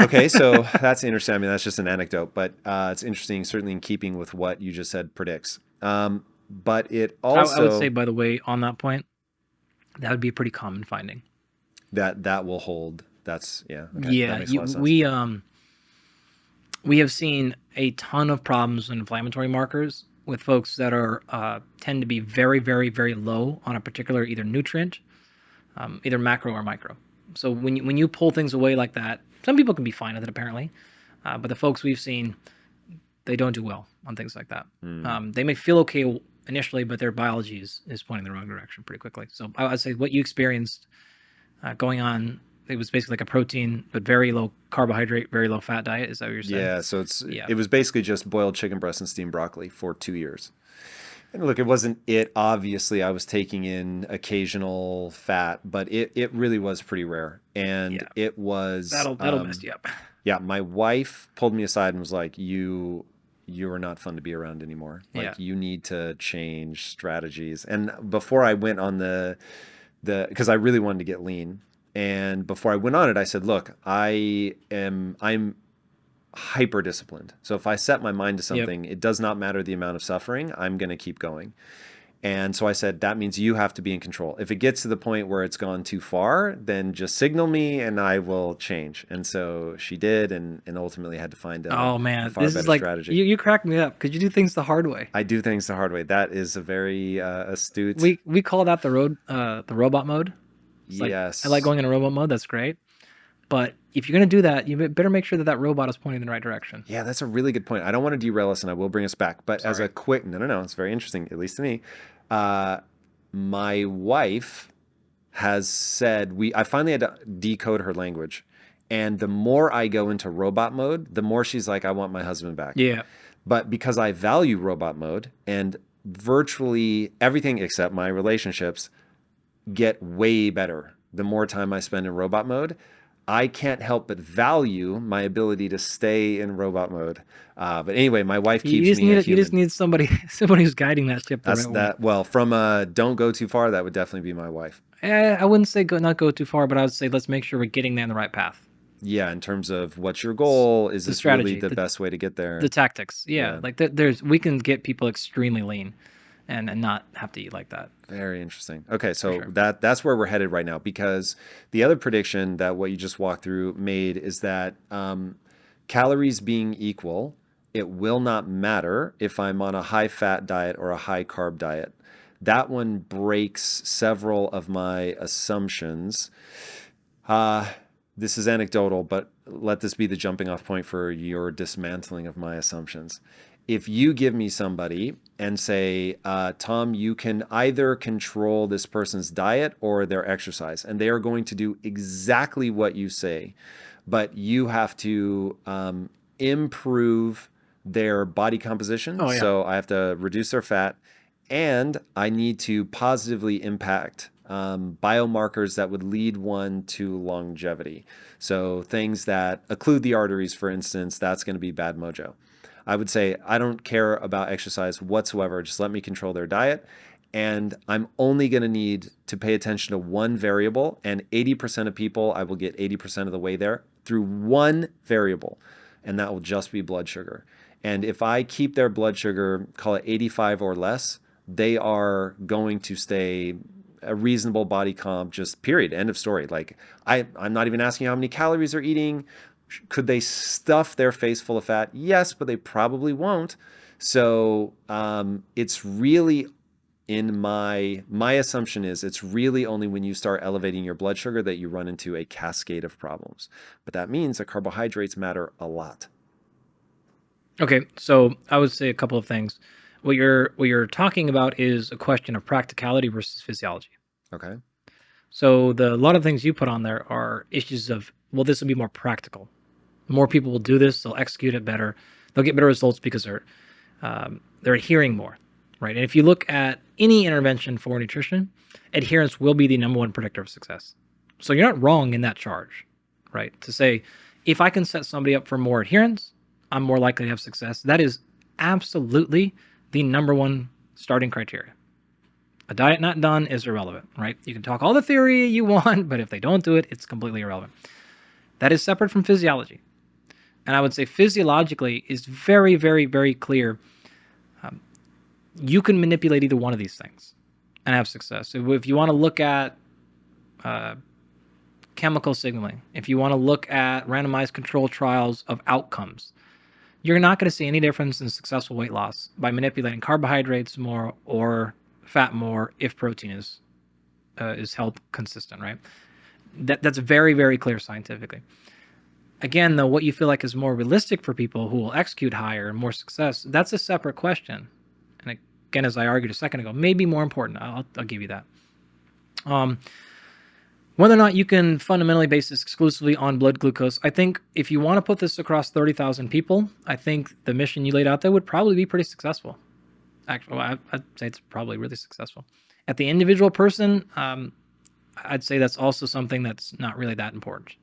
Okay, so that's interesting. I mean, that's just an anecdote, but it's interesting, certainly in keeping with what you just said predicts. But it also... I would say, by the way, on that point, that would be a pretty common finding. That will hold. That's, yeah. Okay, yeah, that makes a lot of sense. We have seen a ton of problems with inflammatory markers with folks that are tend to be very, very, very low on a particular either nutrient, either macro or micro. So when you pull things away like that, some people can be fine with it apparently, but the folks we've seen, they don't do well on things like that. They may feel okay initially, but their biology is pointing in the wrong direction pretty quickly. So I would say what you experienced going on, it was basically like a protein, but very low carbohydrate, very low fat diet. Is that what you're saying? Yeah, so it was basically just boiled chicken breast and steamed broccoli for 2 years. And look, it wasn't it. Obviously, I was taking in occasional fat, but it really was pretty rare. And it was... That'll mess you up. Yeah, my wife pulled me aside and was like, you are not fun to be around anymore. Like, you need to change strategies. And before I went on because I really wanted to get lean. And before I went on it, I said, look, I'm hyper disciplined. So if I set my mind to something, it does not matter the amount of suffering, I'm going to keep going. And so I said, that means you have to be in control. If it gets to the point where it's gone too far, then just signal me and I will change. And so she did, and ultimately had to find Oh a man, far this better is like strategy. you cracked me up because you do things the hard way. I do things the hard way. That is a very astute. We call that the robot mode. It's like, Yes. I like going in a robot mode. That's great. But if you're gonna do that, you better make sure that that robot is pointing in the right direction. Yeah, that's a really good point. I don't want to derail us, and I will bring us back. But as a Sorry. quick, no, it's very interesting, at least to me. My wife has said I finally had to decode her language, and the more I go into robot mode, the more she's like, I want my husband back. Yeah. But because I value robot mode, and virtually everything except my relationships get way better the more time I spend in robot mode, I can't help but value my ability to stay in robot mode. But anyway, my wife keeps me a You just human. need somebody who's guiding that ship the That's right way. that. Well, from don't go too far, that would definitely be my wife. I wouldn't say not go too far, but I would say let's make sure we're getting there in the right path. Yeah, in terms of what's your goal, is The this strategy, really the best way to get there? The tactics, yeah. Yeah. Like we can get people extremely lean, and not have to eat like that. Very interesting. Okay, so sure. that's where we're headed right now, because the other prediction that what you just walked through made is that calories being equal, it will not matter if I'm on a high fat diet or a high carb diet. That one breaks several of my assumptions. This is anecdotal, but let this be the jumping off point for your dismantling of my assumptions. If you give me somebody and say, Tom, you can either control this person's diet or their exercise, and they are going to do exactly what you say, but you have to improve their body composition. Oh, yeah. So I have to reduce their fat, and I need to positively impact biomarkers that would lead one to longevity. So things that occlude the arteries, for instance, that's going to be bad mojo. I would say, I don't care about exercise whatsoever. Just let me control their diet. And I'm only going to need to pay attention to one variable. And 80% of people, I will get 80% of the way there through one variable. And that will just be blood sugar. And if I keep their blood sugar, call it 85 or less, they are going to stay a reasonable body comp, just period, end of story. Like I'm not even asking how many calories they're eating. Could they stuff their face full of fat? Yes, but they probably won't. So it's really, in my assumption is, it's really only when you start elevating your blood sugar that you run into a cascade of problems. But that means that carbohydrates matter a lot. Okay, so I would say a couple of things. What you're talking about is a question of practicality versus physiology. Okay. So a lot of things you put on there are issues of, well, this will be more practical. More people will do this, they'll execute it better, they'll get better results because they're adhering more, right? And if you look at any intervention for nutrition, adherence will be the number one predictor of success. So you're not wrong in that charge, right? To say, if I can set somebody up for more adherence, I'm more likely to have success. That is absolutely the number one starting criteria. A diet not done is irrelevant, right? You can talk all the theory you want, but if they don't do it, it's completely irrelevant. That is separate from physiology. And I would say physiologically is very, very, very clear. You can manipulate either one of these things and have success. So if you want to look at chemical signaling, if you want to look at randomized control trials of outcomes, you're not going to see any difference in successful weight loss by manipulating carbohydrates more or fat more if protein is held consistent, right? That's very, very clear scientifically. Again, though, what you feel like is more realistic for people who will execute higher and more success, that's a separate question. And again, as I argued a second ago, maybe more important. I'll give you that. Whether or not you can fundamentally base this exclusively on blood glucose, I think if you want to put this across 30,000 people, I think the mission you laid out there would probably be pretty successful. Actually, I'd say it's probably really successful. At the individual person, I'd say that's also something that's not really that important.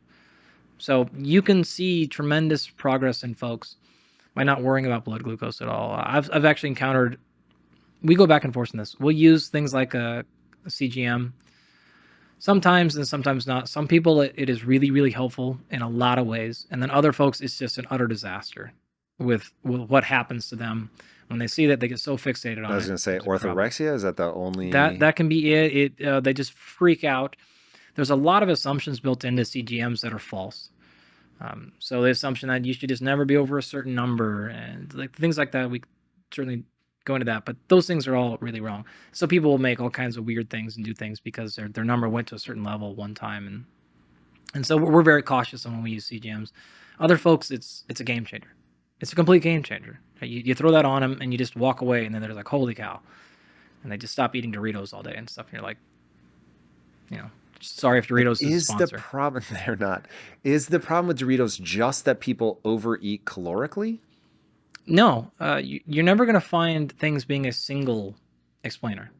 So you can see tremendous progress in folks by not worrying about blood glucose at all. I've actually encountered, we go back and forth on this. We'll use things like a CGM sometimes and sometimes not. Some people, it is really, really helpful in a lot of ways. And then other folks, it's just an utter disaster. with what happens to them when they see that. They get so fixated on it. I was going to say There's a problem. orthorexia. Is that the only? That can be it. They just freak out. There's a lot of assumptions built into CGMs that are false. So the assumption that you should just never be over a certain number and like things like that, we certainly go into that, but those things are all really wrong. So people will make all kinds of weird things and do things because their number went to a certain level one time, and so we're very cautious on when we use CGMs. Other folks, it's a game changer. It's a complete game changer. You throw that on them and you just walk away, and then they're like, holy cow, and they just stop eating Doritos all day and stuff. And you're like, sorry if Doritos is a sponsor. The problem they're not? Is the problem with Doritos just that people overeat calorically? No, you're never going to find things being a single explainer.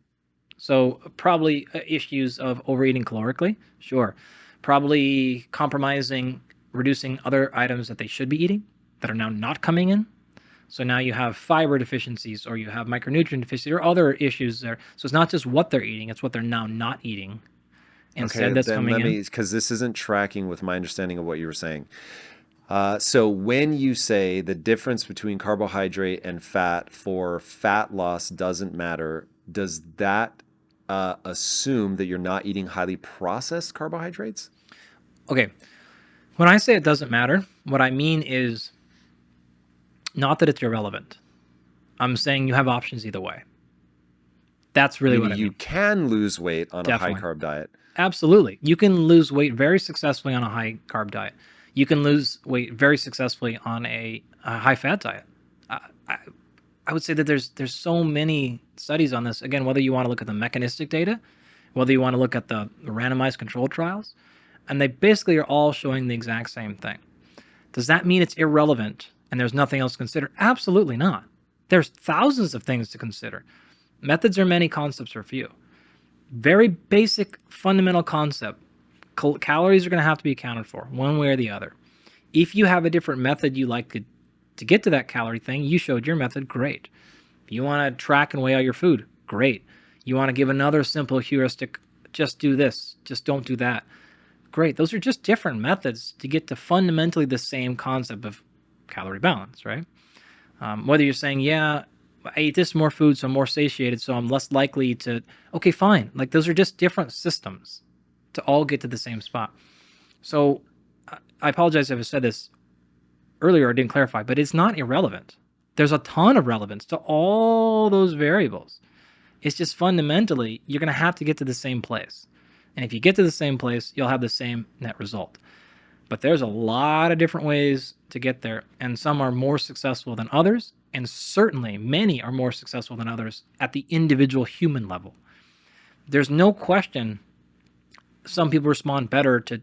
So probably issues of overeating calorically, sure. Probably compromising, reducing other items that they should be eating that are now not coming in. So now you have fiber deficiencies, or you have micronutrient deficiencies, or other issues there. So it's not just what they're eating, it's what they're now not eating. Instead, that's coming in. Because this isn't tracking with my understanding of what you were saying. So when you say the difference between carbohydrate and fat for fat loss doesn't matter, does that assume that you're not eating highly processed carbohydrates? Okay. When I say it doesn't matter, what I mean is not that it's irrelevant. I'm saying you have options either way. That's really what I mean. You can lose weight on Definitely. a high carb diet. Absolutely. You can lose weight very successfully on a high carb diet. You can lose weight very successfully on a high fat diet. I would say that there's so many studies on this. Again, whether you want to look at the mechanistic data, whether you want to look at the randomized controlled trials, and they basically are all showing the exact same thing. Does that mean it's irrelevant and there's nothing else to consider? Absolutely not. There's thousands of things to consider. Methods are many, concepts are few. Very basic, fundamental concept. Calories are going to have to be accounted for one way or the other. If you have a different method you like to get to that calorie thing, you showed your method, great. If you want to track and weigh out your food, great. You want to give another simple heuristic, just do this, just don't do that. Great. Those are just different methods to get to fundamentally the same concept of calorie balance, right? Whether you're saying, yeah, I ate this more food, so I'm more satiated, so I'm less likely to, okay, fine. Like those are just different systems to all get to the same spot. So I apologize if I said this earlier or didn't clarify, but it's not irrelevant. There's a ton of relevance to all those variables. It's just fundamentally, you're going to have to get to the same place. And if you get to the same place, you'll have the same net result. But there's a lot of different ways to get there, and some are more successful than others, and certainly many are more successful than others at the individual human level. There's no question some people respond better to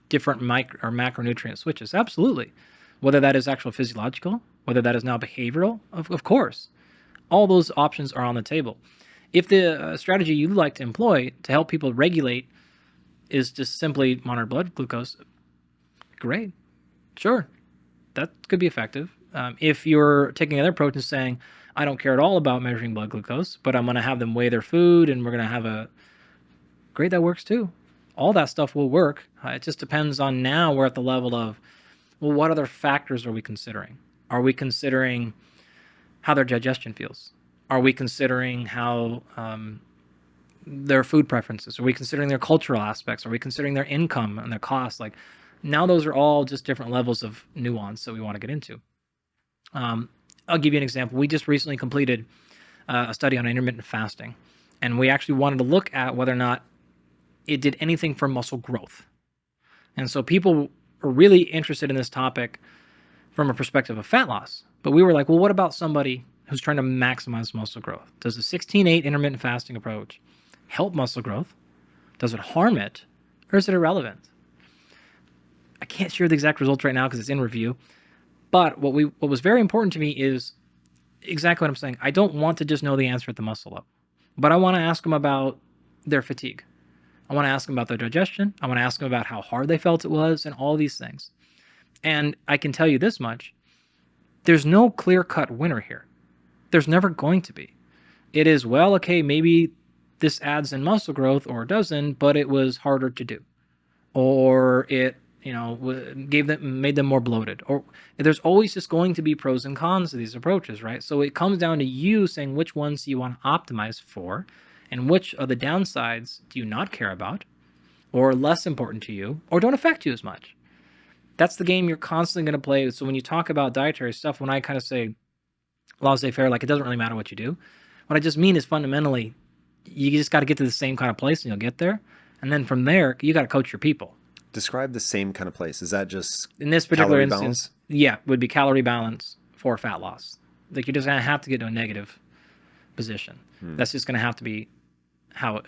different micro or macronutrient switches. Absolutely. Whether that is actual physiological, whether that is now behavioral, of course. All those options are on the table. If the strategy you like to employ to help people regulate is just simply monitor blood glucose, great. Sure. That could be effective. If you're taking another approach and saying, I don't care at all about measuring blood glucose, but I'm going to have them weigh their food and we're going to have a... Great, that works too. All that stuff will work. It just depends on now we're at the level of, well, what other factors are we considering? Are we considering how their digestion feels? Are we considering how their food preferences? Are we considering their cultural aspects? Are we considering their income and their costs? Like now those are all just different levels of nuance that we want to get into. I'll give you an example. We just recently completed a study on intermittent fasting, and we actually wanted to look at whether or not it did anything for muscle growth. And so people are really interested in this topic from a perspective of fat loss. But we were like, well, what about somebody who's trying to maximize muscle growth? Does the 16-8 intermittent fasting approach help muscle growth? Does it harm it? Or is it irrelevant? I can't share the exact results right now because it's in review. But what was very important to me is exactly what I'm saying. I don't want to just know the answer at the muscle level, but I want to ask them about their fatigue. I want to ask them about their digestion. I want to ask them about how hard they felt it was and all these things. And I can tell you this much. There's no clear-cut winner here. There's never going to be. It is, well, okay, maybe this adds in muscle growth or it doesn't, but it was harder to do. Or it made them more bloated. Or there's always just going to be pros and cons to these approaches, right? So it comes down to you saying which ones you want to optimize for, and which of the downsides do you not care about, or are less important to you, or don't affect you as much. That's the game you're constantly going to play. So when you talk about dietary stuff, when I kind of say laissez-faire, like it doesn't really matter what you do, what I just mean is fundamentally, you just got to get to the same kind of place and you'll get there. And then from there, you got to coach your people. Describe the same kind of place. Is that just in this particular calorie instance? Balance? Yeah, would be calorie balance for fat loss. Like you're just going to have to get to a negative position. That's just going to have to be how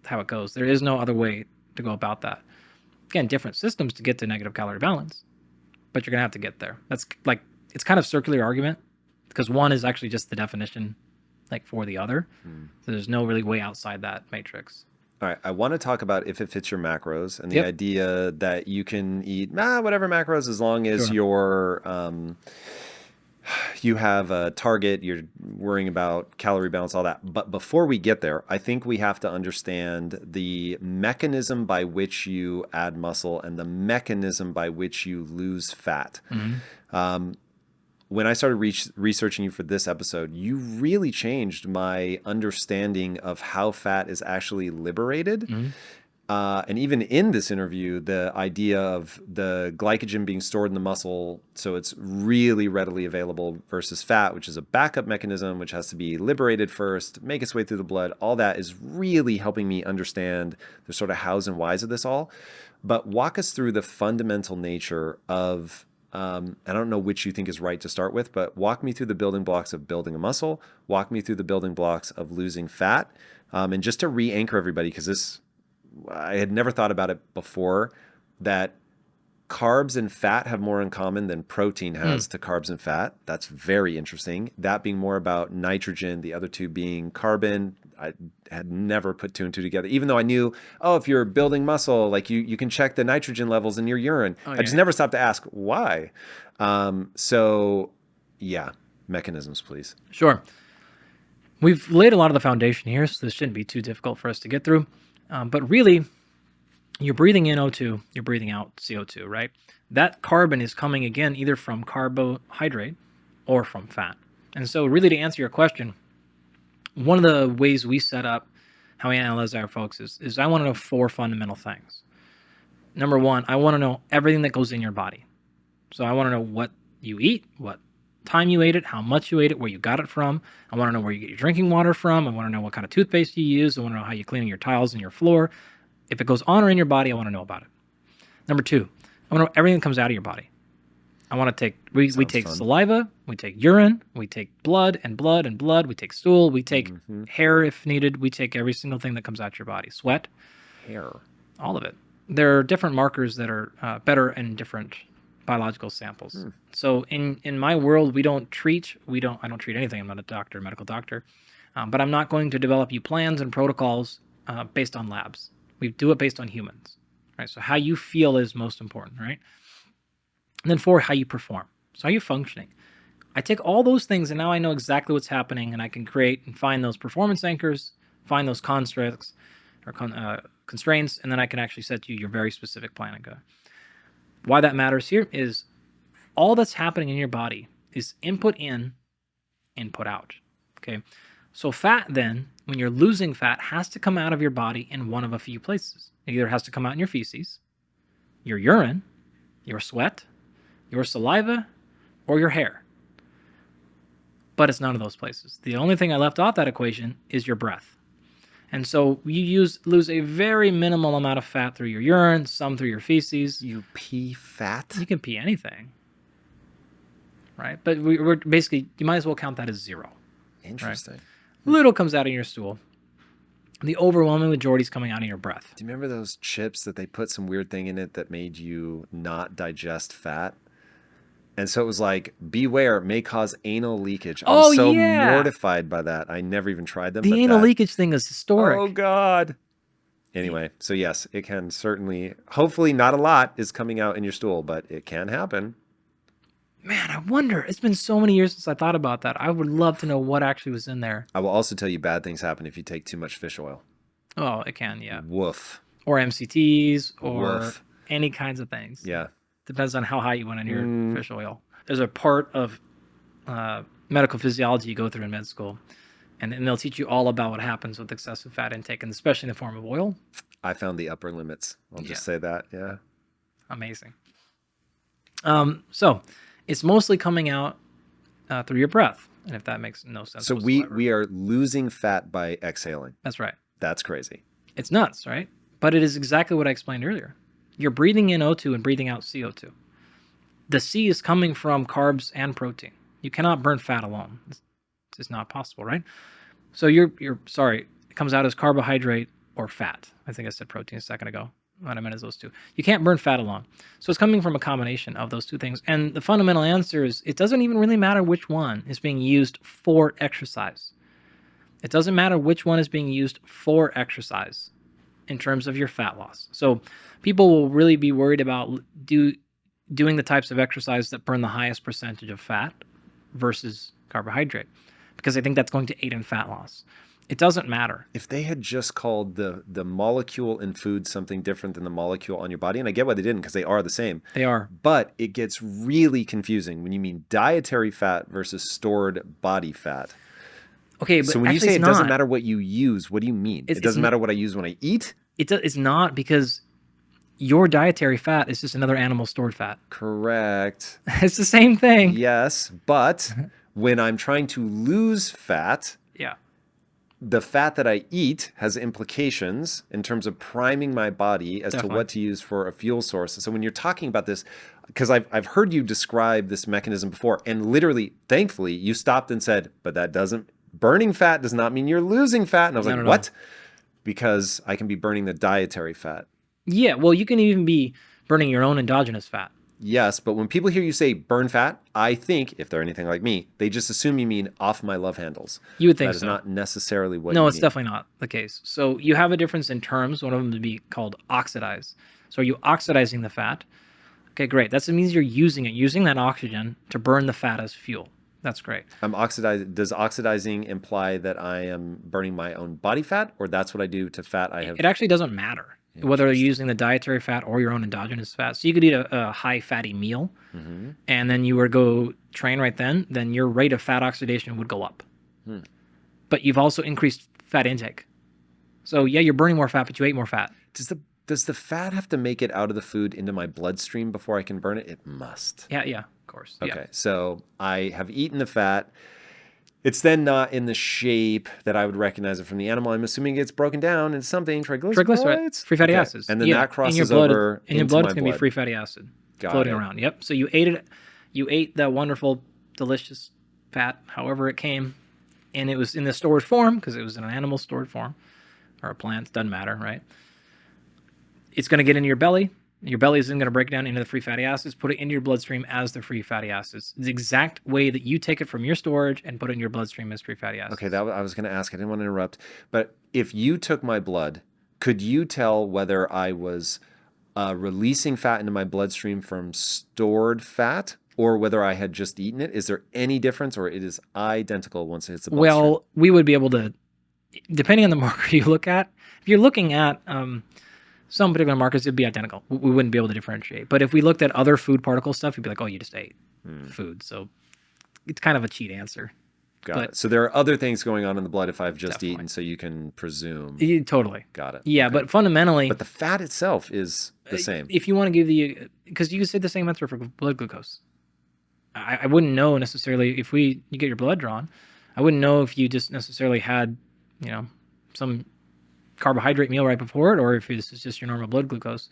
it goes. There is no other way to go about that. Again, different systems to get to negative calorie balance, but you're going to have to get there. That's like, it's kind of circular argument because one is actually just the definition like for the other. So there's no really way outside that matrix. All right, I want to talk about if it fits your macros and the idea that you can eat whatever macros as long as you're you have a target, you're worrying about calorie balance, all that. But before we get there, I think we have to understand the mechanism by which you add muscle and the mechanism by which you lose fat. When I started researching you for this episode, you really changed my understanding of how fat is actually liberated. And even in this interview, the idea of the glycogen being stored in the muscle, so it's really readily available versus fat, which is a backup mechanism, which has to be liberated first, make its way through the blood. All that is really helping me understand the sort of hows and whys of this all. But walk us through the fundamental nature of I don't know which you think is right to start with, but walk me through the building blocks of building a muscle, walk me through the building blocks of losing fat. And just to re-anchor everybody, because I had never thought about it before, that carbs and fat have more in common than protein has to carbs and fat. That's very interesting. That being more about nitrogen, the other two being carbon. I had never put two and two together, even though I knew, if you're building muscle, like you can check the nitrogen levels in your urine. I just never stopped to ask why. Mechanisms, please. Sure. We've laid a lot of the foundation here, so this shouldn't be too difficult for us to get through. But really, you're breathing in O2, you're breathing out CO2, right? That carbon is coming again either from carbohydrate or from fat. And so really to answer your question, one of the ways we set up how we analyze our folks is I want to know 4 fundamental things. Number 1, I want to know everything that goes in your body. So I want to know what you eat, what time you ate it, how much you ate it, where you got it from. I want to know where you get your drinking water from. I want to know what kind of toothpaste you use. I want to know how you're cleaning your tiles and your floor. If it goes on or in your body, I want to know about it. Number 2, I want to know everything that comes out of your body. I want to take, we take fun. Saliva, we take urine, we take blood and blood and blood, we take stool, we take hair if needed, we take every single thing that comes out your body. Sweat. Hair. All of it. There are different markers that are better in different biological samples. So in my world, I don't treat anything. I'm not a doctor, medical doctor, but I'm not going to develop you plans and protocols based on labs. We do it based on humans, right? So how you feel is most important, right? And then 4, how you perform. So how you functioning. I take all those things and now I know exactly what's happening and I can create and find those performance anchors, find those constructs or constraints, and then I can actually set you your very specific plan and go. Why that matters here is all that's happening in your body is input in, input out, okay? So fat then, when you're losing fat, has to come out of your body in one of a few places. It either has to come out in your feces, your urine, your sweat, your saliva, or your hair. But it's none of those places. The only thing I left off that equation is your breath. And so you lose a very minimal amount of fat through your urine, some through your feces. You pee fat? You can pee anything, right? But we're basically, you might as well count that as 0. Interesting. Right? Little comes out of your stool. The overwhelming majority is coming out of your breath. Do you remember those chips that they put some weird thing in it that made you not digest fat? And so it was like, beware, it may cause anal leakage. I was so mortified by that. I never even tried them. The anal leakage thing is historic. Oh, God. Anyway, so yes, it can certainly, hopefully not a lot is coming out in your stool, but it can happen. Man, I wonder. It's been so many years since I thought about that. I would love to know what actually was in there. I will also tell you bad things happen if you take too much fish oil. Oh, it can, yeah. Woof. Or MCTs, or Woof. any kinds of things. Yeah. Depends on how high you went on your fish oil. There's a part of medical physiology you go through in med school, and they'll teach you all about what happens with excessive fat intake, and especially in the form of oil. I found the upper limits. I'll just say that. Yeah. Amazing. So it's mostly coming out through your breath, and if that makes no sense. So we are losing fat by exhaling. That's right. That's crazy. It's nuts, right? But it is exactly what I explained earlier. You're breathing in O2 and breathing out CO2. The C is coming from carbs and protein. You cannot burn fat alone. It's just not possible, right? So you're sorry, it comes out as carbohydrate or fat. I think I said protein a second ago. What I meant is those two. You can't burn fat alone. So it's coming from a combination of those two things. And the fundamental answer is it doesn't even really matter which one is being used for exercise. It doesn't matter which one is being used for exercise in terms of your fat loss. So people will really be worried about doing the types of exercise that burn the highest percentage of fat versus carbohydrate, because I think that's going to aid in fat loss. It doesn't matter. If they had just called the molecule in food something different than the molecule on your body, and I get why they didn't, because they are the same. They are. But it gets really confusing when you mean dietary fat versus stored body fat. Okay, but so when you say it not. doesn't matter what you use, what do you mean? It doesn't matter what I use when I eat? It's not, because your dietary fat is just another animal stored fat. Correct. It's the same thing. Yes, but when I'm trying to lose fat, Yeah. the fat that I eat has implications in terms of priming my body as to what to use for a fuel source. So when you're talking about this, because I've heard you describe this mechanism before, and literally, thankfully, you stopped and said, but that doesn't, burning fat does not mean you're losing fat. And I was like, what? Because I can be burning the dietary fat. Yeah, well, you can even be burning your own endogenous fat. Yes, but when people hear you say burn fat, I think, if they're anything like me, they just assume you mean off my love handles. You would think that is not necessarily what you No, mean. it's definitely not the case. So you have a difference in terms. One of them would be called oxidize. So are you oxidizing the fat? Okay, great. That means you're using that oxygen to burn the fat as fuel. That's great. I'm oxidizing. Does oxidizing imply that I am burning my own body fat, or that's what I do to fat I have? It actually doesn't matter whether you're using the dietary fat or your own endogenous fat. So you could eat a high fatty meal, and then you were to go train right then your rate of fat oxidation would go up. But you've also increased fat intake. So yeah, you're burning more fat, but you ate more fat. Does the fat have to make it out of the food into my bloodstream before I can burn it? It must. Yeah, of course. Okay, Yeah. so I have eaten the fat. It's then not in the shape that I would recognize it from the animal. I'm assuming it's broken down into something, triglycerides? Free fatty acids. And then that crosses over over in your into blood. my It's going to be blood. free fatty acid Got floating it. around. Yep. So you ate that wonderful, delicious fat, however it came, and it was in the stored form because it was in an animal stored form or a plant. Doesn't matter, right? It's going to get into your belly. Your belly is then going to break down into the free fatty acids, put it into your bloodstream as the free fatty acids. The exact way that you take it from your storage and put it in your bloodstream as free fatty acids. Okay, I was going to ask. I didn't want to interrupt. But if you took my blood, could you tell whether I was releasing fat into my bloodstream from stored fat or whether I had just eaten it? Is there any difference, or it is identical once it hits the bloodstream? Well, we would be able to, depending on the marker you look at, if you're looking at some particular markers, it'd be identical. We wouldn't be able to differentiate. But if we looked at other food particle stuff, you'd be like, oh, you just ate food. So it's kind of a cheat answer. Got it. So there are other things going on in the blood if I've just eaten, so you can presume. Totally. Got it. Yeah, Okay. but fundamentally... But the fat itself is the same. If you want to give because you could say the same answer for blood glucose. I wouldn't know necessarily if you get your blood drawn. I wouldn't know if you just necessarily had, some carbohydrate meal right before it, or if this is just your normal blood glucose.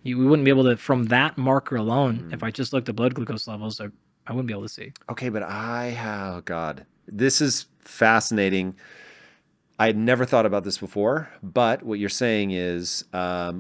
We wouldn't be able to, from that marker alone, if I just looked at blood glucose levels, I wouldn't be able to see. Okay, but oh God, this is fascinating. I had never thought about this before, but what you're saying is because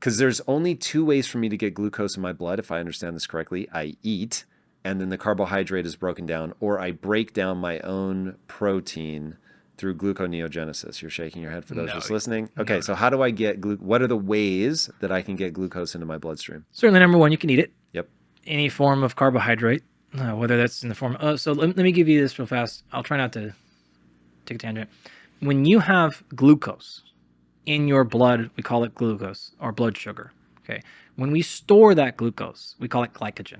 there's only two ways for me to get glucose in my blood, if I understand this correctly. I eat, and then the carbohydrate is broken down, or I break down my own protein through gluconeogenesis. You're shaking your head for those just listening. Okay, so how do I get what are the ways that I can get glucose into my bloodstream? Certainly, number one, you can eat it. Yep. Any form of carbohydrate, whether that's in the form so let me give you this real fast. I'll try not to take a tangent. When you have glucose, in your blood, we call it glucose or blood sugar. Okay. When we store that glucose, we call it glycogen.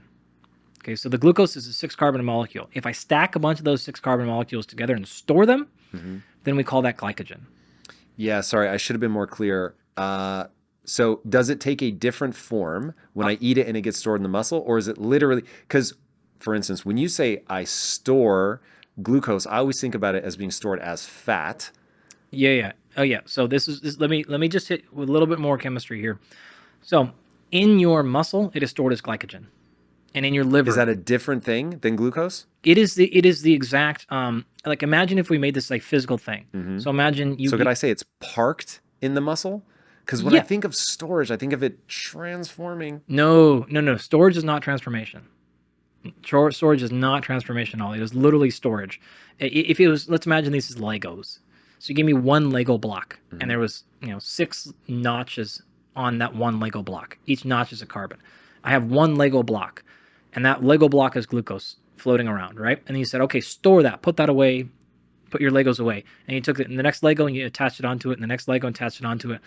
Okay. So the glucose is a 6-carbon molecule. If I stack a bunch of those 6-carbon molecules together and store them, then we call that glycogen. Yeah, sorry, I should have been more clear. So does it take a different form when I eat it and it gets stored in the muscle, or is it literally, because for instance, when you say I store glucose, I always think about it as being stored as fat. Yeah. Oh yeah. So let me just hit with a little bit more chemistry here. So in your muscle, it is stored as glycogen, and in your liver, Is that a different thing than glucose? it is the exact like imagine if we made this like physical thing. So imagine you. So could I say it's parked in the muscle? Because when I think of storage, I think of it transforming. No. Storage is not transformation. Storage is not transformation at all. It is literally storage. If it was, let's imagine these as Legos. So you give me one Lego block, and there was 6 notches on that one Lego block. Each notch is a carbon. I have one Lego block, and that Lego block is glucose floating around, right? And then you said, okay, store that, put that away, put your Legos away. And you took it in the next Lego and you attached it onto it, and the next Lego and attached it onto it.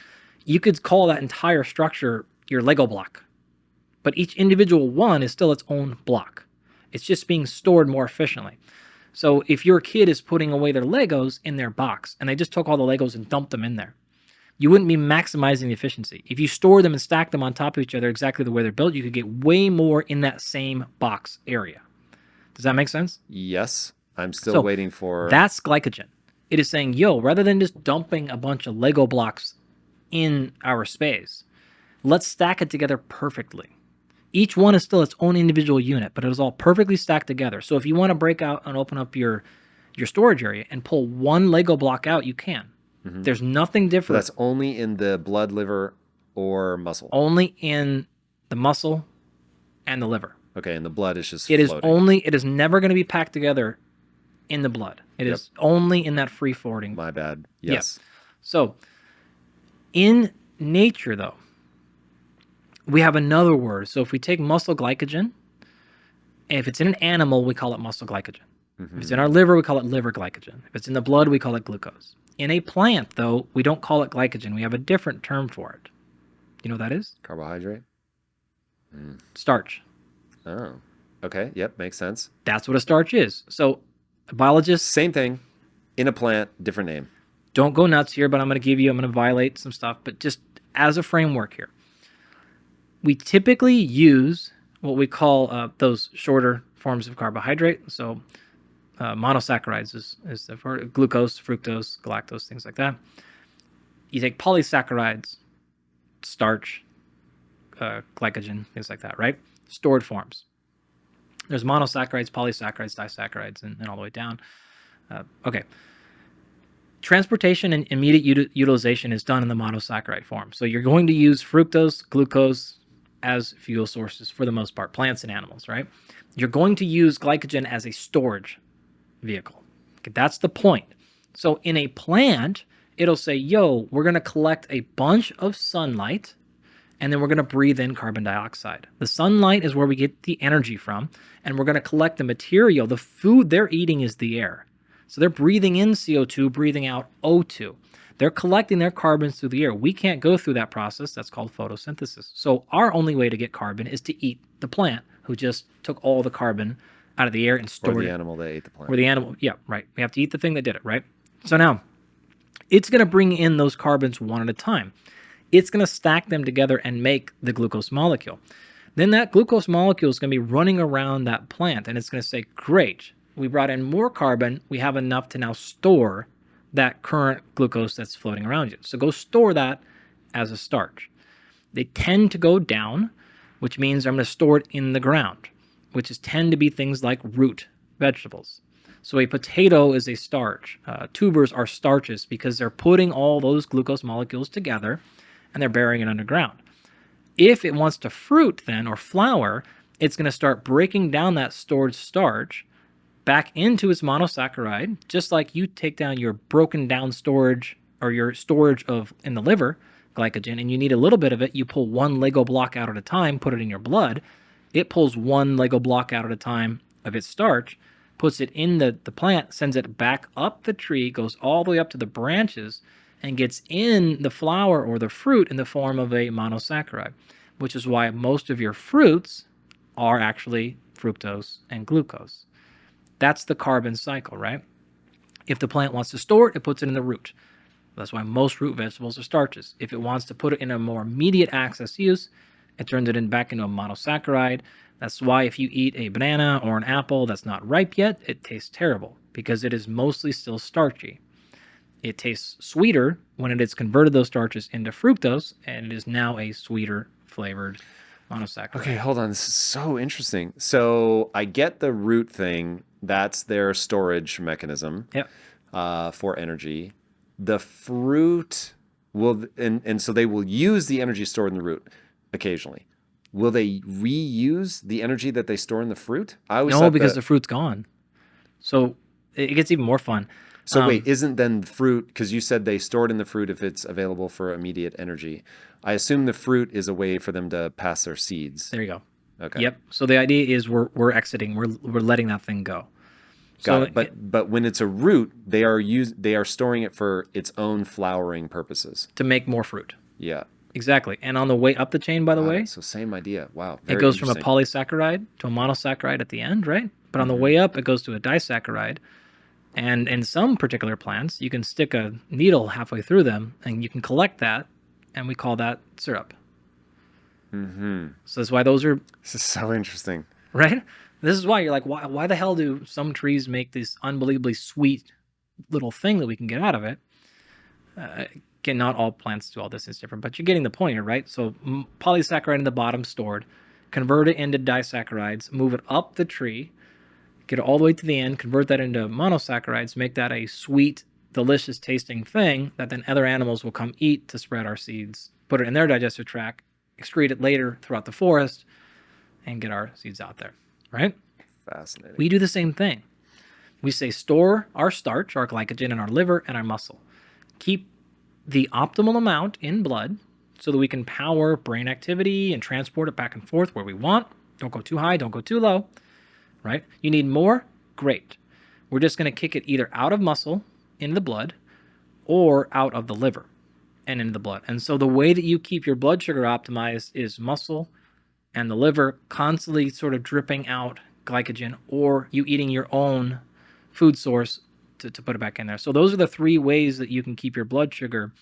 You could call that entire structure your Lego block. But each individual one is still its own block. It's just being stored more efficiently. So if your kid is putting away their Legos in their box and they just took all the Legos and dumped them in there, you wouldn't be maximizing the efficiency. If you store them and stack them on top of each other exactly the way they're built, you could get way more in that same box area. Does that make sense? Yes. I'm still waiting for... That's glycogen. It is saying, yo, rather than just dumping a bunch of Lego blocks in our space, let's stack it together perfectly. Each one is still its own individual unit, but it is all perfectly stacked together. So if you want to break out and open up your storage area and pull one Lego block out, you can. There's nothing different. So that's only in the blood, liver, or muscle? Only in the muscle and the liver. Okay, and the blood is just floating. It is never going to be packed together in the blood. It is only in that free floating. My bad. Yes. Yeah. So in nature, though, we have another word. So if we take muscle glycogen, if it's in an animal, we call it muscle glycogen. If it's in our liver, we call it liver glycogen. If it's in the blood, we call it glucose. In a plant, though, we don't call it glycogen. We have a different term for it. You know what that is? Carbohydrate? Starch. Oh, okay. Yep, makes sense. That's what a starch is. So biologists... Same thing. In a plant, different name. Don't go nuts here, but I'm going to violate some stuff. But just as a framework here, we typically use what we call those shorter forms of carbohydrate. So monosaccharides is for glucose, fructose, galactose, things like that. You take polysaccharides, starch, glycogen, things like that, right? Stored forms. There's monosaccharides, polysaccharides, disaccharides, and all the way down. Okay. Transportation and immediate utilization is done in the monosaccharide form. So you're going to use fructose, glucose as fuel sources for the most part, plants and animals, right? You're going to use glycogen as a storage vehicle. Okay, that's the point. So in a plant, it'll say, yo, we're going to collect a bunch of sunlight, and then we're going to breathe in carbon dioxide. The sunlight is where we get the energy from, and we're going to collect the material. The food they're eating is the air. So they're breathing in CO2, breathing out O2. They're collecting their carbons through the air. We can't go through that process. That's called photosynthesis. So our only way to get carbon is to eat the plant, who just took all the carbon out of the air and stored it. Or the animal that ate the plant. Or the animal, yeah, right. We have to eat the thing that did it, right? So now, it's going to bring in those carbons one at a time. It's going to stack them together and make the glucose molecule. Then that glucose molecule is going to be running around that plant, and it's going to say, great, we brought in more carbon. We have enough to now store that current glucose that's floating around you. So go store that as a starch. They tend to go down, which means I'm going to store it in the ground, which tend to be things like root vegetables. So a potato is a starch. Tubers are starches because they're putting all those glucose molecules together and they're burying it underground. If it wants to fruit then, or flower, it's going to start breaking down that stored starch back into its monosaccharide, just like you take down your broken down storage or your storage of in the liver, glycogen, and you need a little bit of it. You pull one Lego block out at a time, put it in your blood. It pulls one Lego block out at a time of its starch, puts it in the plant, sends it back up the tree, goes all the way up to the branches, and gets in the flower or the fruit in the form of a monosaccharide, which is why most of your fruits are actually fructose and glucose. That's the carbon cycle, right? If the plant wants to store it, it puts it in the root. That's why most root vegetables are starches. If it wants to put it in a more immediate access use, it turns it back into a monosaccharide. That's why if you eat a banana or an apple that's not ripe yet, it tastes terrible because it is mostly still starchy. It tastes sweeter when it has converted those starches into fructose, and it is now a sweeter flavored monosaccharide. Okay, hold on. This is so interesting. So I get the root thing. That's their storage mechanism Yep. For energy. The fruit will, and so they will use the energy stored in the root occasionally. Will they reuse the energy that they store in the fruit? I always No, thought because that, the fruit's gone. So it gets even more fun. So wait, isn't then the fruit, because you said they store it in the fruit if it's available for immediate energy. I assume the fruit is a way for them to pass their seeds. There you go. Okay. Yep. So the idea is we're exiting. We're letting that thing go. Got it. But when it's a root, they are storing it for its own flowering purposes. To make more fruit. Yeah. Exactly. And on the way up the chain, by the way, So same idea. Wow. it goes from a polysaccharide to a monosaccharide at the end, right? But on the way up, it goes to a disaccharide. And in some particular plants, you can stick a needle halfway through them, and you can collect that, and we call that syrup. Mm-hmm. So that's why those are... This is so interesting. Right? This is why you're like, why the hell do some trees make this unbelievably sweet little thing that we can get out of it? Again, not all plants do all this. It's different, but you're getting the point here, right? So polysaccharide in the bottom stored, convert it into disaccharides, move it up the tree, get it all the way to the end, convert that into monosaccharides, make that a sweet, delicious tasting thing that then other animals will come eat to spread our seeds, put it in their digestive tract, excrete it later throughout the forest, and get our seeds out there, right? Fascinating. We do the same thing. We say store our starch, our glycogen in our liver and our muscle. Keep the optimal amount in blood so that we can power brain activity and transport it back and forth where we want. Don't go too high, don't go too low, right? You need more? Great. We're just going to kick it either out of muscle into the blood or out of the liver and into the blood. And so the way that you keep your blood sugar optimized is muscle and the liver constantly sort of dripping out glycogen, or you eating your own food source to put it back in there. So those are the three ways that you can keep your blood sugar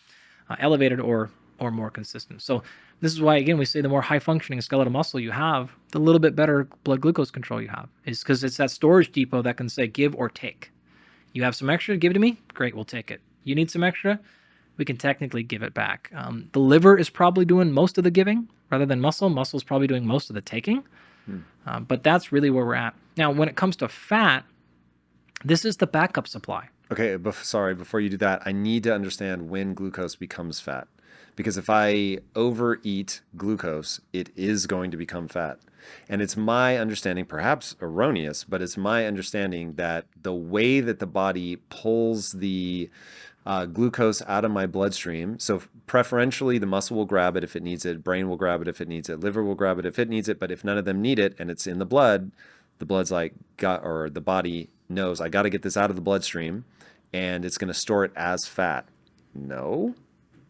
elevated or more consistent. So this is why, again, we say the more high-functioning skeletal muscle you have, the little bit better blood glucose control you have. Is because it's that storage depot that can say give or take. You have some extra, give it to me? Great, we'll take it. You need some extra? We can technically give it back. The liver is probably doing most of the giving rather than muscle. Muscle is probably doing most of the taking. But that's really where we're at. Now, when it comes to fat, this is the backup supply. Okay, sorry, before you do that, I need to understand when glucose becomes fat. Because if I overeat glucose, it is going to become fat. And it's my understanding, perhaps erroneous, but it's my understanding that the way that the body pulls the glucose out of my bloodstream, so preferentially the muscle will grab it if it needs it, brain will grab it if it needs it, liver will grab it if it needs it, but if none of them need it and it's in the blood's like, the body knows, I got to get this out of the bloodstream, and it's going to store it as fat. No?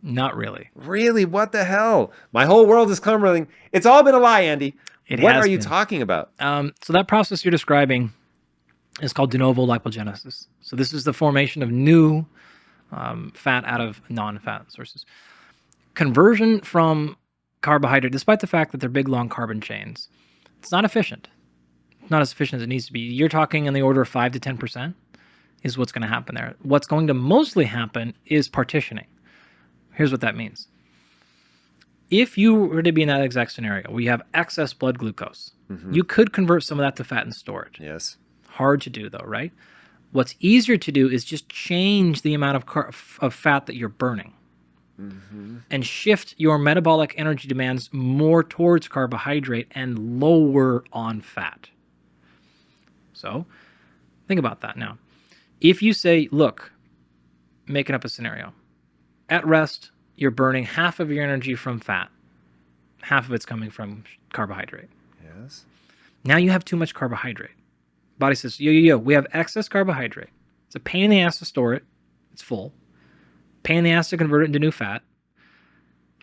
Not really. Really? What the hell? My whole world is crumbling. It's all been a lie, Andy. What are you talking about? So that process you're describing is called de novo lipogenesis. So this is the formation of new fat out of non-fat sources. Conversion from carbohydrate, despite the fact that they're big, long carbon chains, it's not efficient. Not as efficient as it needs to be. You're talking in the order of 5 to 10% is what's going to happen there. What's going to mostly happen is partitioning. Here's what that means. If you were to be in that exact scenario where you have excess blood glucose, you could convert some of that to fat and store it. Yes. Hard to do, though, right? What's easier to do is just change the amount of fat that you're burning and shift your metabolic energy demands more towards carbohydrate and lower on fat. So think about that now. If you say, look, making up a scenario, at rest, you're burning half of your energy from fat. Half of it's coming from carbohydrate. Yes. Now you have too much carbohydrate. Body says, yo, we have excess carbohydrate. It's a pain in the ass to store it. It's full. pain in the ass to convert it into new fat.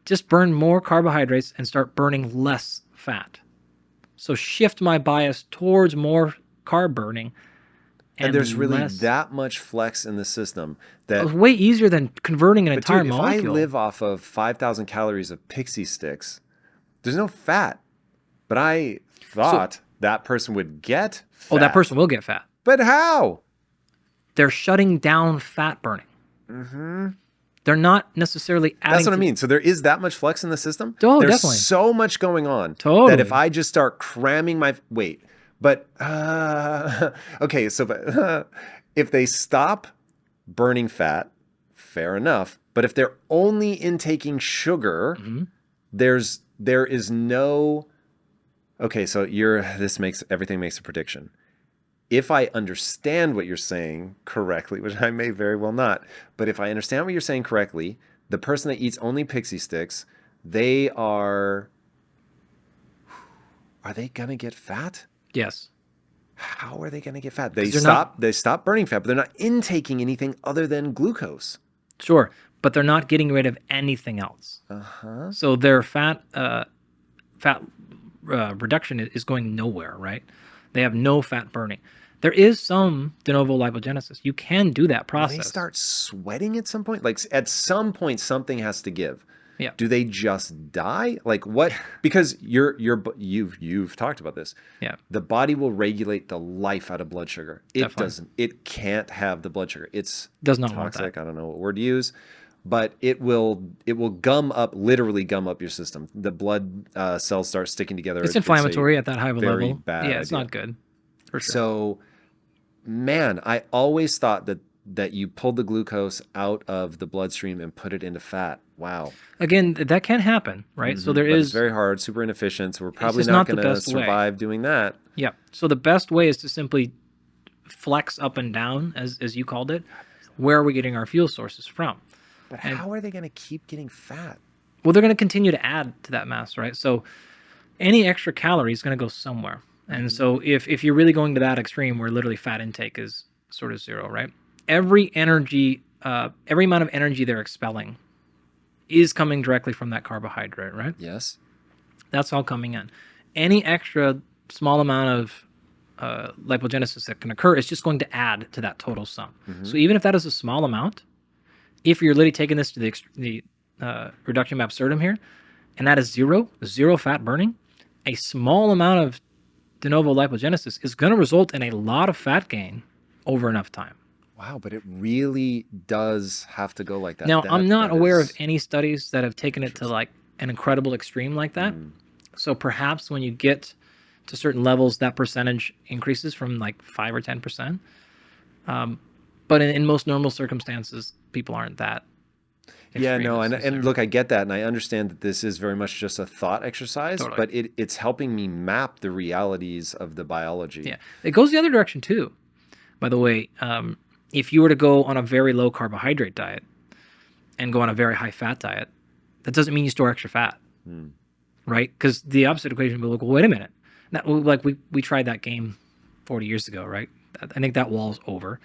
Just burn more carbohydrates and start burning less fat. So shift my bias towards more carb burning. And there's really less, that much flex in the system that it's way easier than converting an entire dude, molecule. if I live off of 5,000 calories of pixie sticks, there's no fat. But I thought that person would get fat. Oh, that person will get fat. But how? They're shutting down fat burning. Mm-hmm. They're not necessarily adding. That's what I mean. So there is that much flex in the system. Oh, There's definitely. so much going on Totally. that if I just start cramming my weight, but okay, so but if they stop burning fat, fair enough. But if they're only intaking sugar, there is no. Okay, so everything makes a prediction. If I understand what you're saying correctly, which I may very well not, but if I understand what you're saying correctly, the person that eats only pixie sticks, they are they gonna get fat? Yes. How are they gonna get fat? They stop burning fat, but they're not intaking anything other than glucose. Sure, but they're not getting rid of anything else. So their fat reduction is going nowhere, right? They have no fat burning. There is some de novo lipogenesis. You can do that process. They start sweating at some point. Like at some point, something has to give. Yeah. Do they just die? Like what? Because you've talked about this. Yeah. The body will regulate the life out of blood sugar. It Definitely. doesn't. It can't have the blood sugar. It's Does not want toxic. that. I don't know what word to use, but it will literally gum up your system. The blood cells start sticking together. It's inflammatory at that high of a very level. bad Yeah, it's idea. not good. For sure. So, man, I always thought that you pulled the glucose out of the bloodstream and put it into fat. Wow. Again, that can happen, right? So there But is it's very hard, super inefficient. So we're probably just not not the going to best way. survive doing that. Yeah. So the best way is to simply flex up and down, as you called it. Where are we getting our fuel sources from? But how are they going to keep getting fat? Well, they're going to continue to add to that mass, right? So any extra calorie is going to go somewhere. And so if you're really going to that extreme where literally fat intake is sort of zero, right? Every amount of energy they're expelling is coming directly from that carbohydrate, right? Yes. That's all coming in. Any extra small amount of lipogenesis that can occur is just going to add to that total sum. So even if that is a small amount, if you're literally taking this to the reduction absurdum here, and that is zero fat burning, a small amount of de novo lipogenesis is going to result in a lot of fat gain over enough time. Wow, but it really does have to go like that. Now, I'm not that aware is- of any studies that have taken it to like an incredible extreme like that. So perhaps when you get to certain levels, that percentage increases from like 5 or 10%. But in most normal circumstances, people aren't that. Yeah, extreme no, and necessarily. look, I get that, and I understand that this is very much just a thought exercise, Totally. but it's helping me map the realities of the biology. Yeah, it goes the other direction too. By the way, if you were to go on a very low carbohydrate diet and go on a very high fat diet, that doesn't mean you store extra fat, right? Because the opposite equation would be like, well, wait a minute. That, like we tried that game 40 years ago, right? I think that wall's over.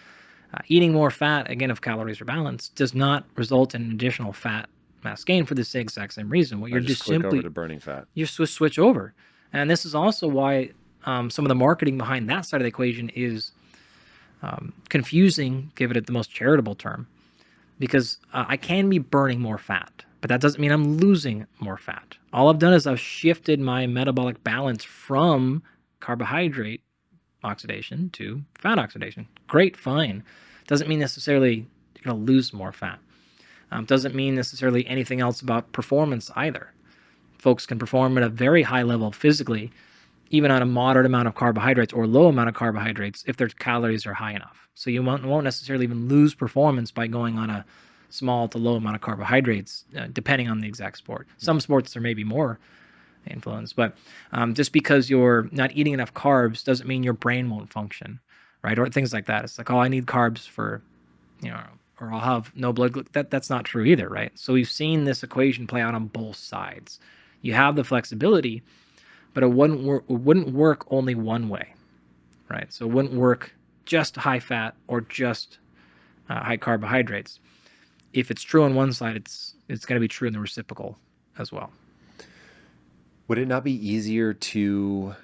Eating more fat, again, if calories are balanced, does not result in additional fat mass gain for the exact same reason. What you're just click over to burning fat. you switch over. And this is also why some of the marketing behind that side of the equation is confusing, give it the most charitable term, because I can be burning more fat, but that doesn't mean I'm losing more fat. All I've done is I've shifted my metabolic balance from carbohydrate oxidation to fat oxidation. Great, fine. Doesn't mean necessarily you're going to lose more fat. Doesn't mean necessarily anything else about performance either. Folks can perform at a very high level physically, even on a moderate amount of carbohydrates or low amount of carbohydrates if their calories are high enough. So you won't necessarily even lose performance by going on a small to low amount of carbohydrates, depending on the exact sport. Some sports there may be more influence, but just because you're not eating enough carbs doesn't mean your brain won't function, right? Or things like that. It's like, oh, I need carbs for, or I'll have no blood glucose. That's not true either, right? So we've seen this equation play out on both sides. You have the flexibility, but it wouldn't work only one way, right? So it wouldn't work just high fat or just high carbohydrates. if it's true on one side, it's going to be true in the reciprocal as well. Would it not be easier to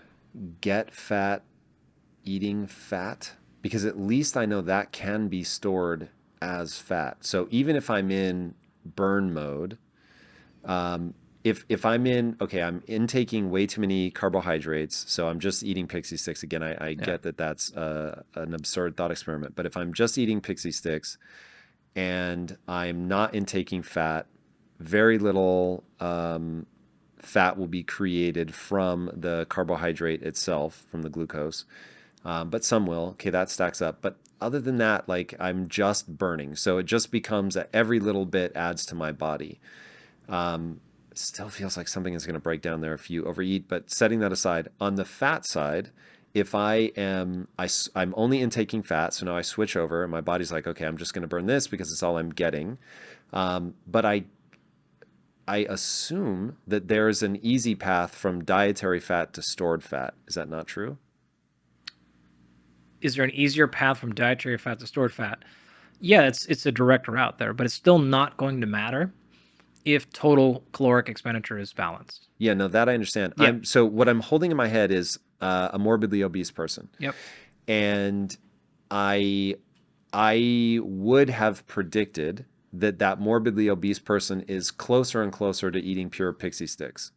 get fat eating fat? Because at least I know that can be stored as fat. So even if I'm in burn mode, if I'm in, okay, I'm intaking way too many carbohydrates, so I'm just eating pixie sticks. Again, I get that that's an absurd thought experiment, but if I'm just eating pixie sticks and I'm not intaking fat, very little fat will be created from the carbohydrate itself, from the glucose, but some will. Okay, that stacks up. But other than that, like I'm just burning. So it just becomes that every little bit adds to my body. Still feels like something is going to break down there if you overeat. But setting that aside, on the fat side, if I'm only intaking fat, so now I switch over and my body's like, okay, I'm just going to burn this because it's all I'm getting. But I assume that there's an easy path from dietary fat to stored fat. Is that not true? Is there an easier path from dietary fat to stored fat? Yeah, it's a direct route there, but it's still not going to matter if total caloric expenditure is balanced. Yeah, no, that I understand. Yep. So what I'm holding in my head is a morbidly obese person. Yep. And I would have predicted that morbidly obese person is closer and closer to eating pure pixie sticks.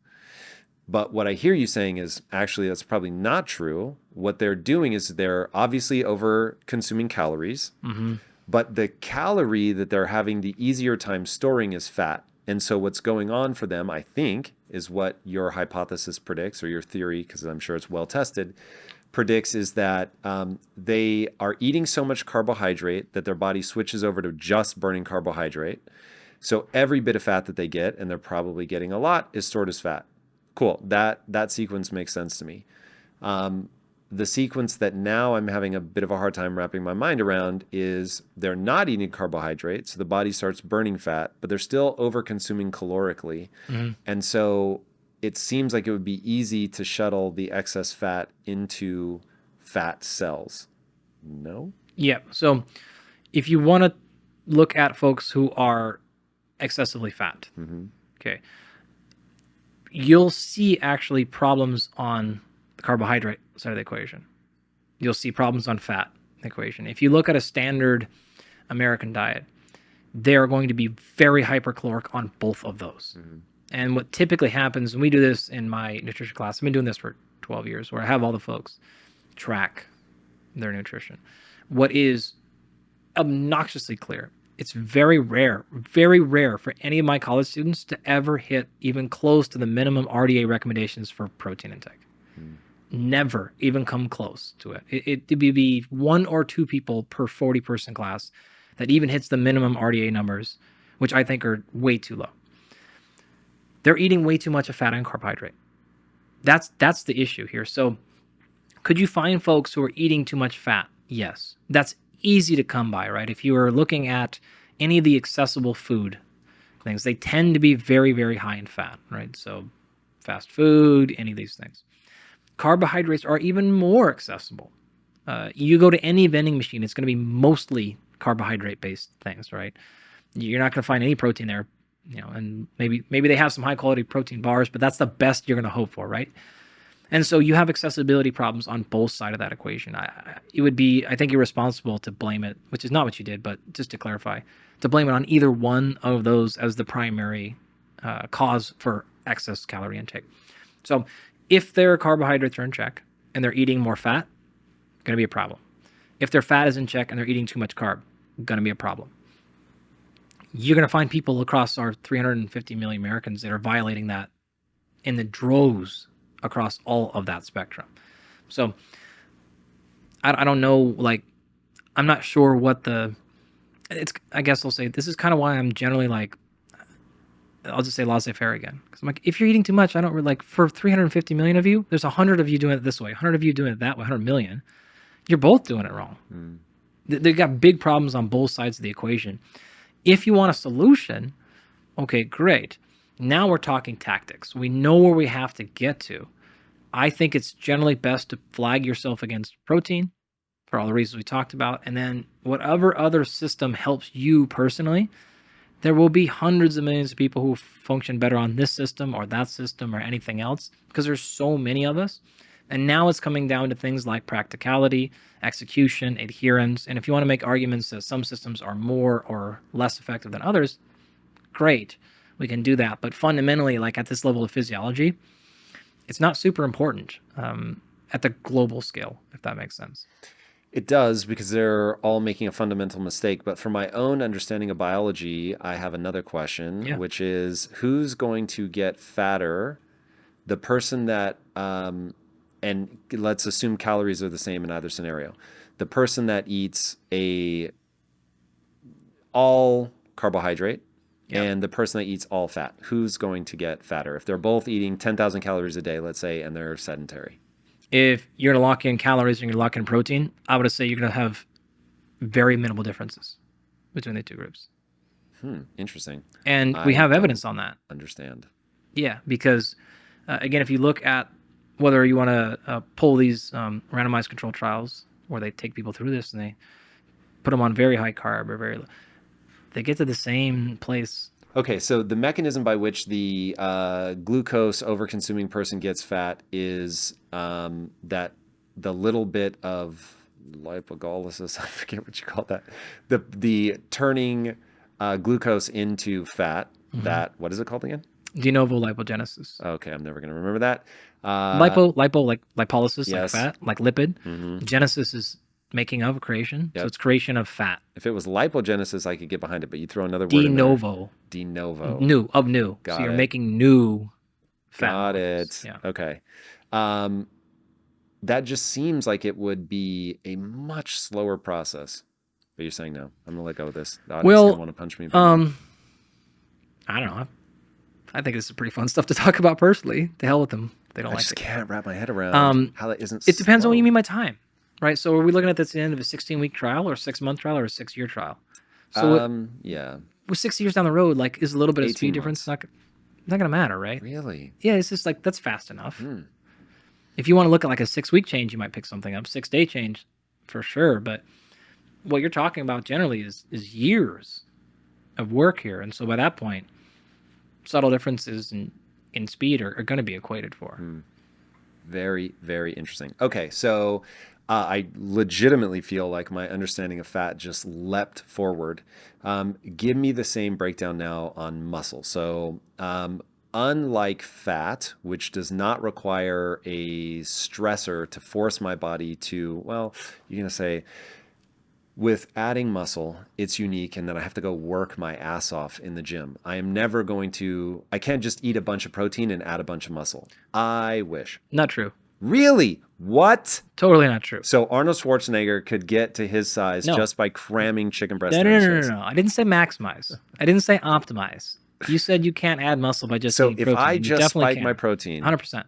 But what I hear you saying is actually that's probably not true. What they're doing is they're obviously over consuming calories, but the calorie that they're having the easier time storing is fat. And so what's going on for them, I think, is what your hypothesis predicts, or your theory, because I'm sure it's well tested, predicts is that they are eating so much carbohydrate that their body switches over to just burning carbohydrate. So every bit of fat that they get, and they're probably getting a lot, is stored as fat. Cool. That sequence makes sense to me. The sequence that now I'm having a bit of a hard time wrapping my mind around is they're not eating carbohydrates, so the body starts burning fat, but they're still over-consuming calorically. And so it seems like it would be easy to shuttle the excess fat into fat cells. No? Yeah. So if you want to look at folks who are excessively fat, okay, you'll see actually problems on the carbohydrate side of the equation. You'll see problems on fat equation. If you look at a standard American diet, they're going to be very hypercaloric on both of those. And what typically happens, and we do this in my nutrition class, I've been doing this for 12 years, where I have all the folks track their nutrition. What is obnoxiously clear, it's very rare for any of my college students to ever hit even close to the minimum RDA recommendations for protein intake. Never even come close to it. It'd be 1 or 2 people per 40-person class that even hits the minimum RDA numbers, which I think are way too low. They're eating way too much of fat and carbohydrate. That's the issue here. So could you find folks who are eating too much fat? Yes. That's easy to come by, right? If you are looking at any of the accessible food things, they tend to be very, very high in fat, right? So fast food, any of these things. Carbohydrates are even more accessible. You go to any vending machine, it's going to be mostly carbohydrate-based things, right? You're not going to find any protein there, and maybe they have some high-quality protein bars, but that's the best you're going to hope for, right? And so you have accessibility problems on both sides of that equation. It would be, I think, irresponsible to blame it, which is not what you did, but just to clarify, to blame it on either one of those as the primary cause for excess calorie intake. So if their carbohydrates are in check and they're eating more fat, going to be a problem. If their fat is in check and they're eating too much carb, going to be a problem. You're going to find people across our 350 million Americans that are violating that in the droves across all of that spectrum. So I don't know, I'm not sure what I guess I'll say this is kind of why I'm generally I'll just say laissez-faire again. Because I'm like, if you're eating too much, I don't really for 350 million of you, there's 100 of you doing it this way, 100 of you doing it that way, 100 million. You're both doing it wrong. They've got big problems on both sides of the equation. If you want a solution, okay, great. Now we're talking tactics. We know where we have to get to. I think it's generally best to flag yourself against protein for all the reasons we talked about. And then whatever other system helps you personally, There will be hundreds of millions of people who function better on this system or that system or anything else because there's so many of us. And now it's coming down to things like practicality, execution, adherence. And if you want to make arguments that some systems are more or less effective than others, great, we can do that. But fundamentally, like at this level of physiology, it's not super important at the global scale, if that makes sense. It does, because they're all making a fundamental mistake. But for my own understanding of biology, I have another question, which is who's going to get fatter? The person that, and let's assume calories are the same in either scenario. The person that eats all carbohydrate and the person that eats all fat, who's going to get fatter? If they're both eating 10,000 calories a day, let's say, and they're sedentary. If you're going to lock in calories and you're going to lock in protein, I would say you're going to have very minimal differences between the two groups. Interesting. And we have evidence on that. Understand. Yeah, because again, if you look at whether you want to pull these randomized controlled trials where they take people through this and they put them on very high carb or very low, they get to the same place. Okay, so the mechanism by which the glucose over-consuming person gets fat is that the little bit of lipolysis, I forget what you call that, the turning glucose into fat, that, what is it called again? De novo lipogenesis. Okay, I'm never going to remember that. Lipo, like lipolysis, yes. like fat, like lipid. Genesis is making of creation, so it's creation of fat. If it was lipogenesis, I could get behind it, but you throw another word in there. De novo. De novo. New, of new. Got so you're it. making new fat. Got it. Yeah. Okay. That just seems like it would be a much slower process. But you're saying no. I'm going to let go of this. The audience Well, don't want to punch me. But I don't know. I think this is pretty fun stuff to talk about personally. To hell with them. They don't I like just it. can't wrap my head around how that isn't It depends on what slow. you mean by time, right? So are we looking at this at the end of a 16-week trial or a 6-month trial or a 6-year trial? So yeah. with 6 years down the road, like, is a little bit of 18 speed difference not going to matter, right? Really? Yeah, it's just like, that's fast enough. If you want to look at like a 6-week change, you might pick something up. 6-day change, for sure. But what you're talking about generally is years of work here. And so by that point, subtle differences in speed are going to be equated for. Very, very interesting. Okay, so I legitimately feel like my understanding of fat just leapt forward. Give me the same breakdown now on muscle. So unlike fat, which does not require a stressor to force my body to, well, you're going to say, with adding muscle, it's unique in that I have to go work my ass off in the gym. I can't just eat a bunch of protein and add a bunch of muscle. I wish. Not true. Really? What? Totally not true. So Arnold Schwarzenegger could get to his size just by cramming chicken breast No. in his face. I didn't say maximize. I didn't say optimize. You said you can't add muscle by just So eating if protein. I You just definitely spike can. my protein. 100%.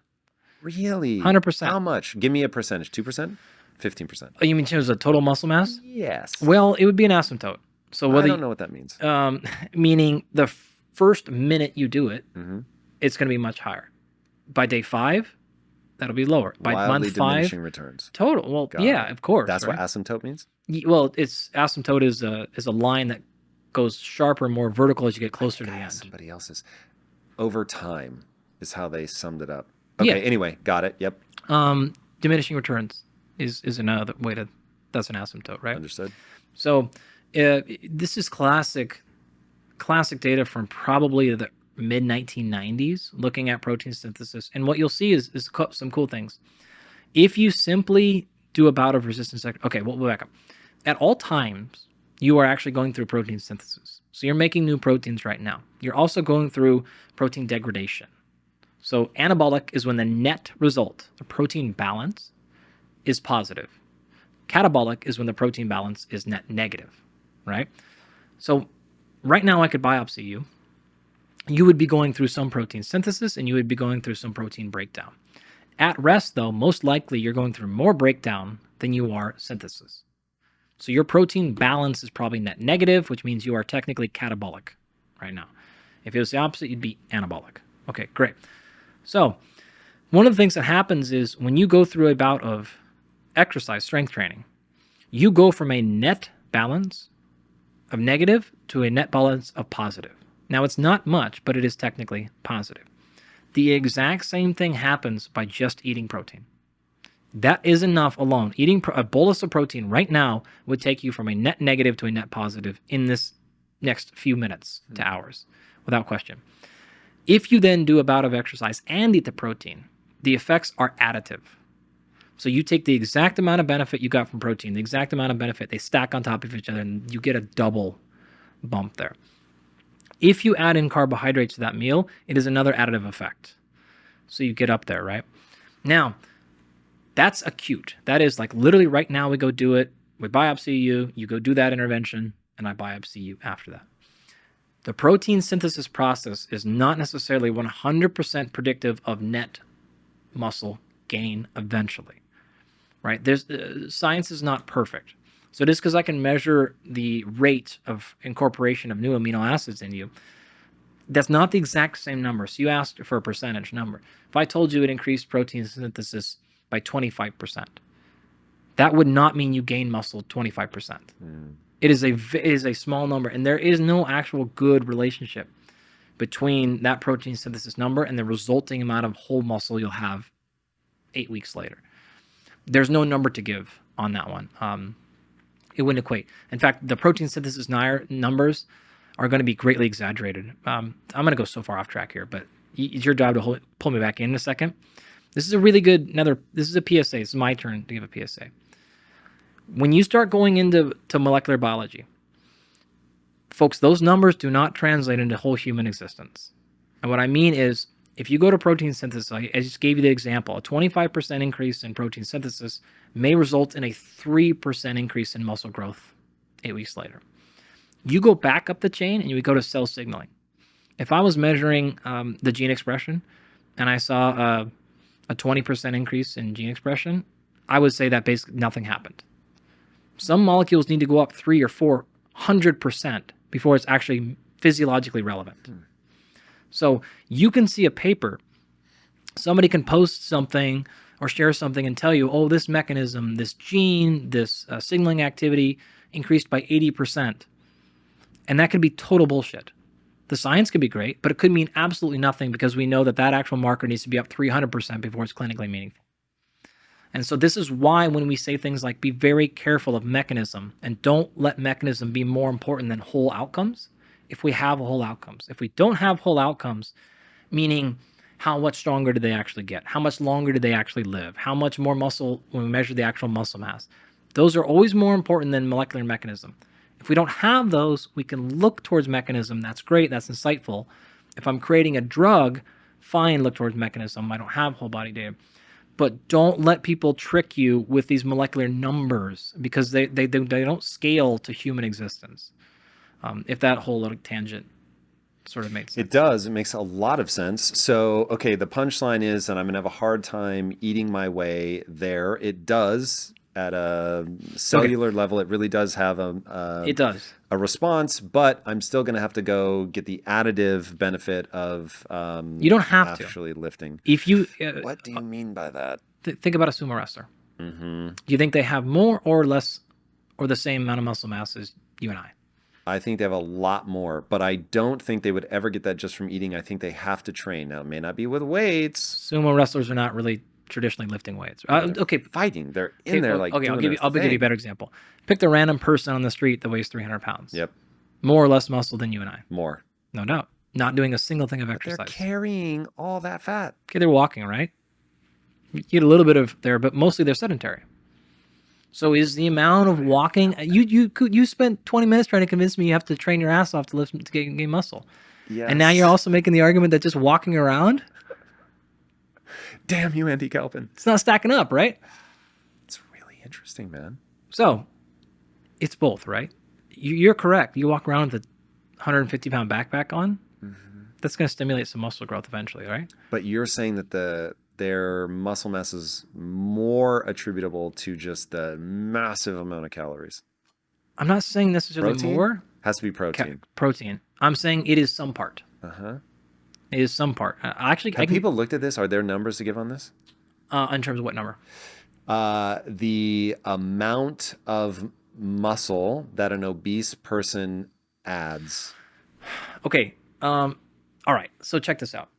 Really? 100%. How much? Give me a percentage. 2%? 15%. Oh, you mean in terms of total muscle mass? Yes. Well, it would be an asymptote. So whether I don't know what that means. meaning the first minute you do it, it's going to be much higher. By day 5, that'll be lower. By Wildly month 5, diminishing returns. total. Well, Got yeah, it. of course. That's right? what asymptote means? Well, it's asymptote is a line that goes sharper, more vertical as you get closer to the end. Somebody else's. Over time is how they summed it up. Okay, Yeah. anyway, got it. Yep. Diminishing returns is another way to. That's an asymptote, right? Understood. So this is classic data from probably the mid 1990s, looking at protein synthesis. And what you'll see is some cool things. If you simply do a bout of resistance, okay, we'll back up. At all times, you are actually going through protein synthesis. So you're making new proteins right now. You're also going through protein degradation. So anabolic is when the net result, the protein balance, is positive. Catabolic is when the protein balance is net negative, right? So right now I could biopsy you. You would be going through some protein synthesis and you would be going through some protein breakdown. At rest, though, most likely you're going through more breakdown than you are synthesis. So your protein balance is probably net negative, which means you are technically catabolic right now. If it was the opposite, you'd be anabolic. Okay, great. So one of the things that happens is when you go through a bout of exercise, strength training, you go from a net balance of negative to a net balance of positive. Now, it's not much, but it is technically positive. The exact same thing happens by just eating protein. That is enough alone. Eating a bolus of protein right now would take you from a net negative to a net positive in this next few minutes to hours, without question. If you then do a bout of exercise and eat the protein, the effects are additive. So you take the exact amount of benefit you got from protein, the exact amount of benefit, they stack on top of each other, and you get a double bump there. If you add in carbohydrates to that meal, it is another additive effect. So you get up there, right? Now, that's acute. That is like literally right now we go do it, we biopsy you, you go do that intervention, and I biopsy you after that. The protein synthesis process is not necessarily 100% predictive of net muscle gain eventually, right? Science is not perfect. So just because I can measure the rate of incorporation of new amino acids in you, that's not the exact same number. So you asked for a percentage number. If I told you it increased protein synthesis by 25%, that would not mean you gain muscle 25%. It is a small number, and there is no actual good relationship between that protein synthesis number and the resulting amount of whole muscle you'll have 8 weeks later. There's no number to give on that one. It wouldn't equate. In fact, the protein synthesis numbers are going to be greatly exaggerated. I'm going to go so far off track here, but it's your job to pull me back in a second. This is a really good, this is a PSA. It's my turn to give a PSA. When you start going into molecular biology, folks, those numbers do not translate into whole human existence. And what I mean is, if you go to protein synthesis, I just gave you the example, a 25% increase in protein synthesis may result in a 3% increase in muscle growth 8 weeks later. You go back up the chain and you go to cell signaling. If I was measuring the gene expression and I saw a 20% increase in gene expression, I would say that basically nothing happened. Some molecules need to go up 300 or 400% before it's actually physiologically relevant. So you can see a paper, somebody can post something or share something and tell you, oh, this mechanism, this gene, this signaling activity increased by 80%. And that could be total bullshit. The science could be great, but it could mean absolutely nothing because we know that actual marker needs to be up 300% before it's clinically meaningful. And so this is why when we say things like be very careful of mechanism and don't let mechanism be more important than whole outcomes, if we have whole outcomes. If we don't have whole outcomes, meaning how much stronger do they actually get? How much longer do they actually live? How much more muscle when we measure the actual muscle mass? Those are always more important than molecular mechanism. If we don't have those, we can look towards mechanism. That's great. That's insightful. If I'm creating a drug, fine, look towards mechanism. I don't have whole body data. But don't let people trick you with these molecular numbers because they don't scale to human existence. If that whole little tangent sort of makes sense. It does. It makes a lot of sense. So, okay, the punchline is that I'm going to have a hard time eating my way there. It does at a cellular level. It really does have a response, but I'm still going to have to go get the additive benefit of you don't have actually lifting. If you what do you mean by that? Think about a sumo wrestler. Do you think they have more or less or the same amount of muscle mass as you and I? I think they have a lot more, but I don't think they would ever get that just from eating. I think they have to train. Now, it may not be with weights. Sumo wrestlers are not really traditionally lifting weights. Okay, fighting. They're in there like okay. doing I'll give you a better example. Pick the random person on the street that weighs 300 pounds. Yep. More or less muscle than you and I. More. No doubt. Not doing a single thing of exercise. They're carrying all that fat. Okay, they're walking, right? You get a little bit of there, but mostly they're sedentary. So is the amount of walking you spent 20 minutes trying to convince me you have to train your ass off to lift to gain muscle. Yes. And now you're also making the argument that just walking around, damn you, Andy Galpin. It's not stacking up, right? It's really interesting, man. So it's both, right? You're correct. You walk around with a 150-pound backpack on, that's going to stimulate some muscle growth eventually, right? But you're saying that their muscle mass is more attributable to just the massive amount of calories. I'm not saying necessarily protein? More. Has to be protein. Protein. I'm saying it is some part. It is some part. Actually, have people looked at this? Are there numbers to give on this? In terms of what number? The amount of muscle that an obese person adds? Okay. All right. So check this out.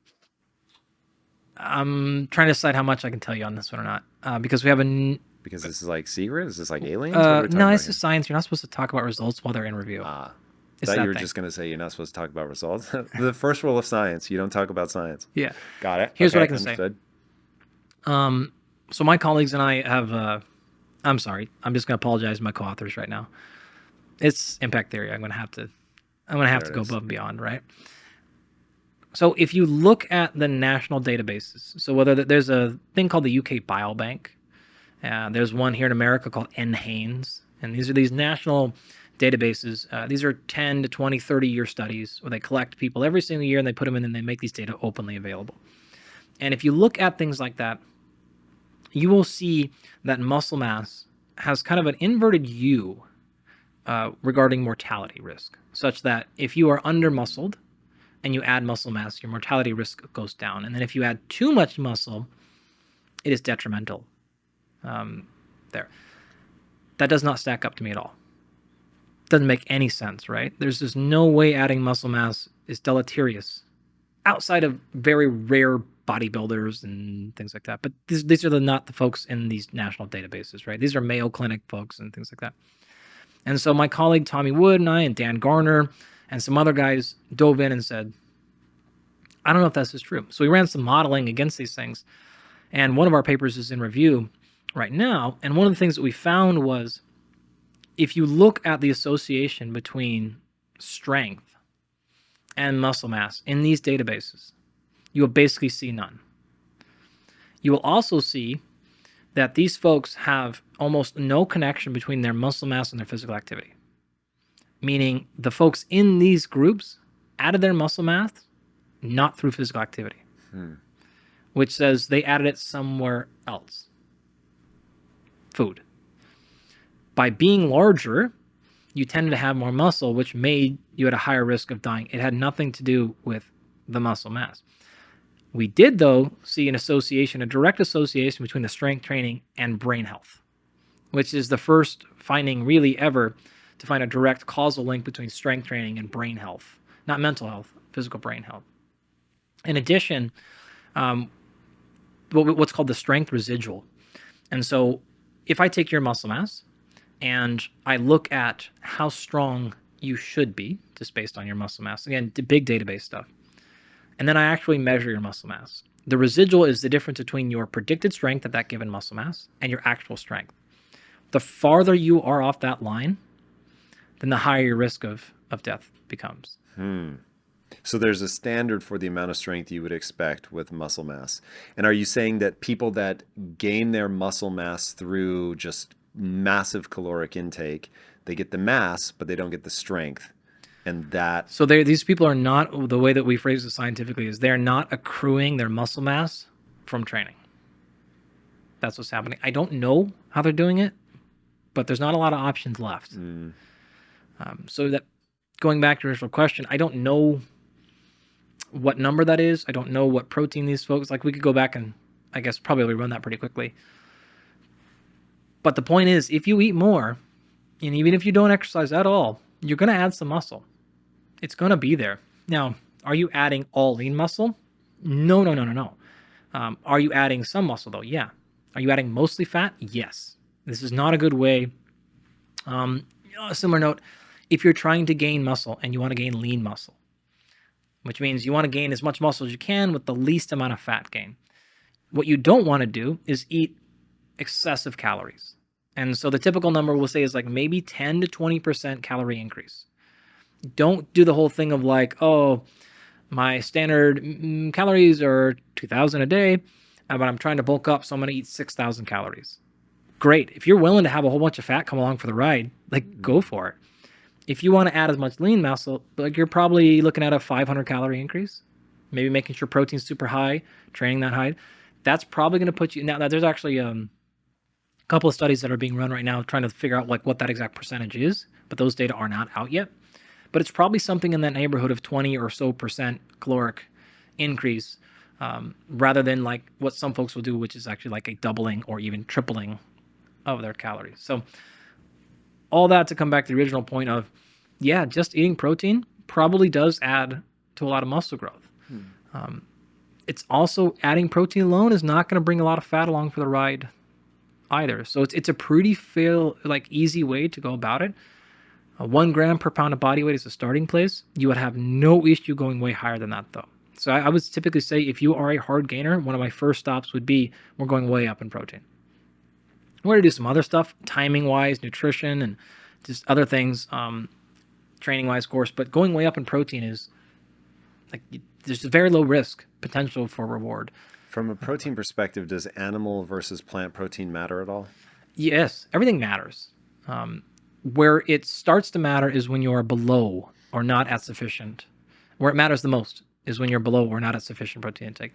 I'm trying to decide how much I can tell you on this one or not, because we have Because this is like secret? Is this like aliens? What are we talking no, about this here? is science. You're not supposed to talk about results while they're in review. It's Thought that you were thing. just going to say you're not supposed to talk about results. The first rule of science, you don't talk about science. Yeah. Got it. Here's what Okay, I can understood. say. So my colleagues and I have. I'm sorry. I'm just going to apologize to my co-authors right now. It's impact theory. I'm going to have to There it go is. above and beyond, right? So if you look at the national databases, so whether there's a thing called the UK Biobank, there's one here in America called NHANES, and these are these national databases. These are 10 to 20, 30-year studies where they collect people every single year and they put them in and they make these data openly available. And if you look at things like that, you will see that muscle mass has kind of an inverted U regarding mortality risk, such that if you are under-muscled and you add muscle mass, your mortality risk goes down. And then if you add too much muscle, it is detrimental. There. That does not stack up to me at all. Doesn't make any sense, right? There's just no way adding muscle mass is deleterious outside of very rare bodybuilders and things like that. But these are not the folks in these national databases, right? These are Mayo Clinic folks and things like that. And so my colleague Tommy Wood and I and Dan Garner and some other guys dove in and said, I don't know if this is true. So we ran some modeling against these things. And one of our papers is in review right now. And one of the things that we found was if you look at the association between strength and muscle mass in these databases, you will basically see none. You will also see that these folks have almost no connection between their muscle mass and their physical activity. Meaning the folks in these groups added their muscle mass not through physical activity, which says they added it somewhere else. Food. By being larger, you tended to have more muscle, which made you at a higher risk of dying. It had nothing to do with the muscle mass. We did, though, see an association, a direct association between the strength training and brain health, which is the first finding really ever to find a direct causal link between strength training and brain health, not mental health, physical brain health. In addition, what's called the strength residual. And so if I take your muscle mass and I look at how strong you should be, just based on your muscle mass, again, big database stuff, and then I actually measure your muscle mass. The residual is the difference between your predicted strength at that given muscle mass and your actual strength. The farther you are off that line, then the higher your risk of death becomes. So there's a standard for the amount of strength you would expect with muscle mass. And are you saying that people that gain their muscle mass through just massive caloric intake, they get the mass, but they don't get the strength? And that... So these people are not, the way that we phrase it scientifically is they're not accruing their muscle mass from training. That's what's happening. I don't know how they're doing it, but there's not a lot of options left. So that, going back to your original question, I don't know what number that is. I don't know what protein these folks, like we could go back and I guess probably run that pretty quickly. But the point is, if you eat more, and even if you don't exercise at all, you're going to add some muscle. It's going to be there. Now, are you adding all lean muscle? No. Are you adding some muscle though? Yeah. Are you adding mostly fat? Yes. This is not a good way. A similar note, if you're trying to gain muscle and you want to gain lean muscle, which means you want to gain as much muscle as you can with the least amount of fat gain. What you don't want to do is eat excessive calories. And so the typical number we'll say is like maybe 10 to 20% calorie increase. Don't do the whole thing of like, oh, my standard calories are 2,000 a day, but I'm trying to bulk up, so I'm going to eat 6,000 calories. Great. If you're willing to have a whole bunch of fat come along for the ride, like go for it. If you want to add as much lean muscle, like you're probably looking at a 500 calorie increase, maybe making sure protein's super high, training that high. That's probably going to put you, now there's actually a couple of studies that are being run right now trying to figure out like what that exact percentage is, but those data are not out yet. But it's probably something in that neighborhood of 20 or so percent caloric increase, rather than like what some folks will do, which is actually like a doubling or even tripling of their calories. So all that to come back to the original point of, yeah, just eating protein probably does add to a lot of muscle growth. It's also adding protein alone is not going to bring a lot of fat along for the ride either. So it's a pretty easy way to go about it. 1 gram per pound of body weight is a starting place. You would have no issue going way higher than that though. So I would typically say if you are a hard gainer, one of my first stops would be we're going way up in protein. We're going to do some other stuff, timing wise, nutrition, and just other things, training wise, of course. But going way up in protein is like there's a very low risk potential for reward. From a protein perspective, does animal versus plant protein matter at all? Yes, everything matters. Where it starts to matter is when you are below or not at sufficient. Where it matters the most is when you're below or not at sufficient protein intake.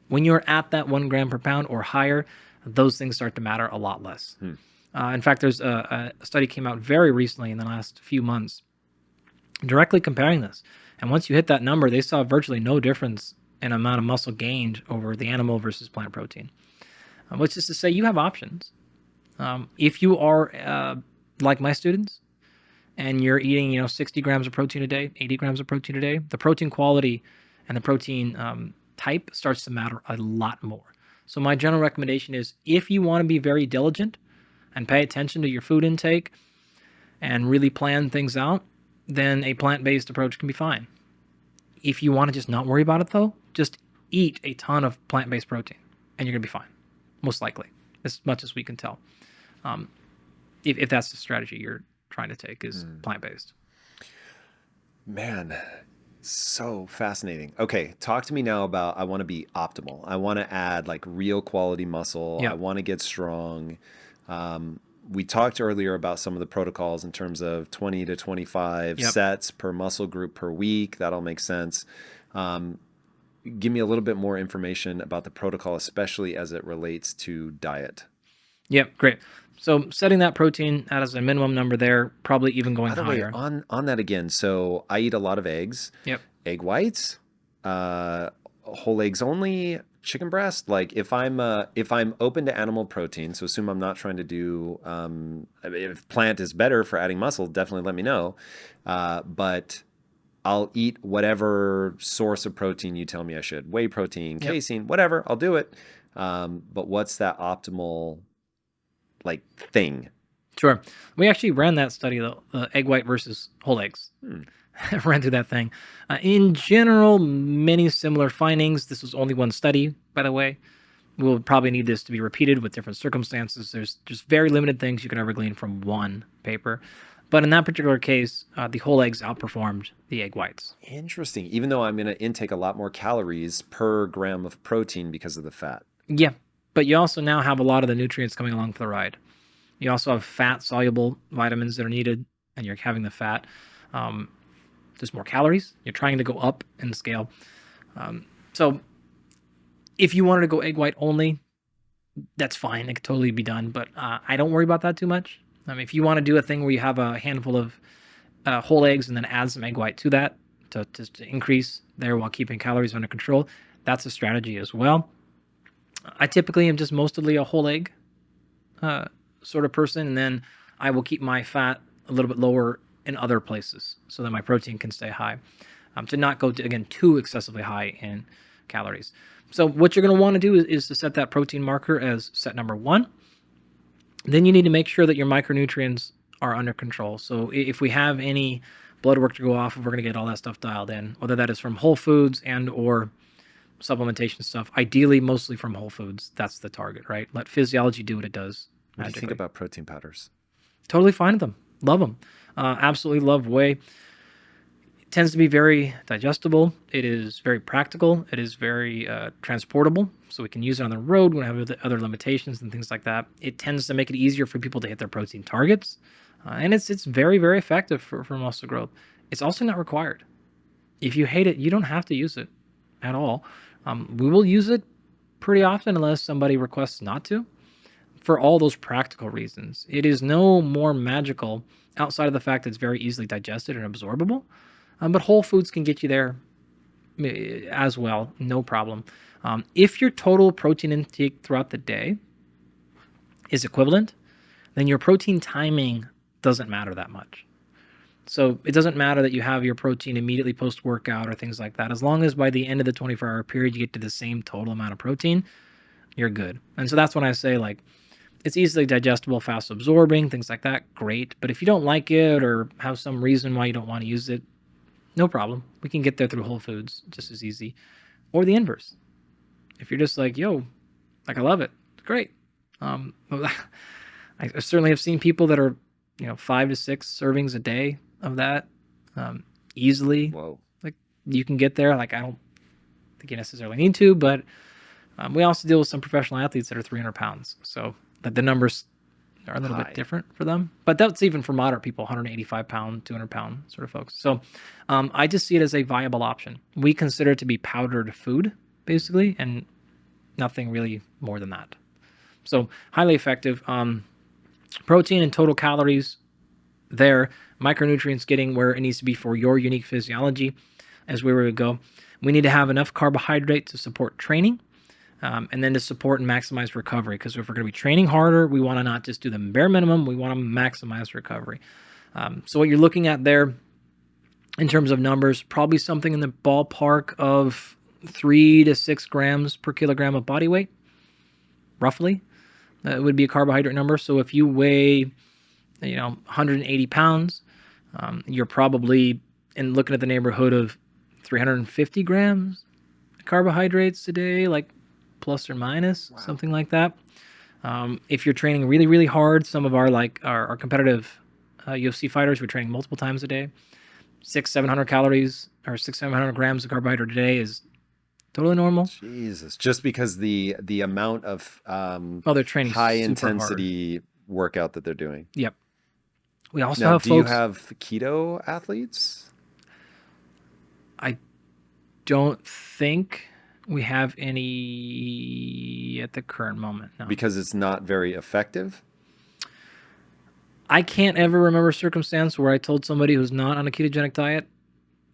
When you're at that 1 gram per pound or higher, those things start to matter a lot less. In fact, there's a study came out very recently in the last few months directly comparing this. And once you hit that number, they saw virtually no difference in amount of muscle gained over the animal versus plant protein, which is to say you have options. If you are like my students and you're eating 60 grams of protein a day, 80 grams of protein a day, the protein quality and the protein type starts to matter a lot more. So my general recommendation is if you want to be very diligent and pay attention to your food intake and really plan things out, then a plant-based approach can be fine. If you want to just not worry about it though, just eat a ton of plant-based protein and you're going to be fine, most likely, as much as we can tell. If that's the strategy you're trying to take is plant-based. Man, so fascinating. Okay, talk to me now about I want to be optimal. I want to add like real quality muscle. Yep. I want to get strong. We talked earlier about some of the protocols in terms of 20 to 25 Yep. sets per muscle group per week. That all makes sense. Give me a little bit more information about the protocol, especially as it relates to diet. Yep, great. So setting that protein as a minimum number there, probably even going By the way, higher. on that again, so I eat a lot of eggs. Yep. Egg whites, whole eggs only, chicken breast. Like if I'm open to animal protein, so assume I'm not trying to do if plant is better for adding muscle, definitely let me know. But I'll eat whatever source of protein you tell me I should. Whey protein, Yep. casein, whatever, I'll do it. But what's that optimal like thing? Sure. We actually ran that study, the egg white versus whole eggs. Ran through that thing. In general, many similar findings. This was only one study, by the way. We'll probably need this to be repeated with different circumstances. There's just very limited things you can ever glean from one paper. But in that particular case, the whole eggs outperformed the egg whites. Interesting. Even though I'm going to intake a lot more calories per gram of protein because of the fat. Yeah, but you also now have a lot of the nutrients coming along for the ride. You also have fat-soluble vitamins that are needed, and you're having the fat. There's more calories. You're trying to go up in the scale. So if you wanted to go egg white only, that's fine. It could totally be done, but I don't worry about that too much. If you want to do a thing where you have a handful of whole eggs and then add some egg white to that to increase there while keeping calories under control, that's a strategy as well. I typically am just mostly a whole egg sort of person, and then I will keep my fat a little bit lower in other places so that my protein can stay high, to not go to, again, too excessively high in calories. So what you're going to want to do is to set that protein marker as set number 1. Then you need to make sure that your micronutrients are under control. So if we have any blood work to go off of, we're going to get all that stuff dialed in, whether that is from whole foods and or supplementation stuff, ideally mostly from whole foods. That's the target, right? Let physiology do what it does. What do you think about protein powders? Totally fine with them. Love them. Absolutely love whey. It tends to be very digestible. It is very practical. It is very transportable. So we can use it on the road when we have other limitations and things like that. It tends to make it easier for people to hit their protein targets. And it's very, very effective for muscle growth. It's also not required. If you hate it, you don't have to use it at all. We will use it pretty often unless somebody requests not to, for all those practical reasons. It is no more magical outside of the fact that it's very easily digested and absorbable. But whole foods can get you there as well, no problem. If your total protein intake throughout the day is equivalent, then your protein timing doesn't matter that much. So it doesn't matter that you have your protein immediately post-workout or things like that. As long as by the end of the 24-hour period you get to the same total amount of protein, you're good. And so that's when I say, like, it's easily digestible, fast absorbing, things like that, great. But if you don't like it or have some reason why you don't want to use it, no problem. We can get there through Whole Foods just as easy. Or the inverse. If you're just like, yo, like, I love it, great. I certainly have seen people that are, 5 to 6 servings a day of that easily. Whoa. Like, you can get there. Like, I don't think you necessarily need to, but we also deal with some professional athletes that are 300 pounds. So the numbers are a little bit different for them. But that's even for moderate people, 185 pound, 200 pound sort of folks. So I just see it as a viable option. We consider it to be powdered food, basically, and nothing really more than that. So highly effective. Protein and total calories there, micronutrients getting where it needs to be for your unique physiology as where we would go. We need to have enough carbohydrate to support training, and then to support and maximize recovery. Because if we're going to be training harder, we want to not just do the bare minimum, we want to maximize recovery. So what you're looking at there in terms of numbers, probably something in the ballpark of 3 to 6 grams per kilogram of body weight, roughly. It would be a carbohydrate number. So if you weigh 180 pounds, you're probably looking at the neighborhood of 350 grams of carbohydrates a day, like plus or minus, something like that. If you're training really, really hard, some of our competitive UFC fighters who are training multiple times a day, 600-700 calories or 600-700 grams of carbohydrate a day is totally normal. Jesus, just because the amount of they're training high super intensity hard workout that they're doing. Yep. We also Now, have do you folks. have keto athletes? I don't think we have any at the current moment. No. Because it's not very effective? I can't ever remember a circumstance where I told somebody who's not on a ketogenic diet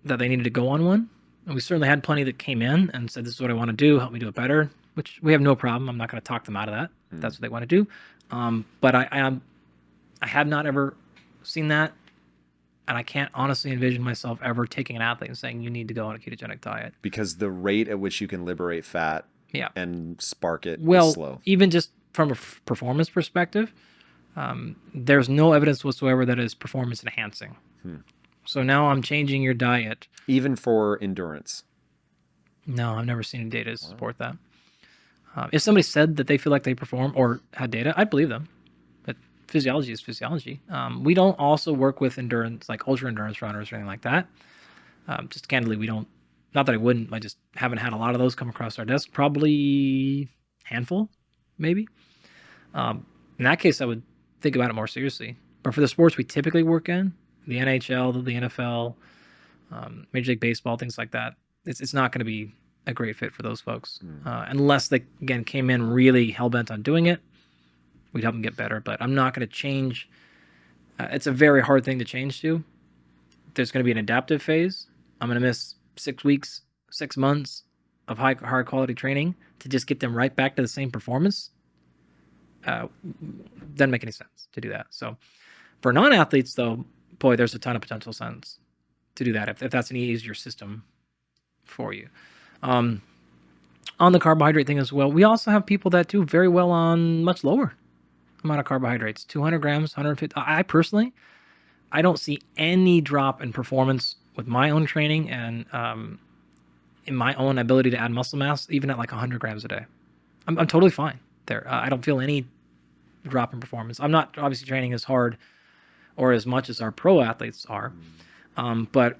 that they needed to go on one. And we certainly had plenty that came in and said, this is what I want to do, help me do it better, which we have no problem. I'm not going to talk them out of that. If that's what they want to do. But I have not ever seen that. And I can't honestly envision myself ever taking an athlete and saying, you need to go on a ketogenic diet. Because the rate at which you can liberate fat and spark it is slow. Even just from a performance perspective, there's no evidence whatsoever that is performance enhancing. So now I'm changing your diet. Even for endurance? No, I've never seen any data to support that. If somebody said that they feel like they perform or had data, I'd believe them. But physiology is physiology. We don't also work with endurance, like ultra endurance runners or anything like that. Just candidly, we don't. Not that I wouldn't. I just haven't had a lot of those come across our desk. Probably handful, maybe. In that case, I would think about it more seriously. But for the sports we typically work in, the NHL, the NFL, Major League Baseball, things like that, it's not going to be a great fit for those folks. Unless they, again, came in really hell-bent on doing it, we'd help them get better. But I'm not going to change. It's a very hard thing to change to. There's going to be an adaptive phase. I'm going to miss 6 weeks, 6 months of high-quality training to just get them right back to the same performance. Doesn't make any sense to do that. So for non-athletes, though, boy, there's a ton of potential sense to do that if that's an easier system for you. On the carbohydrate thing as well, we also have people that do very well on much lower amount of carbohydrates, 200 grams, 150. I personally, I don't see any drop in performance with my own training and in my own ability to add muscle mass, even at like 100 grams a day. I'm totally fine there. I don't feel any drop in performance. I'm not obviously training as hard or as much as our pro athletes are, but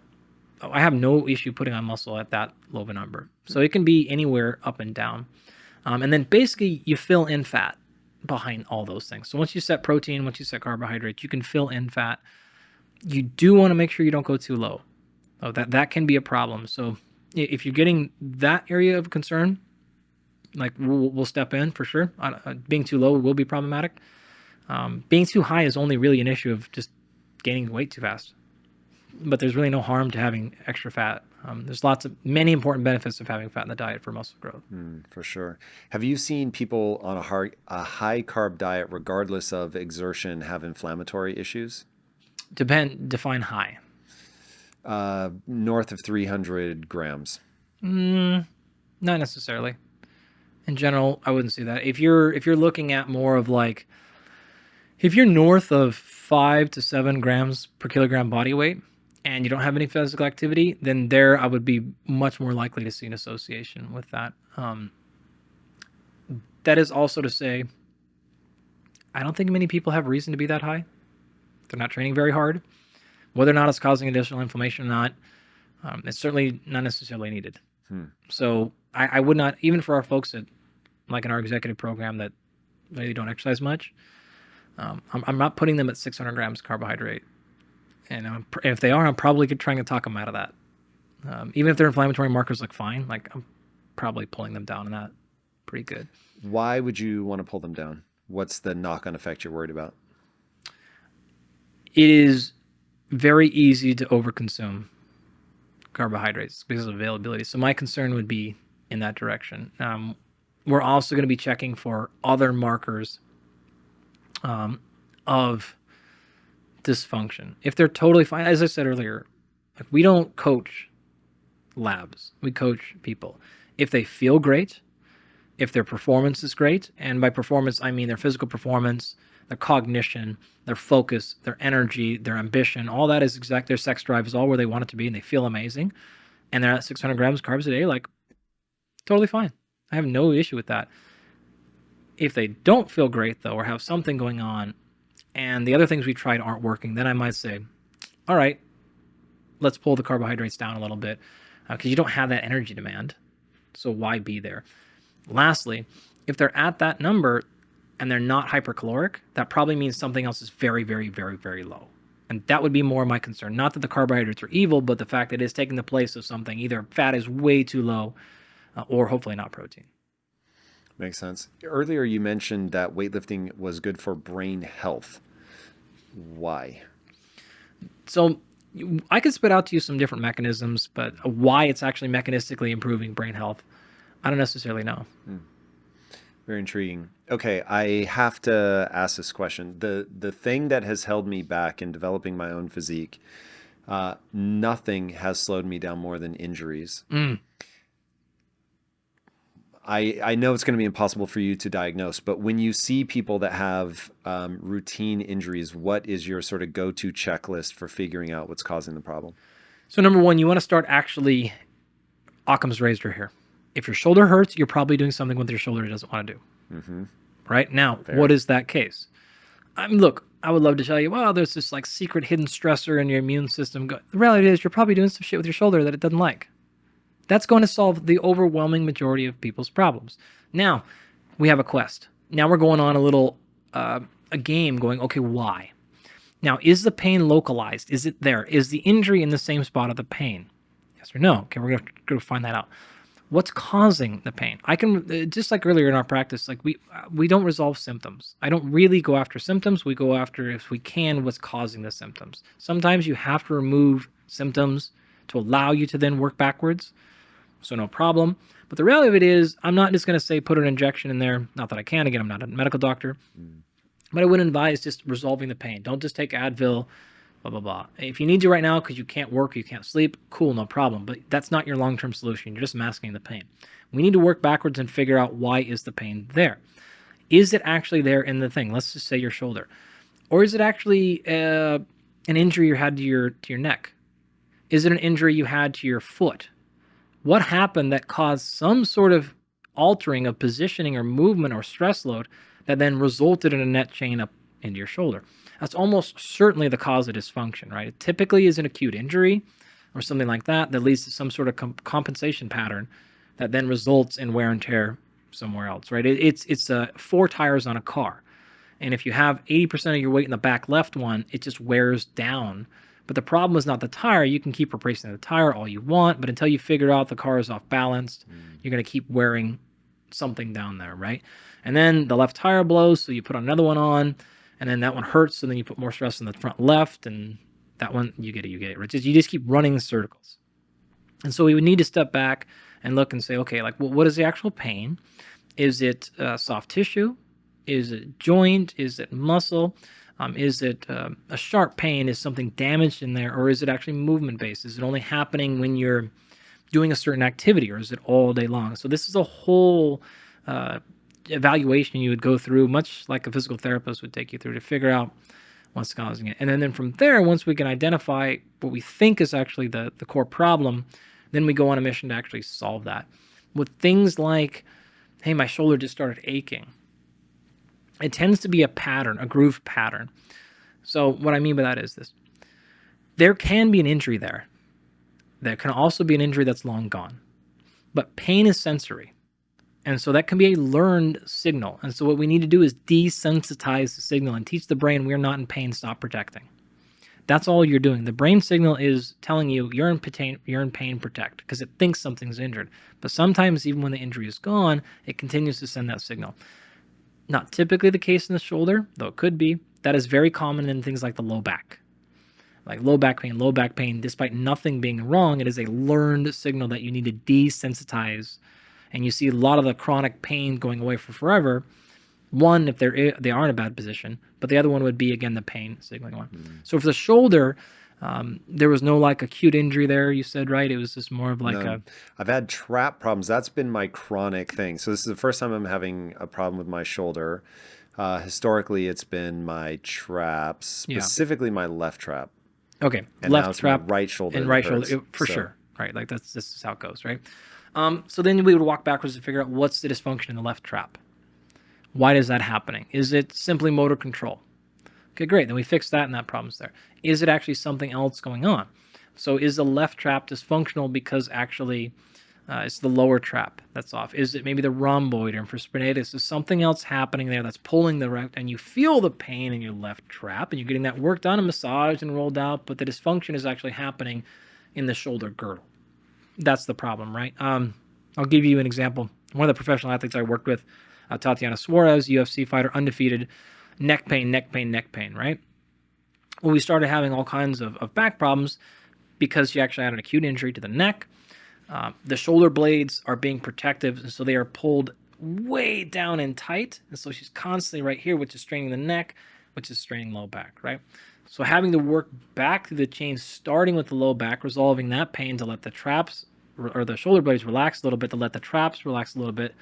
I have no issue putting on muscle at that low of a number. So it can be anywhere up and down. And then basically you fill in fat behind all those things. So once you set protein, once you set carbohydrates, you can fill in fat. You do want to make sure you don't go too low. Oh, that can be a problem. So if you're getting that area of concern, like we'll step in for sure. Being too low will be problematic. Being too high is only really an issue of just gaining weight too fast. But there's really no harm to having extra fat. There's many important benefits of having fat in the diet for muscle growth. For sure. Have you seen people on a high carb diet, regardless of exertion, have inflammatory issues? Define high. North of 300 grams. Not necessarily. In general, I wouldn't say that. If you're looking at more of like, if you're north of 5 to 7 grams per kilogram body weight and you don't have any physical activity, then there I would be much more likely to see an association with that. That is also to say, I don't think many people have reason to be that high. They're not training very hard. Whether or not it's causing additional inflammation or not, it's certainly not necessarily needed. So I would not, even for our folks that, like in our executive program that really don't exercise much, I'm not putting them at 600 grams carbohydrate. And if they are, I'm probably trying to talk them out of that. Even if their inflammatory markers look fine, like I'm probably pulling them down on that pretty good. Why would you want to pull them down? What's the knock-on effect you're worried about? It is very easy to overconsume carbohydrates because of availability. So my concern would be in that direction. We're also going to be checking for other markers of dysfunction. If they're totally fine, as I said earlier, like we don't coach labs, we coach people. If they feel great, if their performance is great, and by performance I mean their physical performance, their cognition, their focus, their energy, their ambition, all that is exact. Their sex drive is all where they want it to be, and they feel amazing, and they're at 600 grams carbs a day, like totally fine. I have no issue with that. If they don't feel great though, or have something going on, and the other things we tried aren't working, then I might say, all right, let's pull the carbohydrates down a little bit, because you don't have that energy demand, so why be there? Lastly, if they're at that number and they're not hypercaloric, that probably means something else is very, very, very, very low. And that would be more my concern. Not that the carbohydrates are evil, but the fact that it is taking the place of something. Either fat is way too low or hopefully not protein. Makes sense. Earlier you mentioned that weightlifting was good for brain health. Why? So I could spit out to you some different mechanisms, but why it's actually mechanistically improving brain health, I don't necessarily know. Very intriguing. Okay, I have to ask this question. The thing that has held me back in developing my own physique, nothing has slowed me down more than injuries. I know it's going to be impossible for you to diagnose, but when you see people that have routine injuries, what is your sort of go-to checklist for figuring out what's causing the problem? So number one, you want to start actually Occam's razor here. If your shoulder hurts, you're probably doing something with your shoulder it doesn't want to do. Right? Now, what is that case? Look, I would love to tell you, well, there's this like secret hidden stressor in your immune system. The reality is you're probably doing some shit with your shoulder that it doesn't like. That's going to solve the overwhelming majority of people's problems. Now, we have a quest. Now we're going on a little, a game going, okay, why? Now, is the pain localized? Is it there? Is the injury in the same spot of the pain? Yes or no? Okay, we're going to find that out. What's causing the pain? I can, just like earlier in our practice, like we don't resolve symptoms. I don't really go after symptoms. We go after, if we can, what's causing the symptoms. Sometimes you have to remove symptoms to allow you to then work backwards. So no problem. But the reality of it is, I'm not just going to say put an injection in there. Not that I can. Again, I'm not a medical doctor. But I would advise just resolving the pain. Don't just take Advil, blah, blah, blah. If you need to right now because you can't work, you can't sleep, cool, no problem. But that's not your long-term solution. You're just masking the pain. We need to work backwards and figure out why is the pain there. Is it actually there in the thing? Let's just say your shoulder. Or is it actually an injury you had to your neck? Is it an injury you had to your foot? What happened that caused some sort of altering of positioning or movement or stress load that then resulted in a net chain up into your shoulder? That's almost certainly the cause of dysfunction, right? It typically is an acute injury or something like that that leads to some sort of compensation pattern that then results in wear and tear somewhere else, right? It's 4 tires on a car. And if you have 80% of your weight in the back left one, it just wears down. But the problem is not the tire. You can keep replacing the tire all you want, but until you figure out the car is off balanced, you're going to keep wearing something down there, right? And then the left tire blows, so you put another one on, and then that one hurts, so then you put more stress on the front left, and that one, you get it, right? You just keep running circles. And so we would need to step back and look and say, okay, like, well, what is the actual pain? Is it soft tissue? Is it joint? Is it muscle? Is it a sharp pain? Is something damaged in there? Or is it actually movement-based? Is it only happening when you're doing a certain activity, or is it all day long? So this is a whole evaluation you would go through, much like a physical therapist would take you through, to figure out what's causing it. And then from there, once we can identify what we think is actually the core problem, then we go on a mission to actually solve that. With things like, hey, my shoulder just started aching. It tends to be a pattern, a groove pattern. So what I mean by that is this. There can be an injury there. There can also be an injury that's long gone. But pain is sensory. And so that can be a learned signal. And so what we need to do is desensitize the signal and teach the brain we're not in pain, stop protecting. That's all you're doing. The brain signal is telling you you're in pain, protect, because it thinks something's injured. But sometimes even when the injury is gone, it continues to send that signal. Not typically the case in the shoulder, though it could be. That is very common in things like the low back. Like low back pain, despite nothing being wrong, it is a learned signal that you need to desensitize. And you see a lot of the chronic pain going away for forever. One, if they are in a bad position, but the other one would be, again, the pain signaling one. Mm-hmm. So for the shoulder, there was no like acute injury there, you said, right? It was just more of like I've had trap problems. That's been my chronic thing. So this is the first time I'm having a problem with my shoulder. Historically, it's been my traps, specifically my left trap. Okay, and left trap, right shoulder, and right shoulder, for sure. Right, like this is how it goes, right? So then we would walk backwards to figure out what's the dysfunction in the left trap. Why is that happening? Is it simply motor control? Okay, great. Then we fix that and that problem's there. Is it actually something else going on? So is the left trap dysfunctional because actually it's the lower trap that's off? Is it maybe the rhomboid or infraspinatus? Is something else happening there that's pulling the right, and you feel the pain in your left trap and you're getting that worked on and massaged and rolled out, but the dysfunction is actually happening in the shoulder girdle. That's the problem, right? I'll give you an example. One of the professional athletes I worked with, Tatiana Suarez, UFC fighter, undefeated, neck pain, right? Well, we started having all kinds of back problems because she actually had an acute injury to the neck. The shoulder blades are being protective, and so they are pulled way down and tight. And so she's constantly right here, which is straining the neck, which is straining low back, right? So having to work back through the chain, starting with the low back, resolving that pain to let the traps or the shoulder blades relax a little bit, to let the traps relax a little bit,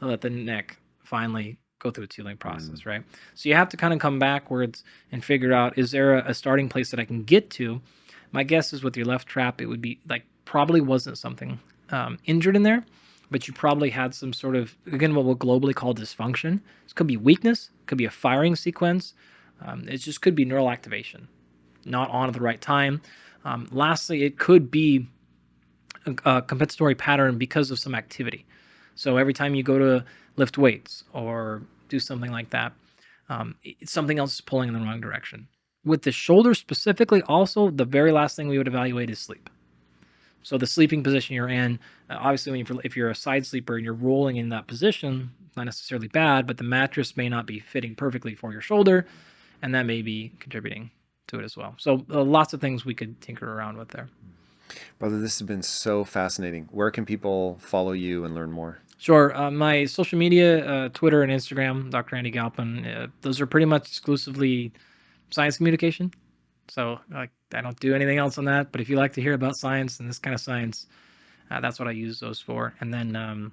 to let the neck finally go through its healing process, right? So you have to kind of come backwards and figure out, is there a starting place that I can get to? My guess is with your left trap, it would be like probably wasn't something injured in there, but you probably had some sort of, again, what we'll globally call dysfunction. This could be weakness, could be a firing sequence. It just could be neural activation, not on at the right time. Lastly, it could be a compensatory pattern because of some activity. So every time you go to lift weights or do something like that, something else is pulling in the wrong direction. With the shoulder specifically, also, the very last thing we would evaluate is sleep. So the sleeping position you're in, obviously, if you're a side sleeper and you're rolling in that position, not necessarily bad, but the mattress may not be fitting perfectly for your shoulder, and that may be contributing to it as well. So lots of things we could tinker around with there. Brother, this has been so fascinating. Where can people follow you and learn more? Sure. My social media, Twitter and Instagram, Dr. Andy Galpin, those are pretty much exclusively science communication. So I don't do anything else on that. But if you like to hear about science and this kind of science, that's what I use those for. And then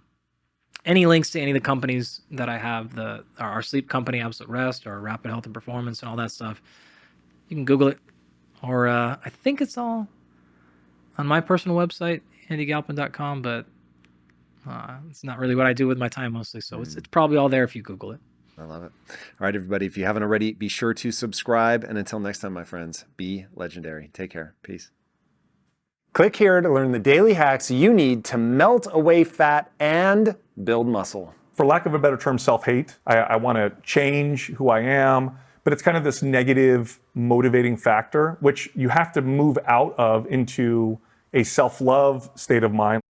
any links to any of the companies that I have, our sleep company, Absolute Rest, or Rapid Health and Performance, and all that stuff, you can Google it. Or I think it's all on my personal website, andygalpin.com, but it's not really what I do with my time mostly. So it's probably all there if you Google it. I love it. All right, everybody, if you haven't already, be sure to subscribe. And until next time, my friends, be legendary. Take care. Peace. Click here to learn the daily hacks you need to melt away fat and build muscle. For lack of a better term, self-hate. I want to change who I am, but it's kind of this negative motivating factor, which you have to move out of into a self-love state of mind.